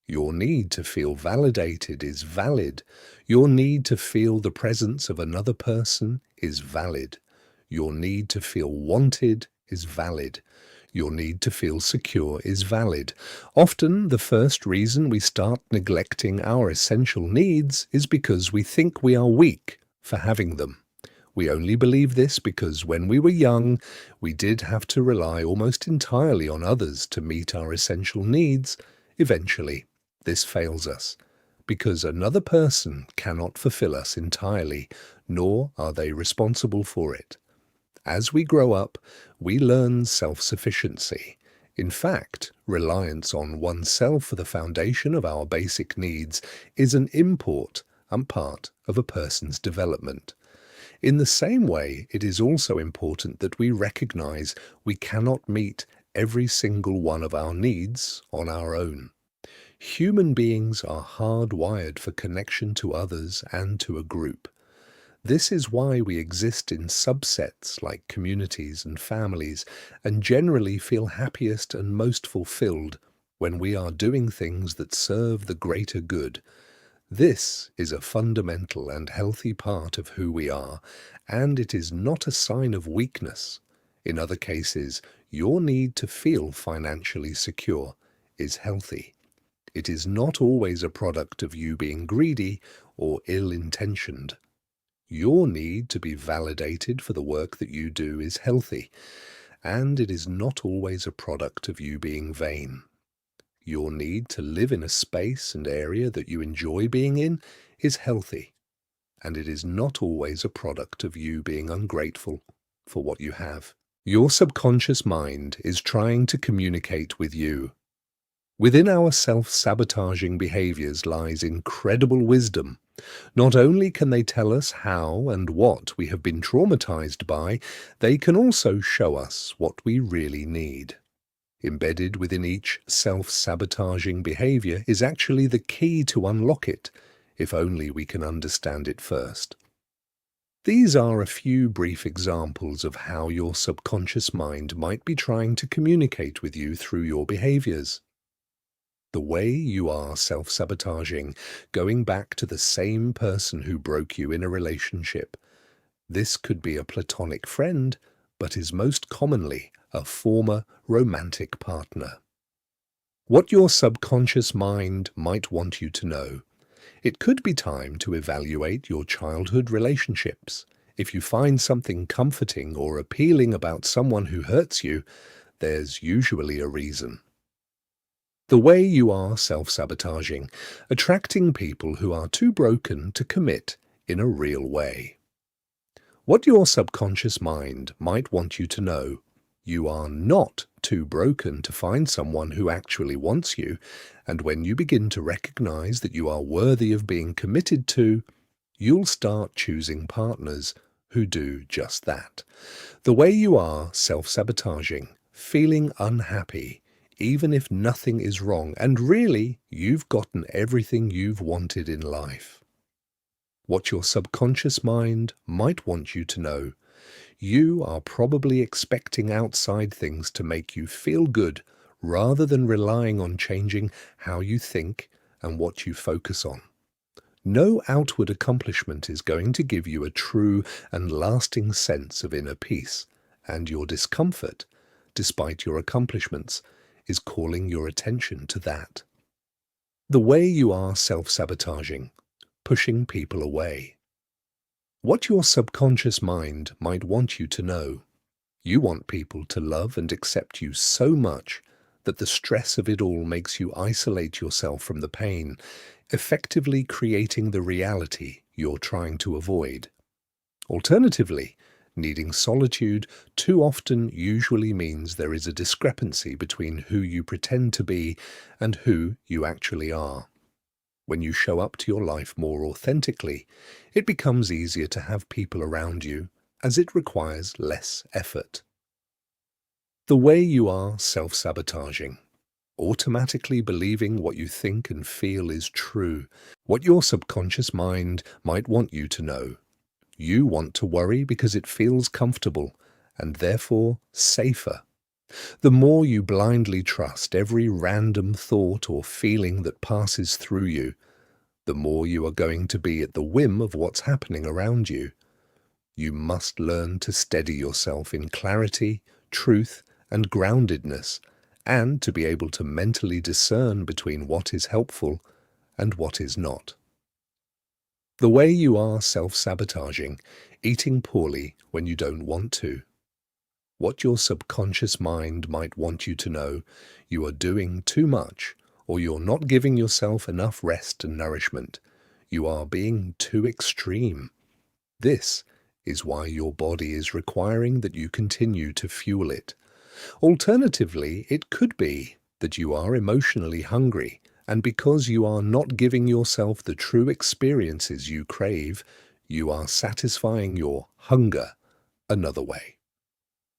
Your need to feel validated is valid. Your need to feel the presence of another person is valid. Your need to feel wanted is valid. Your need to feel secure is valid. Often, the first reason we start neglecting our essential needs is because we think we are weak for having them. We only believe this because when we were young, we did have to rely almost entirely on others to meet our essential needs. Eventually, this fails us, because another person cannot fulfill us entirely, nor are they responsible for it. As we grow up, we learn self-sufficiency. In fact, reliance on oneself for the foundation of our basic needs is an import and part of a person's development. In the same way, it is also important that we recognize we cannot meet every single one of our needs on our own. Human beings are hardwired for connection to others and to a group. This is why we exist in subsets like communities and families, and generally feel happiest and most fulfilled when we are doing things that serve the greater good. This is a fundamental and healthy part of who we are, and it is not a sign of weakness. In other cases, your need to feel financially secure is healthy. It is not always a product of you being greedy or ill-intentioned. Your need to be validated for the work that you do is healthy, and it is not always a product of you being vain. Your need to live in a space and area that you enjoy being in is healthy, and it is not always a product of you being ungrateful for what you have. Your subconscious mind is trying to communicate with you. Within our self-sabotaging behaviors lies incredible wisdom. Not only can they tell us how and what we have been traumatized by, they can also show us what we really need. Embedded within each self-sabotaging behavior is actually the key to unlock it, if only we can understand it first. These are a few brief examples of how your subconscious mind might be trying to communicate with you through your behaviors. The way you are self-sabotaging, going back to the same person who broke you in a relationship. This could be a platonic friend, but is most commonly a former romantic partner. What your subconscious mind might want you to know. It could be time to evaluate your childhood relationships. If you find something comforting or appealing about someone who hurts you, there's usually a reason. The way you are self-sabotaging, attracting people who are too broken to commit in a real way. What your subconscious mind might want you to know. You are not too broken to find someone who actually wants you, and when you begin to recognize that you are worthy of being committed to, you'll start choosing partners who do just that. The way you are self-sabotaging, feeling unhappy, even if nothing is wrong, and really you've gotten everything you've wanted in life. What your subconscious mind might want you to know. You are probably expecting outside things to make you feel good rather than relying on changing how you think and what you focus on. No outward accomplishment is going to give you a true and lasting sense of inner peace, and your discomfort, despite your accomplishments, is calling your attention to that. The way you are self-sabotaging, pushing people away. What your subconscious mind might want you to know. You want people to love and accept you so much that the stress of it all makes you isolate yourself from the pain, effectively creating the reality you're trying to avoid. Alternatively, needing solitude too often usually means there is a discrepancy between who you pretend to be and who you actually are. When you show up to your life more authentically, it becomes easier to have people around you, as it requires less effort. The way you are self-sabotaging, automatically believing what you think and feel is true, what your subconscious mind might want you to know. You want to worry because it feels comfortable and therefore safer. The more you blindly trust every random thought or feeling that passes through you, the more you are going to be at the whim of what's happening around you. You must learn to steady yourself in clarity, truth, and groundedness, and to be able to mentally discern between what is helpful and what is not. The way you are self-sabotaging, eating poorly when you don't want to. What your subconscious mind might want you to know, you are doing too much, or you're not giving yourself enough rest and nourishment. You are being too extreme. This is why your body is requiring that you continue to fuel it. Alternatively, it could be that you are emotionally hungry, and because you are not giving yourself the true experiences you crave, you are satisfying your hunger another way.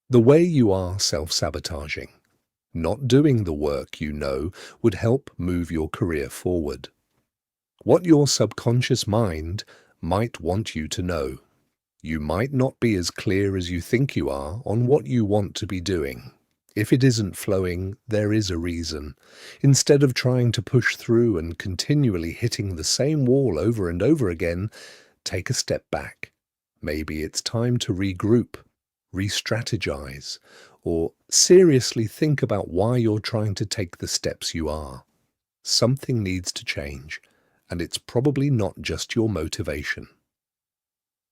The way you are self-sabotaging, not doing the work you know would help move your career forward. What your subconscious mind might want you to know. You might not be as clear as you think you are on what you want to be doing. If it isn't flowing, there is a reason. Instead of trying to push through and continually hitting the same wall over and over again, take a step back. Maybe it's time to regroup, re-strategize, or seriously think about why you're trying to take the steps you are. Something needs to change, and it's probably not just your motivation.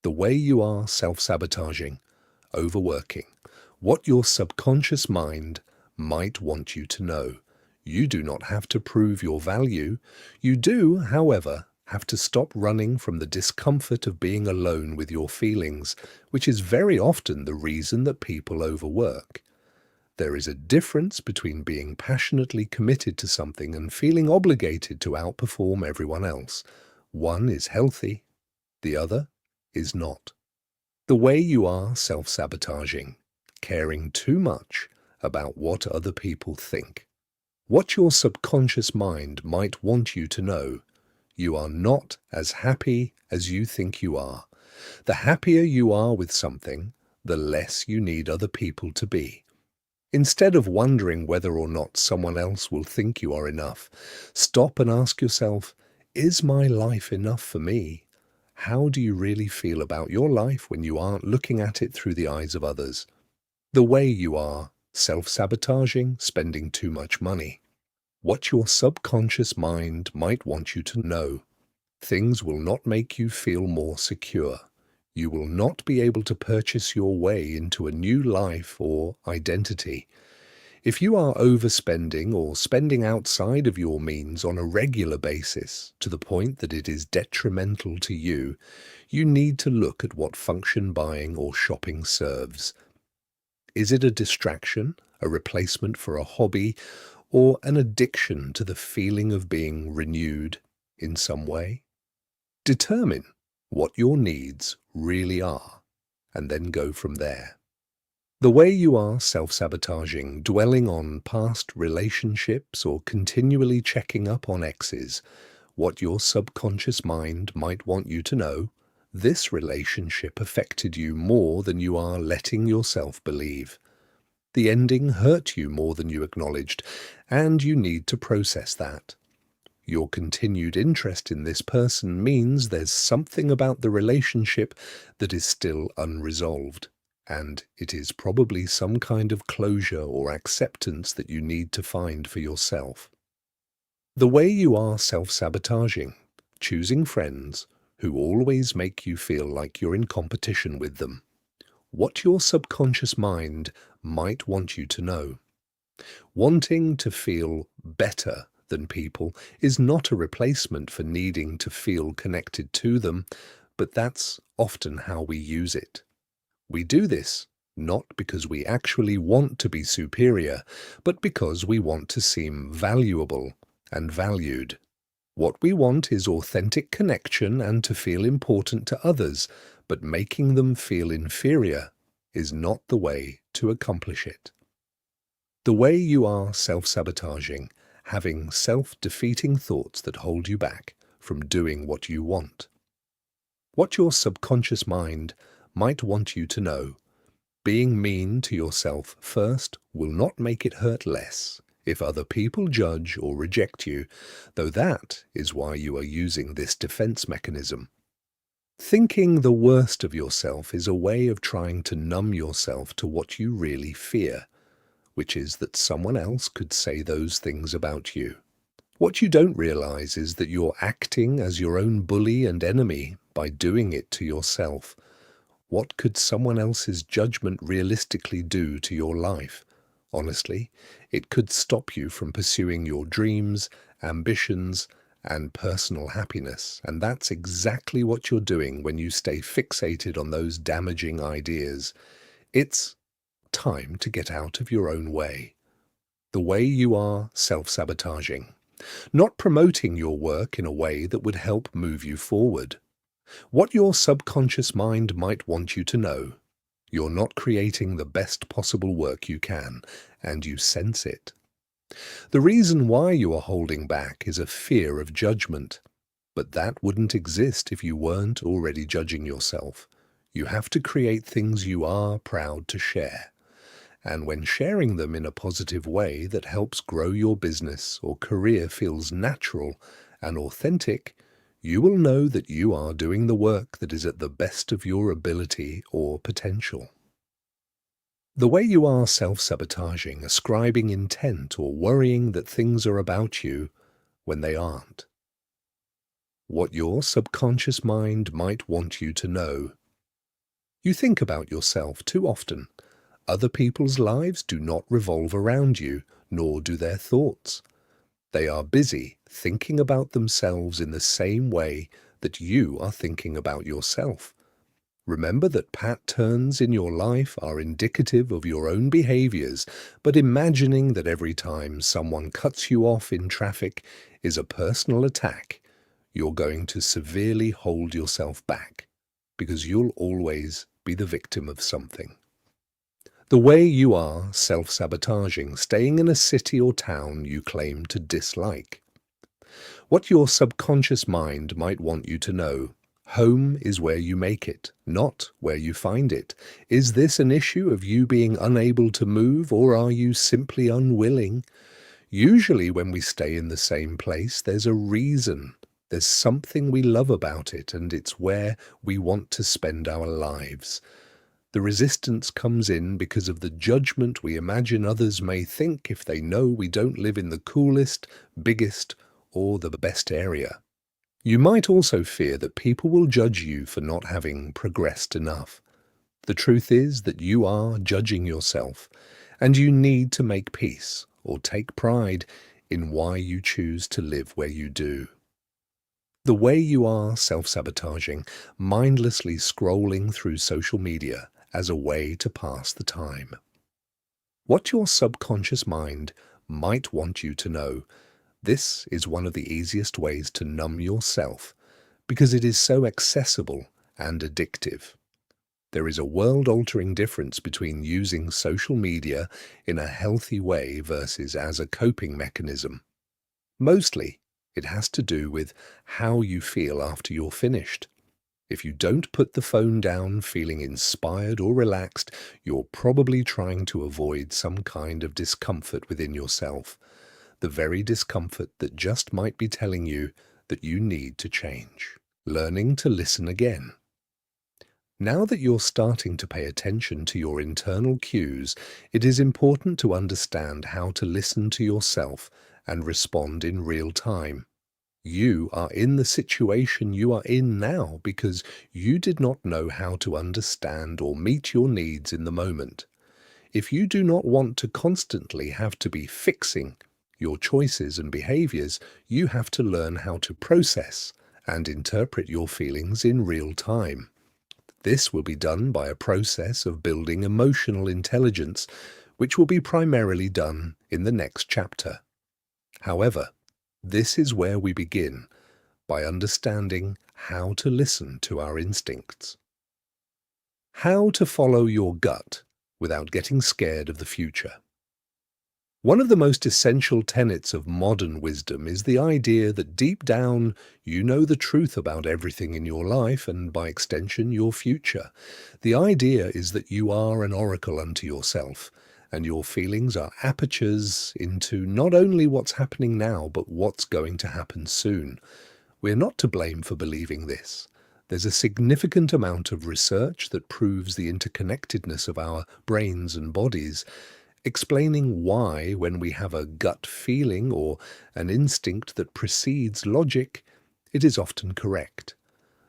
The way you are self-sabotaging, overworking, what your subconscious mind might want you to know. You do not have to prove your value. You do, however, have to stop running from the discomfort of being alone with your feelings, which is very often the reason that people overwork. There is a difference between being passionately committed to something and feeling obligated to outperform everyone else. One is healthy, the other is not. The way you are self-sabotaging, caring too much about what other people think. What your subconscious mind might want you to know. You are not as happy as you think you are. The happier you are with something, the less you need other people to be. Instead of wondering whether or not someone else will think you are enough, stop and ask yourself, is my life enough for me? How do you really feel about your life when you aren't looking at it through the eyes of others? The way you are self-sabotaging, spending too much money. What your subconscious mind might want you to know. Things will not make you feel more secure. You will not be able to purchase your way into a new life or identity. If you are overspending or spending outside of your means on a regular basis to the point that it is detrimental to you, you need to look at what function buying or shopping serves. Is it a distraction, a replacement for a hobby, or an addiction to the feeling of being renewed in some way? Determine what your needs really are, and then go from there. The way you are self-sabotaging, dwelling on past relationships or continually checking up on exes, what your subconscious mind might want you to know, this relationship affected you more than you are letting yourself believe. The ending hurt you more than you acknowledged, and you need to process that. Your continued interest in this person means there's something about the relationship that is still unresolved, and it is probably some kind of closure or acceptance that you need to find for yourself. The way you are self-sabotaging, choosing friends who always make you feel like you're in competition with them. What your subconscious mind might want you to know. Wanting to feel better than people is not a replacement for needing to feel connected to them, but that's often how we use it. We do this not because we actually want to be superior, but because we want to seem valuable and valued. What we want is authentic connection and to feel important to others, but making them feel inferior is not the way to accomplish it. The way you are self-sabotaging, having self-defeating thoughts that hold you back from doing what you want. What your subconscious mind might want you to know: being mean to yourself first will not make it hurt less if other people judge or reject you, though that is why you are using this defense mechanism. Thinking the worst of yourself is a way of trying to numb yourself to what you really fear, which is that someone else could say those things about you. What you don't realize is that you're acting as your own bully and enemy by doing it to yourself. What could someone else's judgment realistically do to your life? Honestly, it could stop you from pursuing your dreams, ambitions, and personal happiness, and that's exactly what you're doing when you stay fixated on those damaging ideas. It's time to get out of your own way. The way you are self-sabotaging, not promoting your work in a way that would help move you forward. What your subconscious mind might want you to know: you're not creating the best possible work you can, and you sense it. The reason why you are holding back is a fear of judgment, but that wouldn't exist if you weren't already judging yourself. You have to create things you are proud to share. And when sharing them in a positive way that helps grow your business or career feels natural and authentic, you will know that you are doing the work that is at the best of your ability or potential. The way you are self-sabotaging, ascribing intent or worrying that things are about you when they aren't. What your subconscious mind might want you to know: you think about yourself too often. Other people's lives do not revolve around you, nor do their thoughts. They are busy thinking about themselves in the same way that you are thinking about yourself. Remember that patterns in your life are indicative of your own behaviors, but imagining that every time someone cuts you off in traffic is a personal attack, you're going to severely hold yourself back, because you'll always be the victim of something. The way you are self-sabotaging, staying in a city or town you claim to dislike. What your subconscious mind might want you to know: home is where you make it, not where you find it. Is this an issue of you being unable to move, or are you simply unwilling? Usually when we stay in the same place, there's a reason. There's something we love about it, and it's where we want to spend our lives. The resistance comes in because of the judgment we imagine others may think if they know we don't live in the coolest, biggest, or the best area. You might also fear that people will judge you for not having progressed enough. The truth is that you are judging yourself, and you need to make peace or take pride in why you choose to live where you do. The way you are self-sabotaging, mindlessly scrolling through social media as a way to pass the time. What your subconscious mind might want you to know: this is one of the easiest ways to numb yourself, because it is so accessible and addictive. There is a world-altering difference between using social media in a healthy way versus as a coping mechanism. Mostly, it has to do with how you feel after you're finished. If you don't put the phone down feeling inspired or relaxed, you're probably trying to avoid some kind of discomfort within yourself. The very discomfort that just might be telling you that you need to change. Learning to listen again. Now that you're starting to pay attention to your internal cues, it is important to understand how to listen to yourself and respond in real time. You are in the situation you are in now because you did not know how to understand or meet your needs in the moment. If you do not want to constantly have to be fixing your choices and behaviors, you have to learn how to process and interpret your feelings in real time. This will be done by a process of building emotional intelligence, which will be primarily done in the next chapter. However, this is where we begin, by understanding how to listen to our instincts. How to follow your gut without getting scared of the future. One of the most essential tenets of modern wisdom is the idea that deep down you know the truth about everything in your life and, by extension, your future. The idea is that you are an oracle unto yourself, and your feelings are apertures into not only what's happening now, but what's going to happen soon. We're not to blame for believing this. There's a significant amount of research that proves the interconnectedness of our brains and bodies, explaining why, when we have a gut feeling or an instinct that precedes logic, it is often correct.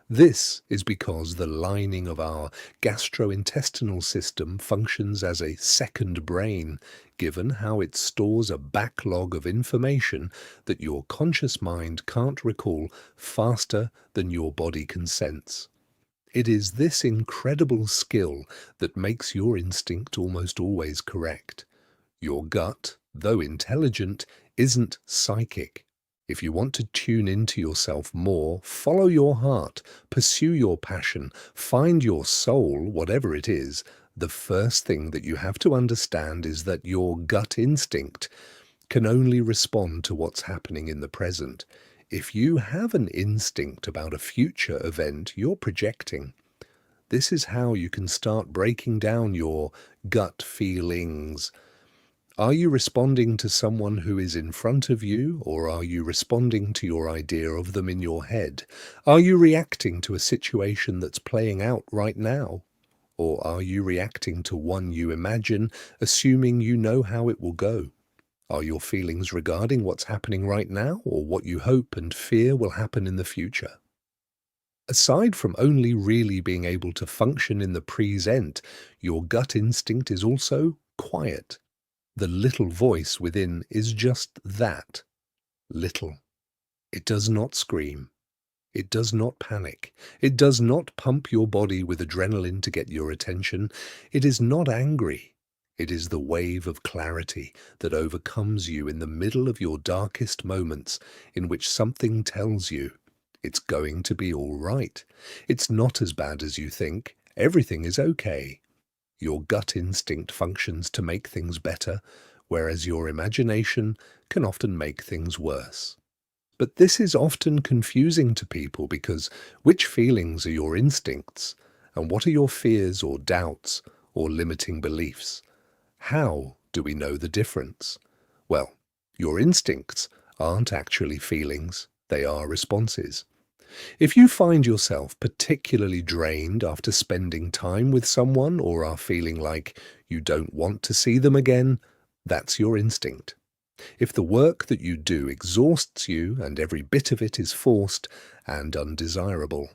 This is because the lining of our gastrointestinal system functions as a second brain, given how it stores a backlog of information that your conscious mind can't recall faster than your body can sense. It is this incredible skill that makes your instinct almost always correct. Your gut, though intelligent, isn't psychic. If you want to tune into yourself more, follow your heart, pursue your passion, find your soul, whatever it is, the first thing that you have to understand is that your gut instinct can only respond to what's happening in the present. If you have an instinct about a future event, you're projecting. This is how you can start breaking down your gut feelings. Are you responding to someone who is in front of you, or are you responding to your idea of them in your head? Are you reacting to a situation that's playing out right now? Or are you reacting to one you imagine, assuming you know how it will go? Are your feelings regarding what's happening right now, or what you hope and fear will happen in the future? Aside from only really being able to function in the present, your gut instinct is also quiet. The little voice within is just that, little. It does not scream. It does not panic. It does not pump your body with adrenaline to get your attention. It is not angry. It is the wave of clarity that overcomes you in the middle of your darkest moments, in which something tells you it's going to be all right. It's not as bad as you think. Everything is okay. Your gut instinct functions to make things better, whereas your imagination can often make things worse. But this is often confusing to people because which feelings are your instincts, and what are your fears or doubts or limiting beliefs? How do we know the difference? Well, your instincts aren't actually feelings, they are responses. If you find yourself particularly drained after spending time with someone or are feeling like you don't want to see them again, that's your instinct. If the work that you do exhausts you and every bit of it is forced and undesirable,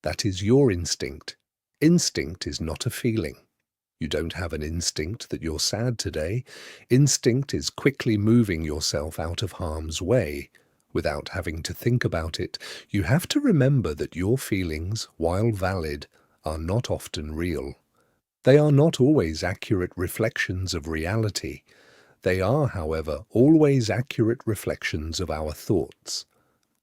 that is your instinct. Instinct is not a feeling. You don't have an instinct that you're sad today. Instinct is quickly moving yourself out of harm's way without having to think about it. You have to remember that your feelings, while valid, are not often real. They are not always accurate reflections of reality. They are, however, always accurate reflections of our thoughts.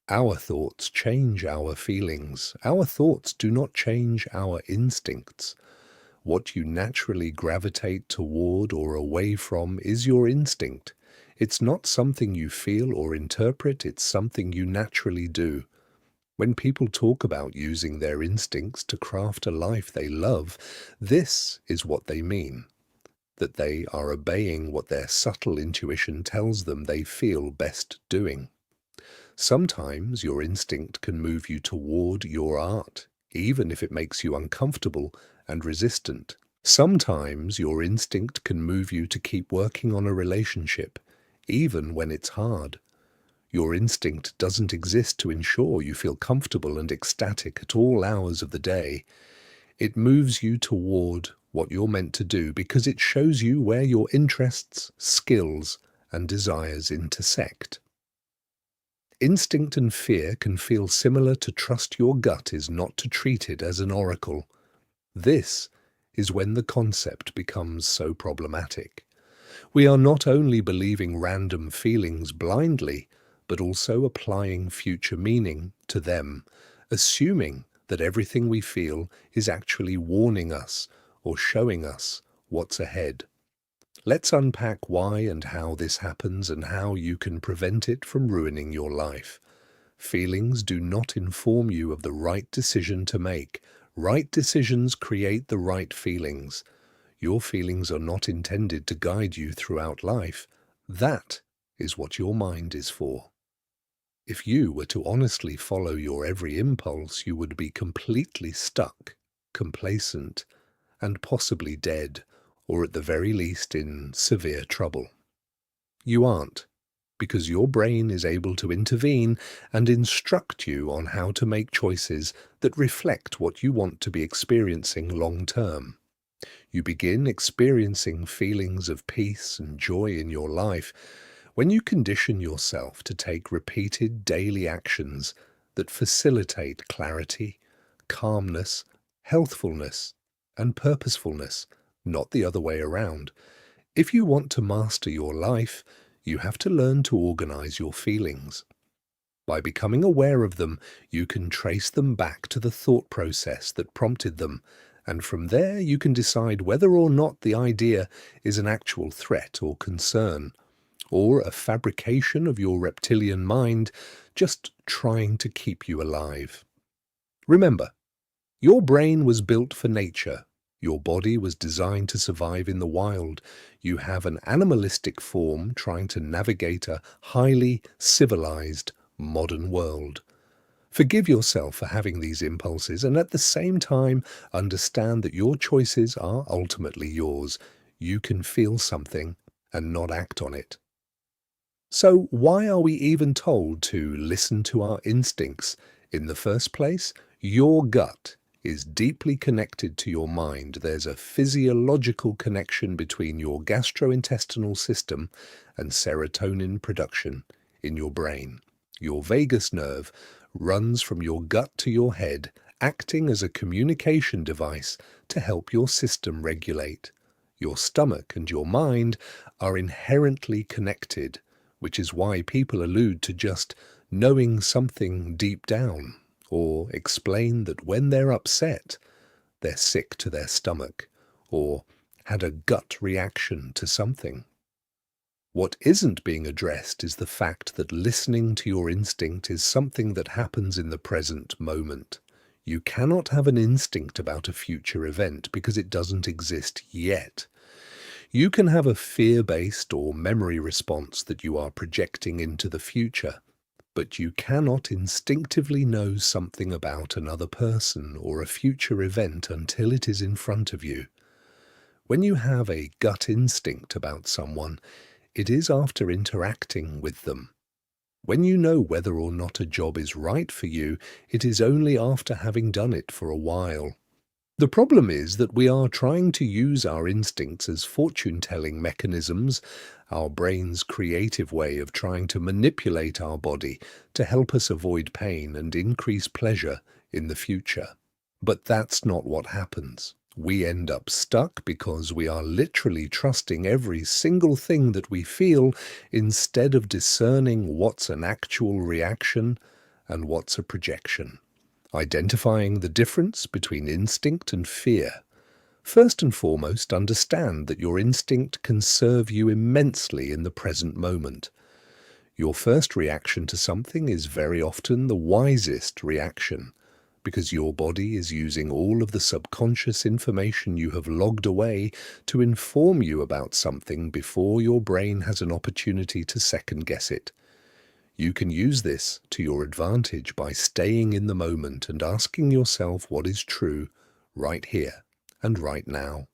Our thoughts change our feelings. Our thoughts do not change our instincts. What you naturally gravitate toward or away from is your instinct. It's not something you feel or interpret, it's something you naturally do. When people talk about using their instincts to craft a life they love, this is what they mean. That they are obeying what their subtle intuition tells them they feel best doing. Sometimes your instinct can move you toward your art, even if it makes you uncomfortable and resistant. Sometimes your instinct can move you to keep working on a relationship, even when it's hard. Your instinct doesn't exist to ensure you feel comfortable and ecstatic at all hours of the day. It moves you toward what you're meant to do because it shows you where your interests, skills, and desires intersect. Instinct and fear can feel similar to trust your gut is not to treat it as an oracle. This is when the concept becomes so problematic. We are not only believing random feelings blindly, but also applying future meaning to them, assuming that everything we feel is actually warning us or showing us what's ahead. Let's unpack why and how this happens and how you can prevent it from ruining your life. Feelings do not inform you of the right decision to make. Right decisions create the right feelings. Your feelings are not intended to guide you throughout life. That is what your mind is for. If you were to honestly follow your every impulse, you would be completely stuck, complacent, and possibly dead, or at the very least in severe trouble. You aren't, because your brain is able to intervene and instruct you on how to make choices that reflect what you want to be experiencing long term. You begin experiencing feelings of peace and joy in your life when you condition yourself to take repeated daily actions that facilitate clarity, calmness, healthfulness, and purposefulness, not the other way around. If you want to master your life, you have to learn to organize your feelings. By becoming aware of them, you can trace them back to the thought process that prompted them, and from there you can decide whether or not the idea is an actual threat or concern, or a fabrication of your reptilian mind just trying to keep you alive. Remember, your brain was built for nature. Your body was designed to survive in the wild. You have an animalistic form trying to navigate a highly civilized, modern world. Forgive yourself for having these impulses and at the same time understand that your choices are ultimately yours. You can feel something and not act on it. So why are we even told to listen to our instincts? In the first place, your gut is deeply connected to your mind. There's a physiological connection between your gastrointestinal system and serotonin production in your brain. Your vagus nerve runs from your gut to your head, acting as a communication device to help your system regulate. Your stomach and your mind are inherently connected, which is why people allude to just knowing something deep down, or explain that when they're upset, they're sick to their stomach, or had a gut reaction to something. What isn't being addressed is the fact that listening to your instinct is something that happens in the present moment. You cannot have an instinct about a future event because it doesn't exist yet. You can have a fear-based or memory response that you are projecting into the future, but you cannot instinctively know something about another person or a future event until it is in front of you. When you have a gut instinct about someone, it is after interacting with them. When you know whether or not a job is right for you, it is only after having done it for a while. The problem is that we are trying to use our instincts as fortune-telling mechanisms, our brain's creative way of trying to manipulate our body to help us avoid pain and increase pleasure in the future. But that's not what happens. We end up stuck because we are literally trusting every single thing that we feel instead of discerning what's an actual reaction and what's a projection. Identifying the difference between instinct and fear. First and foremost, understand that your instinct can serve you immensely in the present moment. Your first reaction to something is very often the wisest reaction, because your body is using all of the subconscious information you have logged away to inform you about something before your brain has an opportunity to second-guess it. You can use this to your advantage by staying in the moment and asking yourself what is true right here and right now.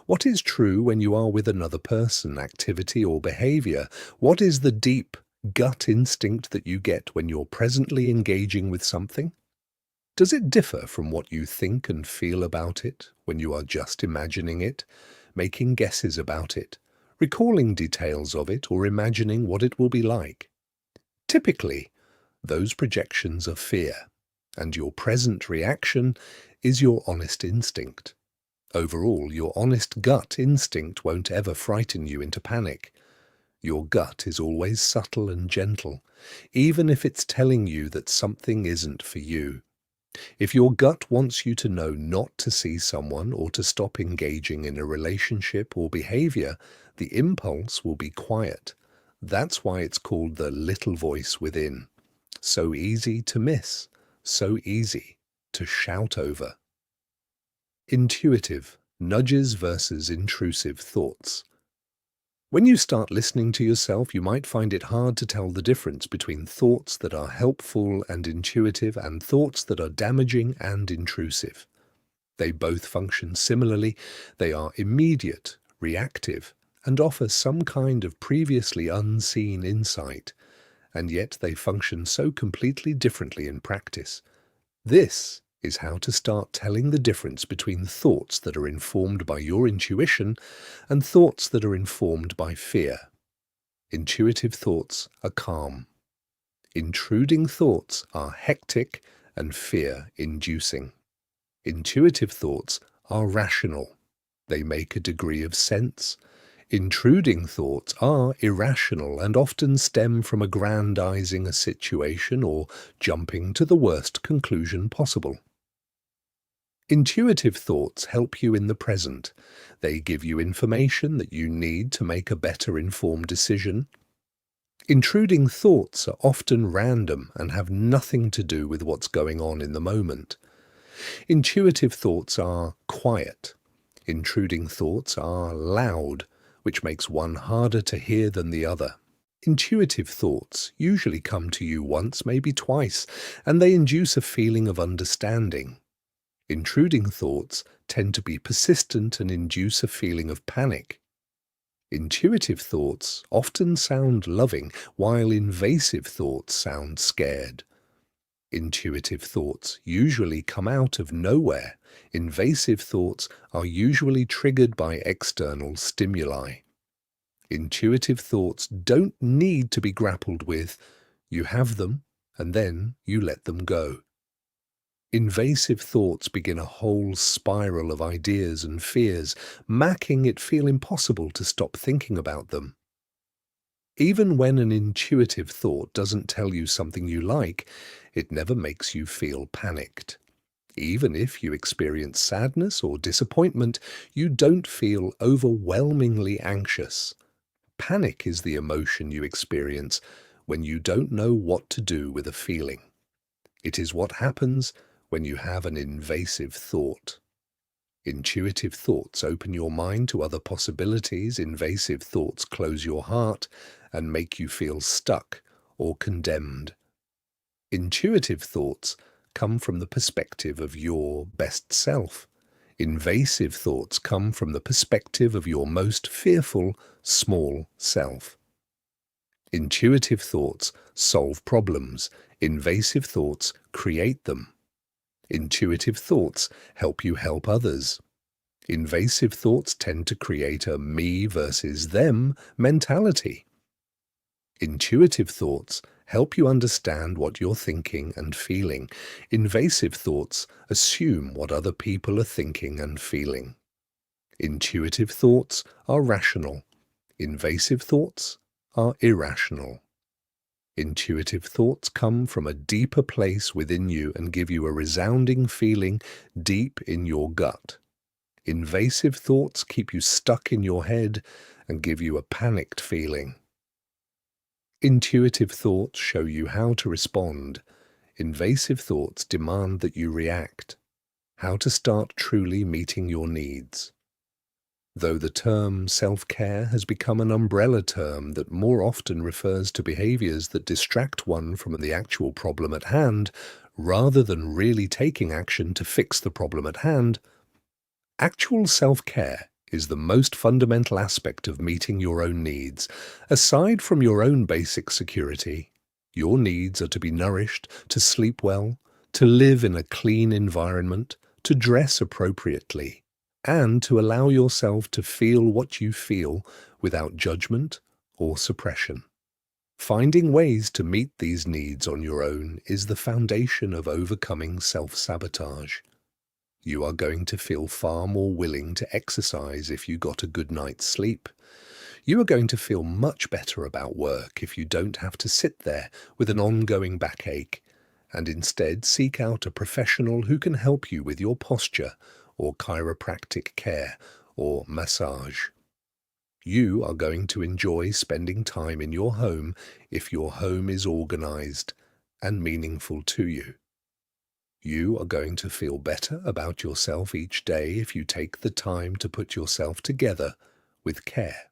What is true when you are with another person, activity, or behavior? What is the deep gut instinct that you get when you're presently engaging with something? Does it differ from what you think and feel about it when you are just imagining it, making guesses about it, recalling details of it, or imagining what it will be like? Typically, those projections are fear, and your present reaction is your honest instinct. Overall, your honest gut instinct won't ever frighten you into panic. Your gut is always subtle and gentle, even if it's telling you that something isn't for you. If your gut wants you to know not to see someone or to stop engaging in a relationship or behavior, the impulse will be quiet. That's why it's called the little voice within. So easy to miss, so easy to shout over. Intuitive, nudges versus intrusive thoughts. When you start listening to yourself, you might find it hard to tell the difference between thoughts that are helpful and intuitive and thoughts that are damaging and intrusive. They both function similarly. They are immediate, reactive, and offer some kind of previously unseen insight, and yet they function so completely differently in practice. This is how to start telling the difference between thoughts that are informed by your intuition and thoughts that are informed by fear. Intuitive thoughts are calm. Intruding thoughts are hectic and fear-inducing. Intuitive thoughts are rational. They make a degree of sense. Intruding thoughts are irrational and often stem from aggrandizing a situation or jumping to the worst conclusion possible. Intuitive thoughts help you in the present. They give you information that you need to make a better informed decision. Intruding thoughts are often random and have nothing to do with what's going on in the moment. Intuitive thoughts are quiet. Intruding thoughts are loud, which makes one harder to hear than the other. Intuitive thoughts usually come to you once, maybe twice, and they induce a feeling of understanding. Intruding thoughts tend to be persistent and induce a feeling of panic. Intuitive thoughts often sound loving, while invasive thoughts sound scared. Intuitive thoughts usually come out of nowhere. Invasive thoughts are usually triggered by external stimuli. Intuitive thoughts don't need to be grappled with. You have them, and then you let them go. Invasive thoughts begin a whole spiral of ideas and fears, making it feel impossible to stop thinking about them. Even when an intuitive thought doesn't tell you something you like, it never makes you feel panicked. Even if you experience sadness or disappointment, you don't feel overwhelmingly anxious. Panic is the emotion you experience when you don't know what to do with a feeling. It is what happens when you have an invasive thought. Intuitive thoughts open your mind to other possibilities. Invasive thoughts close your heart and make you feel stuck or condemned. Intuitive thoughts come from the perspective of your best self. Invasive thoughts come from the perspective of your most fearful, small self. Intuitive thoughts solve problems. Invasive thoughts create them. Intuitive thoughts help you help others. Invasive thoughts tend to create a me versus them mentality. Intuitive thoughts help you understand what you're thinking and feeling. Invasive thoughts assume what other people are thinking and feeling. Intuitive thoughts are rational. Invasive thoughts are irrational. Intuitive thoughts come from a deeper place within you and give you a resounding feeling deep in your gut. Invasive thoughts keep you stuck in your head and give you a panicked feeling. Intuitive thoughts show you how to respond. Invasive thoughts demand that you react. How to start truly meeting your needs. Though the term self-care has become an umbrella term that more often refers to behaviors that distract one from the actual problem at hand, rather than really taking action to fix the problem at hand, actual self-care is the most fundamental aspect of meeting your own needs. Aside from your own basic security, your needs are to be nourished, to sleep well, to live in a clean environment, to dress appropriately, and to allow yourself to feel what you feel without judgment or suppression. Finding ways to meet these needs on your own is the foundation of overcoming self-sabotage. You are going to feel far more willing to exercise if you got a good night's sleep. You are going to feel much better about work if you don't have to sit there with an ongoing backache. and instead seek out a professional who can help you with your posture or chiropractic care or massage. You are going to enjoy spending time in your home if your home is organized and meaningful to you. You are going to feel better about yourself each day if you take the time to put yourself together with care.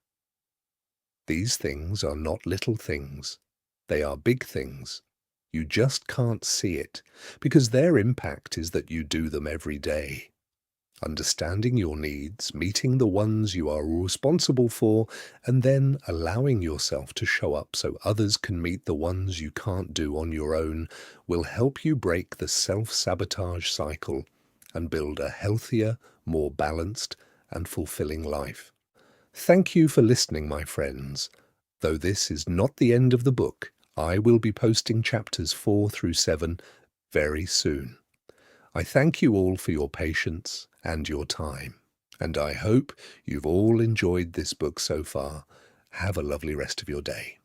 These things are not little things. They are big things. You just can't see it because their impact is that you do them every day. Understanding your needs, meeting the ones you are responsible for, and then allowing yourself to show up so others can meet the ones you can't do on your own will help you break the self-sabotage cycle and build a healthier, more balanced, and fulfilling life. Thank you for listening, my friends. Though this is not the end of the book, I will be posting chapters 4 through 7 very soon. I thank you all for your patience and your time, and I hope you've all enjoyed this book so far. Have a lovely rest of your day.